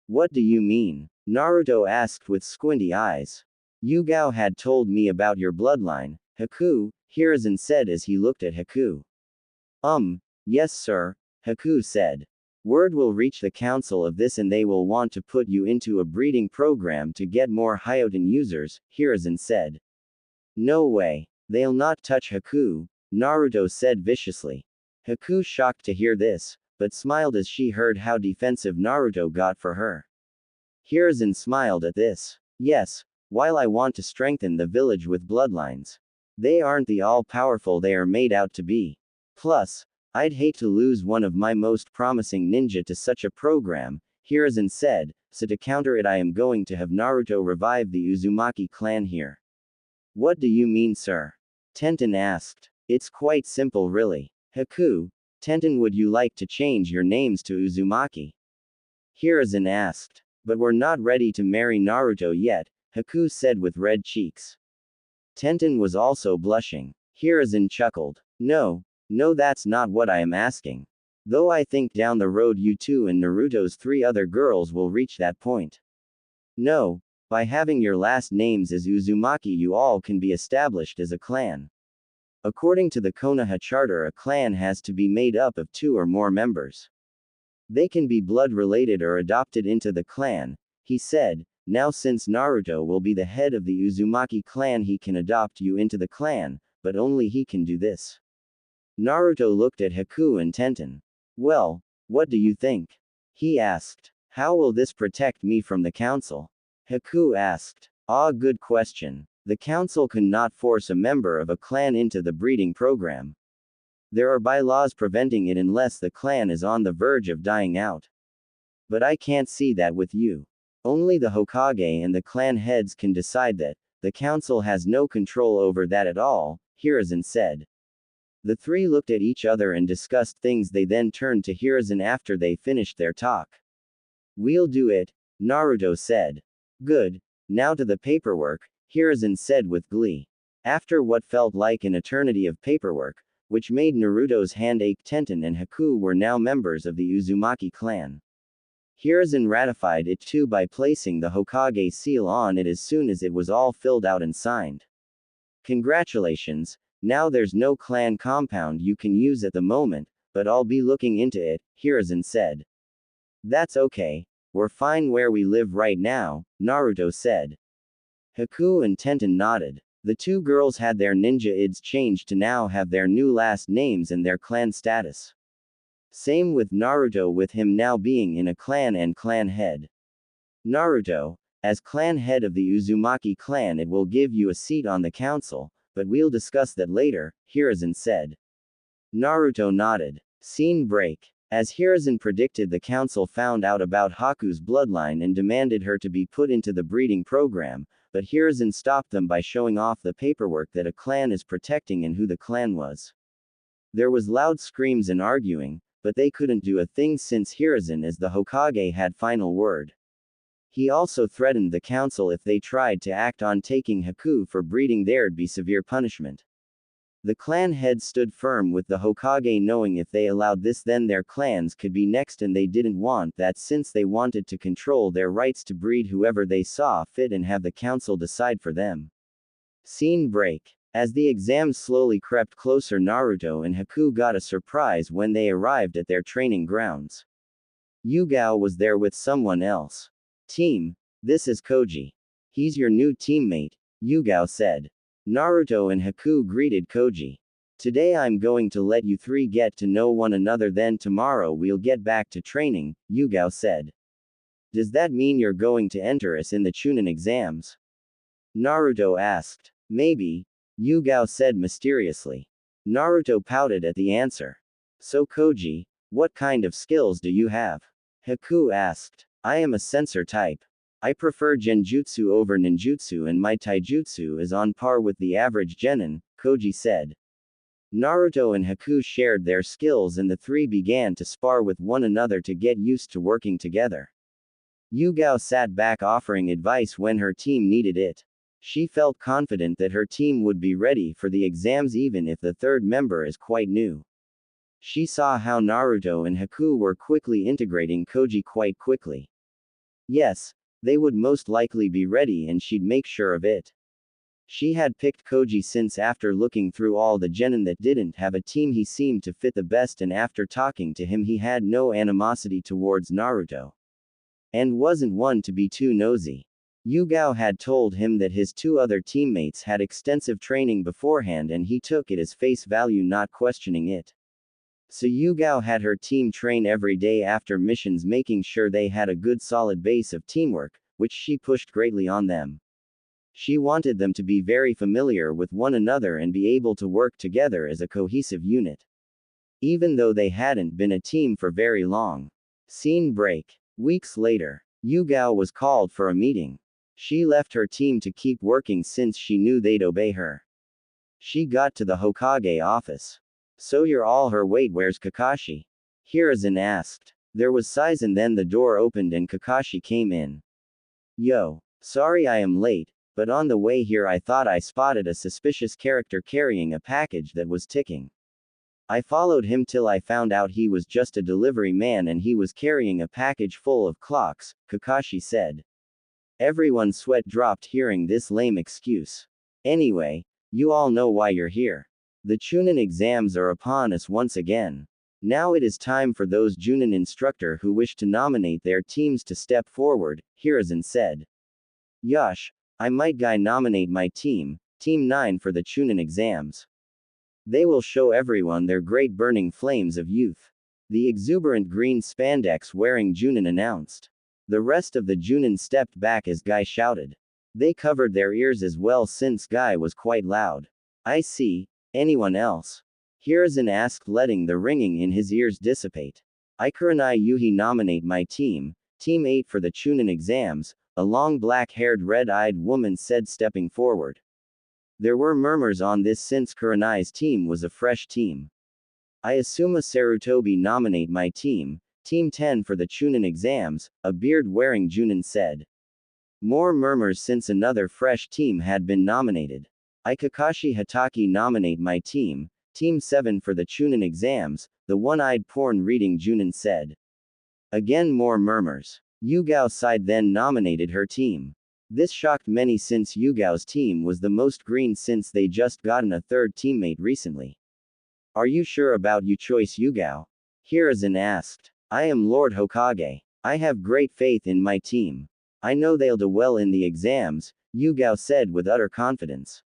What do you mean? Naruto asked with squinty eyes. Yugao had told me about your bloodline, Haku, Hiruzen said as he looked at Haku. Yes sir, Haku said. Word will reach the council of this and they will want to put you into a breeding program to get more Hyoten users, Hiruzen said. No way. They'll not touch Haku, Naruto said viciously. Haku shocked to hear this, but smiled as she heard how defensive Naruto got for her. Hiruzen smiled at this. Yes, while I want to strengthen the village with bloodlines. They aren't the all-powerful they are made out to be. Plus, I'd hate to lose one of my most promising ninja to such a program, Hiruzen said, so to counter it I am going to have Naruto revive the Uzumaki clan here. What do you mean, sir? Tenten asked. It's quite simple really. Haku, Tenten, would you like to change your names to Uzumaki? Hiruzen asked. But we're not ready to marry Naruto yet, Haku said with red cheeks. Tenten was also blushing. Hiruzen chuckled. No, that's not what I am asking. Though I think down the road you two and Naruto's 3 other girls will reach that point. No, by having your last names as Uzumaki you all can be established as a clan. According to the Konoha Charter, a clan has to be made up of 2 or more members. They can be blood-related or adopted into the clan, he said. Now since Naruto will be the head of the Uzumaki clan he can adopt you into the clan, but only he can do this. Naruto looked at Haku and Tenten. Well, what do you think? He asked. How will this protect me from the council? Haku asked. Ah, good question. The council cannot force a member of a clan into the breeding program. There are bylaws preventing it unless the clan is on the verge of dying out. But I can't see that with you. Only the Hokage and the clan heads can decide that. The council has no control over that at all, Hiruzen said. The 3 looked at each other and discussed things. They then turned to Hiruzen after they finished their talk. We'll do it, Naruto said. Good. Now to the paperwork, Hiruzen said with glee. After what felt like an eternity of paperwork, which made Naruto's hand ache, Tenten and Haku were now members of the Uzumaki clan. Hiruzen ratified it too by placing the Hokage seal on it as soon as it was all filled out and signed. Congratulations, now there's no clan compound you can use at the moment, but I'll be looking into it, Hiruzen said. That's okay, we're fine where we live right now, Naruto said. Haku and Tenten nodded. The 2 girls had their ninja ids changed to now have their new last names and their clan status. Same with Naruto, with him now being in a clan and clan head. Naruto, as clan head of the Uzumaki clan, it will give you a seat on the council, but we'll discuss that later, Hiruzen said. Naruto nodded. Scene break. As Hiruzen predicted, the council found out about Haku's bloodline and demanded her to be put into the breeding program, but Hiruzen stopped them by showing off the paperwork that a clan is protecting and who the clan was. There was loud screams and arguing, but they couldn't do a thing since Hiruzen as the Hokage had final word. He also threatened the council if they tried to act on taking Haku for breeding there'd be severe punishment. The clan heads stood firm with the Hokage, knowing if they allowed this then their clans could be next, and they didn't want that since they wanted to control their rights to breed whoever they saw fit and have the council decide for them. Scene break. As the exams slowly crept closer, Naruto and Haku got a surprise when they arrived at their training grounds. Yugao was there with someone else. Team, this is Koji. He's your new teammate, Yugao said. Naruto and Haku greeted Koji. Today I'm going to let you three get to know one another, then tomorrow we'll get back to training, Yugao said. Does that mean you're going to enter us in the Chunin exams? Naruto asked. Maybe, Yugao said mysteriously. Naruto pouted at the answer. So Koji, what kind of skills do you have? Haku asked. I am a sensor type. I prefer genjutsu over ninjutsu and my taijutsu is on par with the average genin, Koji said. Naruto and Haku shared their skills and the three began to spar with one another to get used to working together. Yugao sat back offering advice when her team needed it. She felt confident that her team would be ready for the exams even if the third member is quite new. She saw how Naruto and Haku were quickly integrating Koji quite quickly. Yes, they would most likely be ready and she'd make sure of it. She had picked Koji since after looking through all the genin that didn't have a team he seemed to fit the best, and after talking to him he had no animosity towards Naruto. And wasn't one to be too nosy. Yugao had told him that his two other teammates had extensive training beforehand and he took it as face value, not questioning it. So Yugao had her team train every day after missions, making sure they had a good solid base of teamwork, which she pushed greatly on them. She wanted them to be very familiar with one another and be able to work together as a cohesive unit. Even though they hadn't been a team for very long. Scene break. Weeks later, Yugao was called for a meeting. She left her team to keep working since she knew they'd obey her. She got to the Hokage office. So you're all her. Wait, where's Kakashi? Hiruzen asked. There was sighs and then the door opened and Kakashi came in. Yo. Sorry I am late, but on the way here I thought I spotted a suspicious character carrying a package that was ticking. I followed him till I found out he was just a delivery man and he was carrying a package full of clocks, Kakashi said. Everyone's sweat dropped hearing this lame excuse. Anyway, you all know why you're here. The Chunin exams are upon us once again. Now it is time for those Junin instructor who wish to nominate their teams to step forward, Hiruzen said. Yosh, I might nominate my team, Team 9 for the Chunin exams. They will show everyone their great burning flames of youth. The exuberant green spandex wearing Junin announced. The rest of the Junin stepped back as Guy shouted. They covered their ears as well since Guy was quite loud. I see. Anyone else? Hiruzen asked, letting the ringing in his ears dissipate. I Kurenai Yuhi nominate my team, Team 8 for the Chunin exams, a long black-haired red-eyed woman said, stepping forward. There were murmurs on this since Kurenai's team was a fresh team. I assume a Sarutobi nominate my team, Team 10 for the Chunin exams, a beard-wearing Junin said. More murmurs since another fresh team had been nominated. I Kakashi Hatake nominate my team, Team 7 for the Chunin exams, the one-eyed porn-reading Junin said. Again more murmurs. Yugao sighed then nominated her team. This shocked many since Yugao's team was the most green since they just gotten a third teammate recently. Are you sure about your choice, Yugao? Hiruzen asked. I am Lord Hokage. I have great faith in my team. I know they'll do well in the exams, Yugao said with utter confidence.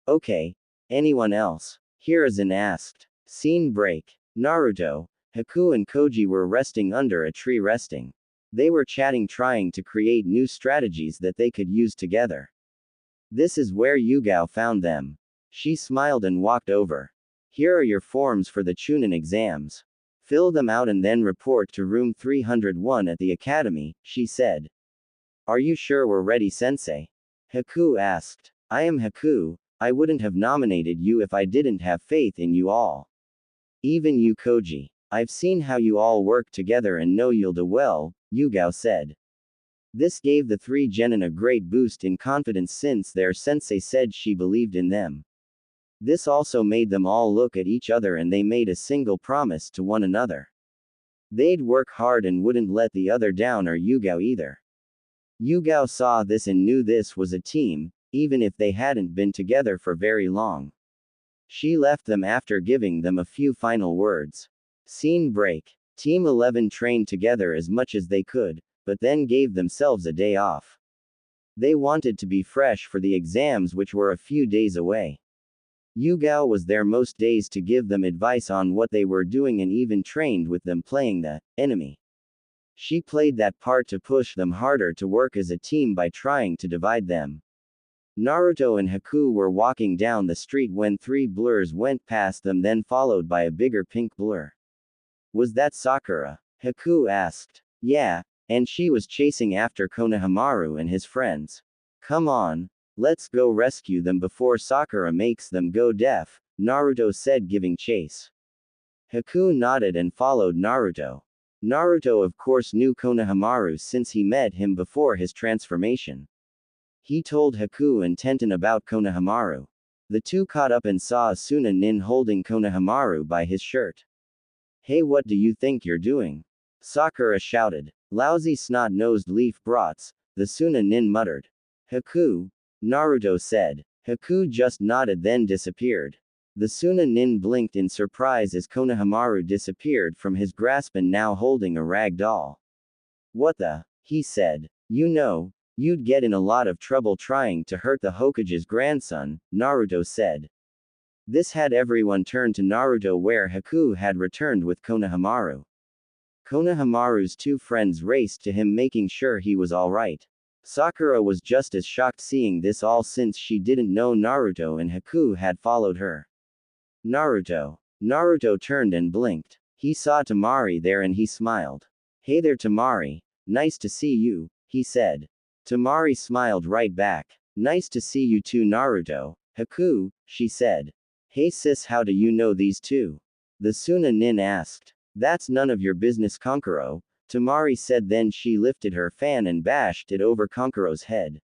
Okay. Anyone else? Hiruzen asked. Scene break. Naruto, Haku and Koji were resting under a tree resting. They were chatting, trying to create new strategies that they could use together. This is where Yugao found them. She smiled and walked over. Here are your forms for the Chunin exams. Fill them out and then report to room 301 at the academy, she said. Are you sure we're ready, sensei? Haku asked. I am Haku. I wouldn't have nominated you if I didn't have faith in you all. Even you, Koji. I've seen how you all work together and know you'll do well, Yugao said. This gave the three genin a great boost in confidence since their sensei said she believed in them. This also made them all look at each other and they made a single promise to one another. They'd work hard and wouldn't let the other down, or Yugao either. Yugao saw this and knew this was a team, even if they hadn't been together for very long. She left them after giving them a few final words. Scene break. Team 11 trained together as much as they could, but then gave themselves a day off. They wanted to be fresh for the exams, which were a few days away. Yugao was there most days to give them advice on what they were doing and even trained with them playing the enemy. She played that part to push them harder to work as a team by trying to divide them. Naruto and Haku were walking down the street when 3 blurs went past them, then followed by a bigger pink blur. Was that Sakura? Haku asked. Yeah, and she was chasing after Konohamaru and his friends. Come on, let's go rescue them before Sakura makes them go deaf, Naruto said, giving chase. Haku nodded and followed Naruto. Naruto of course knew Konohamaru since he met him before his transformation. He told Haku and Tenten about Konohamaru. The two caught up and saw Asuna Nin holding Konohamaru by his shirt. Hey, what do you think you're doing? Sakura shouted. Lousy snot-nosed leaf brats, the Suna Nin muttered. Haku? Naruto said. Haku just nodded then disappeared. The Suna Nin blinked in surprise as Konohamaru disappeared from his grasp and now holding a rag doll. What the? He said. You know, you'd get in a lot of trouble trying to hurt the Hokage's grandson, Naruto said. This had everyone turn to Naruto where Haku had returned with Konohamaru. Konohamaru's 2 friends raced to him making sure he was alright. Sakura was just as shocked seeing this all since she didn't know Naruto and Haku had followed her. Naruto. Naruto turned and blinked. He saw Temari there and he smiled. Hey there Temari, nice to see you, he said. Temari smiled right back. Nice to see you too Naruto. Haku, she said. Hey sis, how do you know these two? The Suna Nin asked. That's none of your business Kankuro, Temari said, then she lifted her fan and bashed it over Kankuro's head.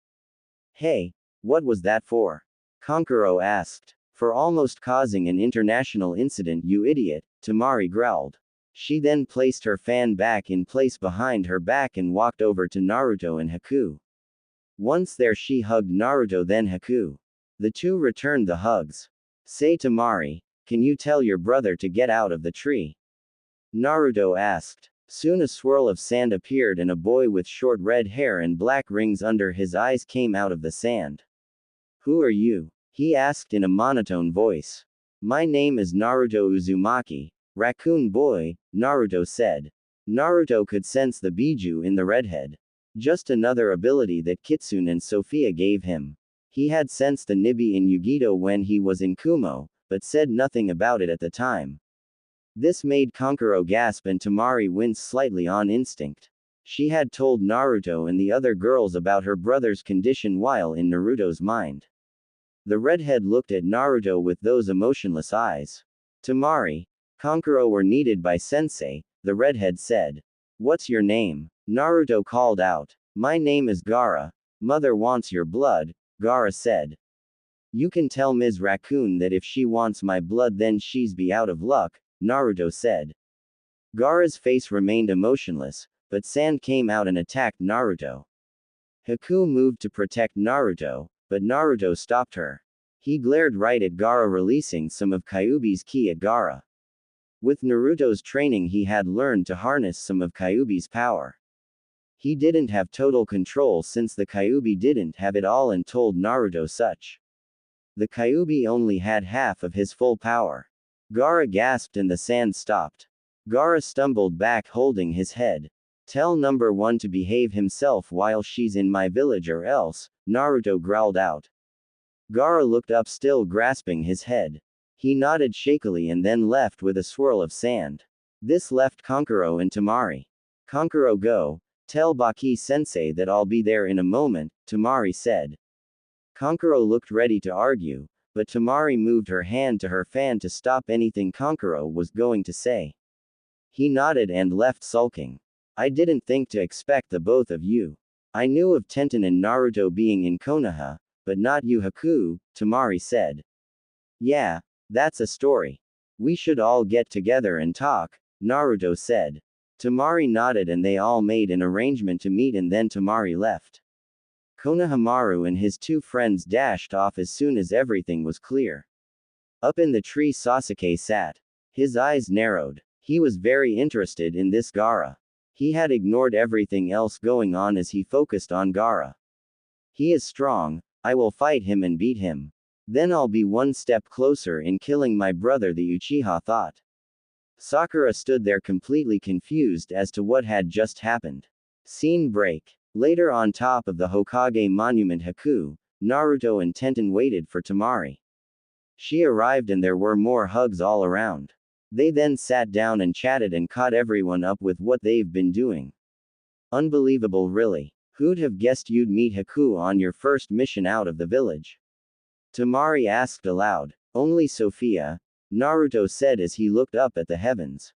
Hey, what was that for? Kankuro asked. For almost causing an international incident you idiot, Temari growled. She then placed her fan back in place behind her back and walked over to Naruto and Haku. Once there she hugged Naruto then Haku. The two returned the hugs. Say Temari, can you tell your brother to get out of the tree? Naruto asked. Soon a swirl of sand appeared and a boy with short red hair and black rings under his eyes came out of the sand. Who are you? He asked in a monotone voice. My name is Naruto Uzumaki, raccoon boy, Naruto said. Naruto could sense the Biju in the redhead. Just another ability that Kitsune and Sophia gave him. He had sensed the Nibi in Yugito when he was in Kumo, but said nothing about it at the time. This made Kankuro gasp and Temari wince slightly on instinct. She had told Naruto and the other girls about her brother's condition while in Naruto's mind. The redhead looked at Naruto with those emotionless eyes. Temari, Kankuro were needed by sensei, the redhead said. What's your name? Naruto called out. My name is Gaara. Mother wants your blood, Gaara said. You can tell Ms. Raccoon that if she wants my blood then she's be out of luck, Naruto said. Gaara's face remained emotionless, but sand came out and attacked Naruto. Haku moved to protect Naruto, but Naruto stopped her. He glared right at Gaara, releasing some of Kyuubi's ki at Gaara. With Naruto's training he had learned to harness some of Kyuubi's power. He didn't have total control since the Kyuubi didn't have it all and told Naruto such. The Kyuubi only had half of his full power. Gaara gasped and the sand stopped. Gaara stumbled back holding his head. Tell number 1 to behave himself while she's in my village or else, Naruto growled out. Gaara looked up still grasping his head. He nodded shakily and then left with a swirl of sand. This left Kankuro and Temari. Kankuro go, tell Baki sensei that I'll be there in a moment, Temari said. Kankuro looked ready to argue, but Temari moved her hand to her fan to stop anything Kankuro was going to say. He nodded and left sulking. I didn't think to expect the both of you. I knew of Tenten and Naruto being in Konoha, but not you Haku, Temari said. Yeah, that's a story. We should all get together and talk, Naruto said. Temari nodded and they all made an arrangement to meet and then Temari left. Konohamaru and his 2 friends dashed off as soon as everything was clear. Up in the tree Sasuke sat. His eyes narrowed. He was very interested in this Gaara. He had ignored everything else going on as he focused on Gaara. He is strong, I will fight him and beat him. Then I'll be one step closer in killing my brother, the Uchiha thought. Sakura stood there completely confused as to what had just happened. Scene break. Later, on top of the Hokage monument Haku, Naruto and Tenten waited for Temari. She arrived and there were more hugs all around. They then sat down and chatted and caught everyone up with what they've been doing. Unbelievable, really. Who'd have guessed you'd meet Haku on your first mission out of the village? Temari asked aloud. Only Sophia, Naruto said as he looked up at the heavens.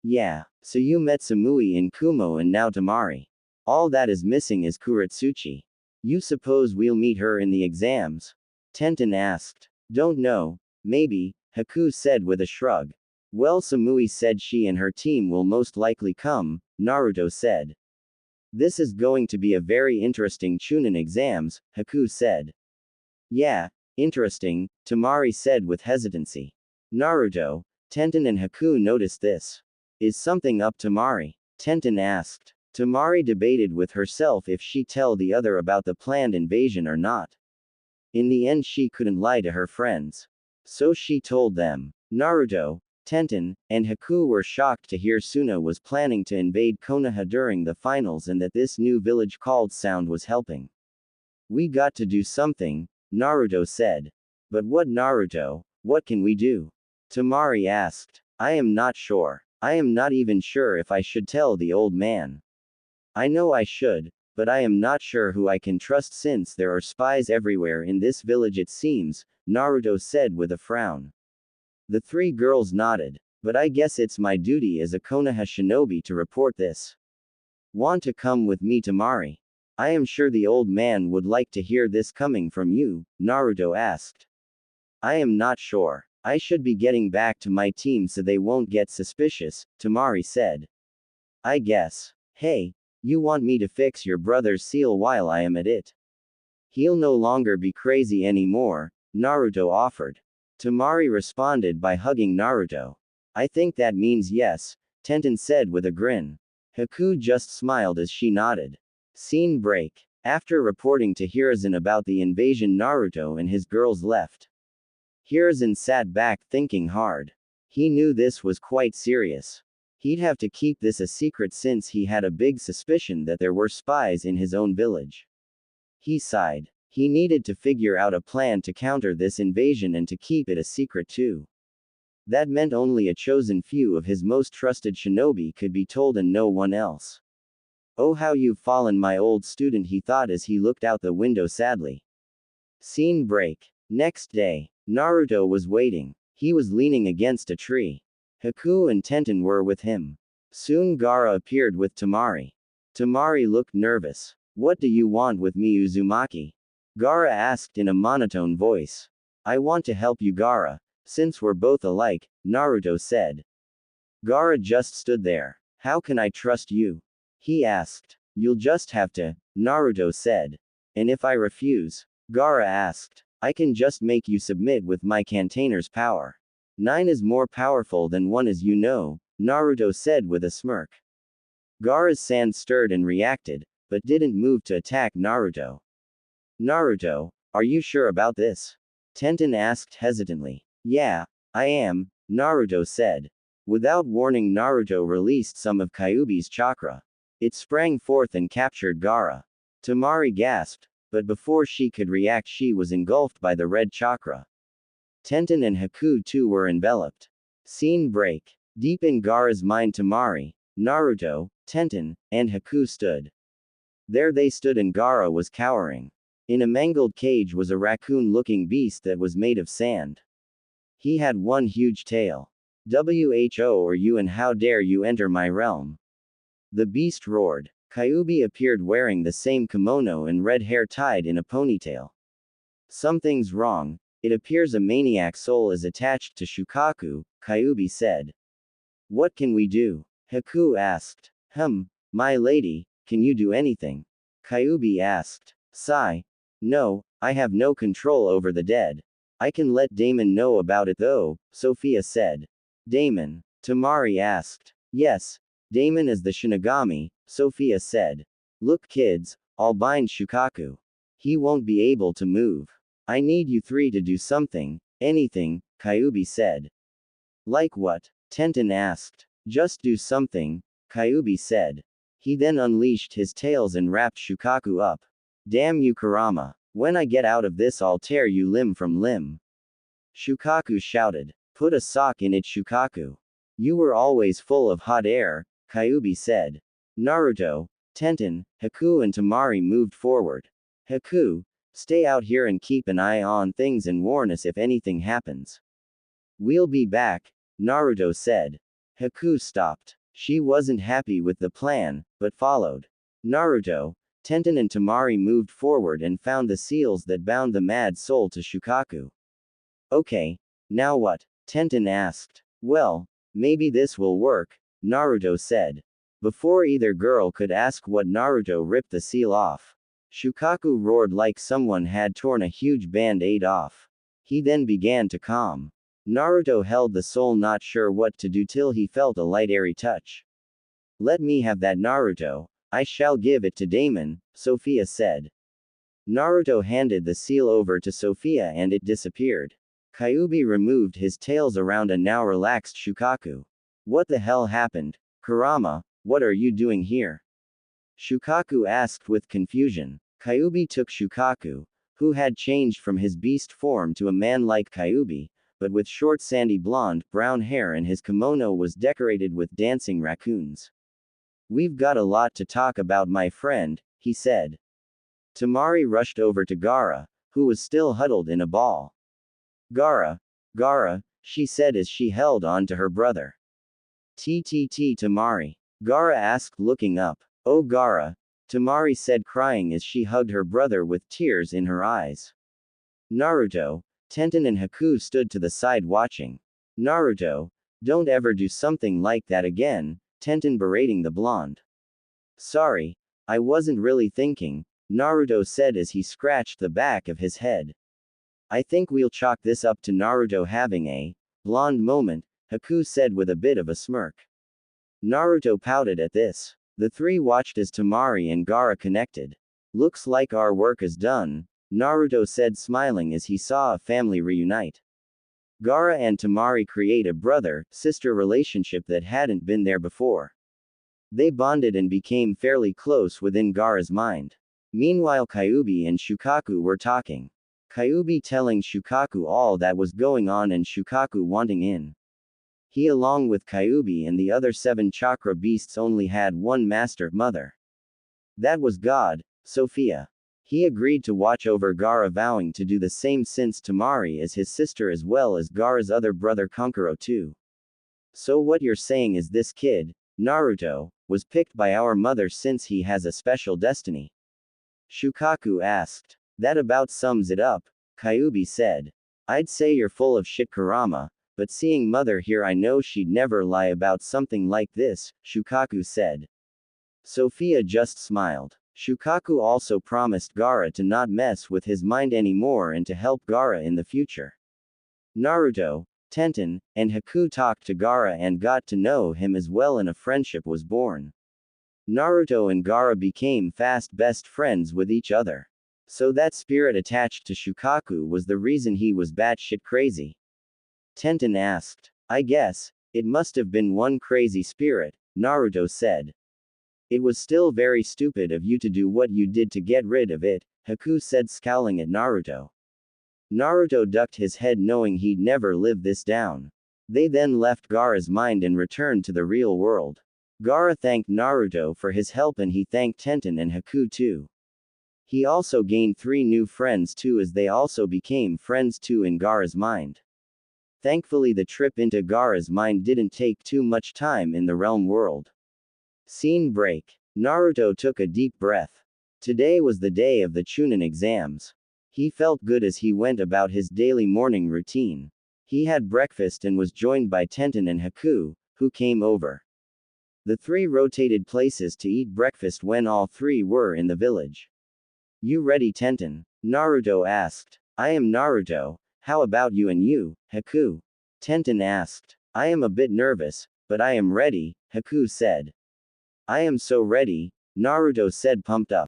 Yeah, so you met Samui in Kumo and now Temari. All that is missing is Kurotsuchi. You suppose we'll meet her in the exams? Tenten asked. Don't know, maybe, Haku said with a shrug. Well, Samui said she and her team will most likely come, Naruto said. This is going to be a very interesting Chunin exams, Haku said. Yeah, interesting, Temari said with hesitancy. Naruto, Tenten and Haku noticed this. Is something up, Temari? Tenten asked. Temari debated with herself if she tell the other about the planned invasion or not. In the end, she couldn't lie to her friends. So she told them. Naruto, Tenten, and Haku were shocked to hear Suna was planning to invade Konoha during the finals and that this new village called Sound was helping. We got to do something, Naruto said. But what, Naruto? What can we do? Temari asked. I am not sure. I am not even sure if I should tell the old man. I know I should, but I am not sure who I can trust since there are spies everywhere in this village it seems, Naruto said with a frown. The three girls nodded. But I guess it's my duty as a Konoha shinobi to report this. Want to come with me, Temari? I am sure the old man would like to hear this coming from you, Naruto asked. I am not sure. I should be getting back to my team so they won't get suspicious, Temari said. I guess. Hey, you want me to fix your brother's seal while I am at it? He'll no longer be crazy anymore, Naruto offered. Temari responded by hugging Naruto. I think that means yes, Tenten said with a grin. Haku just smiled as she nodded. Scene break. After reporting to Hiruzen about the invasion, Naruto and his girls left. Hiruzen sat back thinking hard. He knew this was quite serious. He'd have to keep this a secret since he had a big suspicion that there were spies in his own village. He sighed. He needed to figure out a plan to counter this invasion and to keep it a secret too. That meant only a chosen few of his most trusted shinobi could be told and no one else. Oh, how you've fallen, my old student, he thought as he looked out the window sadly. Scene break. Next day, Naruto was waiting. He was leaning against a tree. Haku and Tenten were with him. Soon Gaara appeared with Temari. Temari looked nervous. What do you want with me, Uzumaki? Gaara asked in a monotone voice. I want to help you, Gaara, since we're both alike, Naruto said. Gaara just stood there. How can I trust you? He asked. You'll just have to, Naruto said. And if I refuse? Gaara asked. I can just make you submit with my Cantainer's power. 9 is more powerful than 1, as you know, Naruto said with a smirk. Gaara's sand stirred and reacted, but didn't move to attack Naruto. Naruto, are you sure about this? Tenten asked hesitantly. Yeah, I am, Naruto said. Without warning, Naruto released some of Kyuubi's chakra. It sprang forth and captured Gaara. Temari gasped, but before she could react, she was engulfed by the red chakra. Tenten and Haku too were enveloped. Scene break. Deep in Gaara's mind, Temari, Naruto, Tenten, and Haku stood. There they stood and Gaara was cowering. In a mangled cage was a raccoon-looking beast that was made of sand. He had one huge tail. Who are you and how dare you enter my realm? The beast roared. Kyuubi appeared wearing the same kimono and red hair tied in a ponytail. Something's wrong. It appears a maniac soul is attached to Shukaku, Kyuubi said. What can we do? Haku asked. My lady, can you do anything? Kyuubi asked. Sigh. No, I have no control over the dead. I can let Damon know about it though, Sophia said. Damon. Temari asked. Yes. Damon is the Shinigami, Sophia said. Look kids, I'll bind Shukaku. He won't be able to move. I need you three to do something, anything, Kyubi said. Like what? Tenten asked. Just do something, Kyubi said. He then unleashed his tails and wrapped Shukaku up. Damn you Kurama. When I get out of this I'll tear you limb from limb. Shukaku shouted. Put a sock in it Shukaku. You were always full of hot air, Kyubi said. Naruto, Tenten, Haku and Temari moved forward. Haku, stay out here and keep an eye on things and warn us if anything happens. We'll be back, Naruto said. Haku stopped. She wasn't happy with the plan, but followed. Naruto, Tenten and Temari moved forward and found the seals that bound the mad soul to Shukaku. Okay, now what? Tenten asked. Well, maybe this will work, Naruto said. Before either girl could ask what, Naruto ripped the seal off. Shukaku roared like someone had torn a huge band-aid off. He then began to calm. Naruto held the soul not sure what to do till he felt a light airy touch. Let me have that Naruto, I shall give it to Damon, Sophia said. Naruto handed the seal over to Sophia and it disappeared. Kyubi removed his tails around a now relaxed Shukaku. What the hell happened? Kurama, what are you doing here? Shukaku asked with confusion. Kyubi took Shukaku, who had changed from his beast form to a man like Kyubi, but with short sandy blonde, brown hair and his kimono was decorated with dancing raccoons. We've got a lot to talk about my friend, he said. Temari rushed over to Gaara, who was still huddled in a ball. Gaara, she said as she held on to her brother. Temari. Gaara asked looking up. Oh Gaara, Temari said crying as she hugged her brother with tears in her eyes. Naruto, Tenten and Haku stood to the side watching. Naruto, don't ever do something like that again, Tenten berating the blonde. Sorry, I wasn't really thinking, Naruto said as he scratched the back of his head. I think we'll chalk this up to Naruto having a blonde moment, Haku said with a bit of a smirk. Naruto pouted at this. The three watched as Temari and Gaara connected. Looks like our work is done, Naruto said smiling as he saw a family reunite. Gaara and Temari create a brother-sister relationship that hadn't been there before. They bonded and became fairly close within Gaara's mind. Meanwhile Kyubi and Shukaku were talking. Kyubi telling Shukaku all that was going on and Shukaku wanting in. He along with Kyubi and the other 7 chakra beasts only had one master, mother. That was God, Sophia. He agreed to watch over Gaara vowing to do the same since Temari is his sister as well as Gaara's other brother Kankuro too. So what you're saying is this kid, Naruto, was picked by our mother since he has a special destiny? Shukaku asked. That about sums it up, Kyubi said. I'd say you're full of shit Kurama, but seeing mother here I know she'd never lie about something like this, Shukaku said. Sophia just smiled. Shukaku also promised Gaara to not mess with his mind anymore and to help Gaara in the future. Naruto, Tenten, and Haku talked to Gaara and got to know him as well and a friendship was born. Naruto and Gaara became fast best friends with each other. So that spirit attached to Shukaku was the reason he was batshit crazy. Tenten asked. I guess, it must have been one crazy spirit, Naruto said. It was still very stupid of you to do what you did to get rid of it, Haku said scowling at Naruto. Naruto ducked his head knowing he'd never live this down. They then left Gaara's mind and returned to the real world. Gaara thanked Naruto for his help and he thanked Tenten and Haku too. He also gained 3 new friends too as they also became friends too in Gaara's mind. Thankfully the trip into Gaara's mind didn't take too much time in the realm world. Scene break. Naruto took a deep breath. Today was the day of the Chunin exams. He felt good as he went about his daily morning routine. He had breakfast and was joined by Tenten and Haku, who came over. The 3 rotated places to eat breakfast when all 3 were in the village. You ready Tenten? Naruto asked. I am Naruto, how about you and you, Haku? Tenten asked. I am a bit nervous, but I am ready, Haku said. I am so ready, Naruto said pumped up.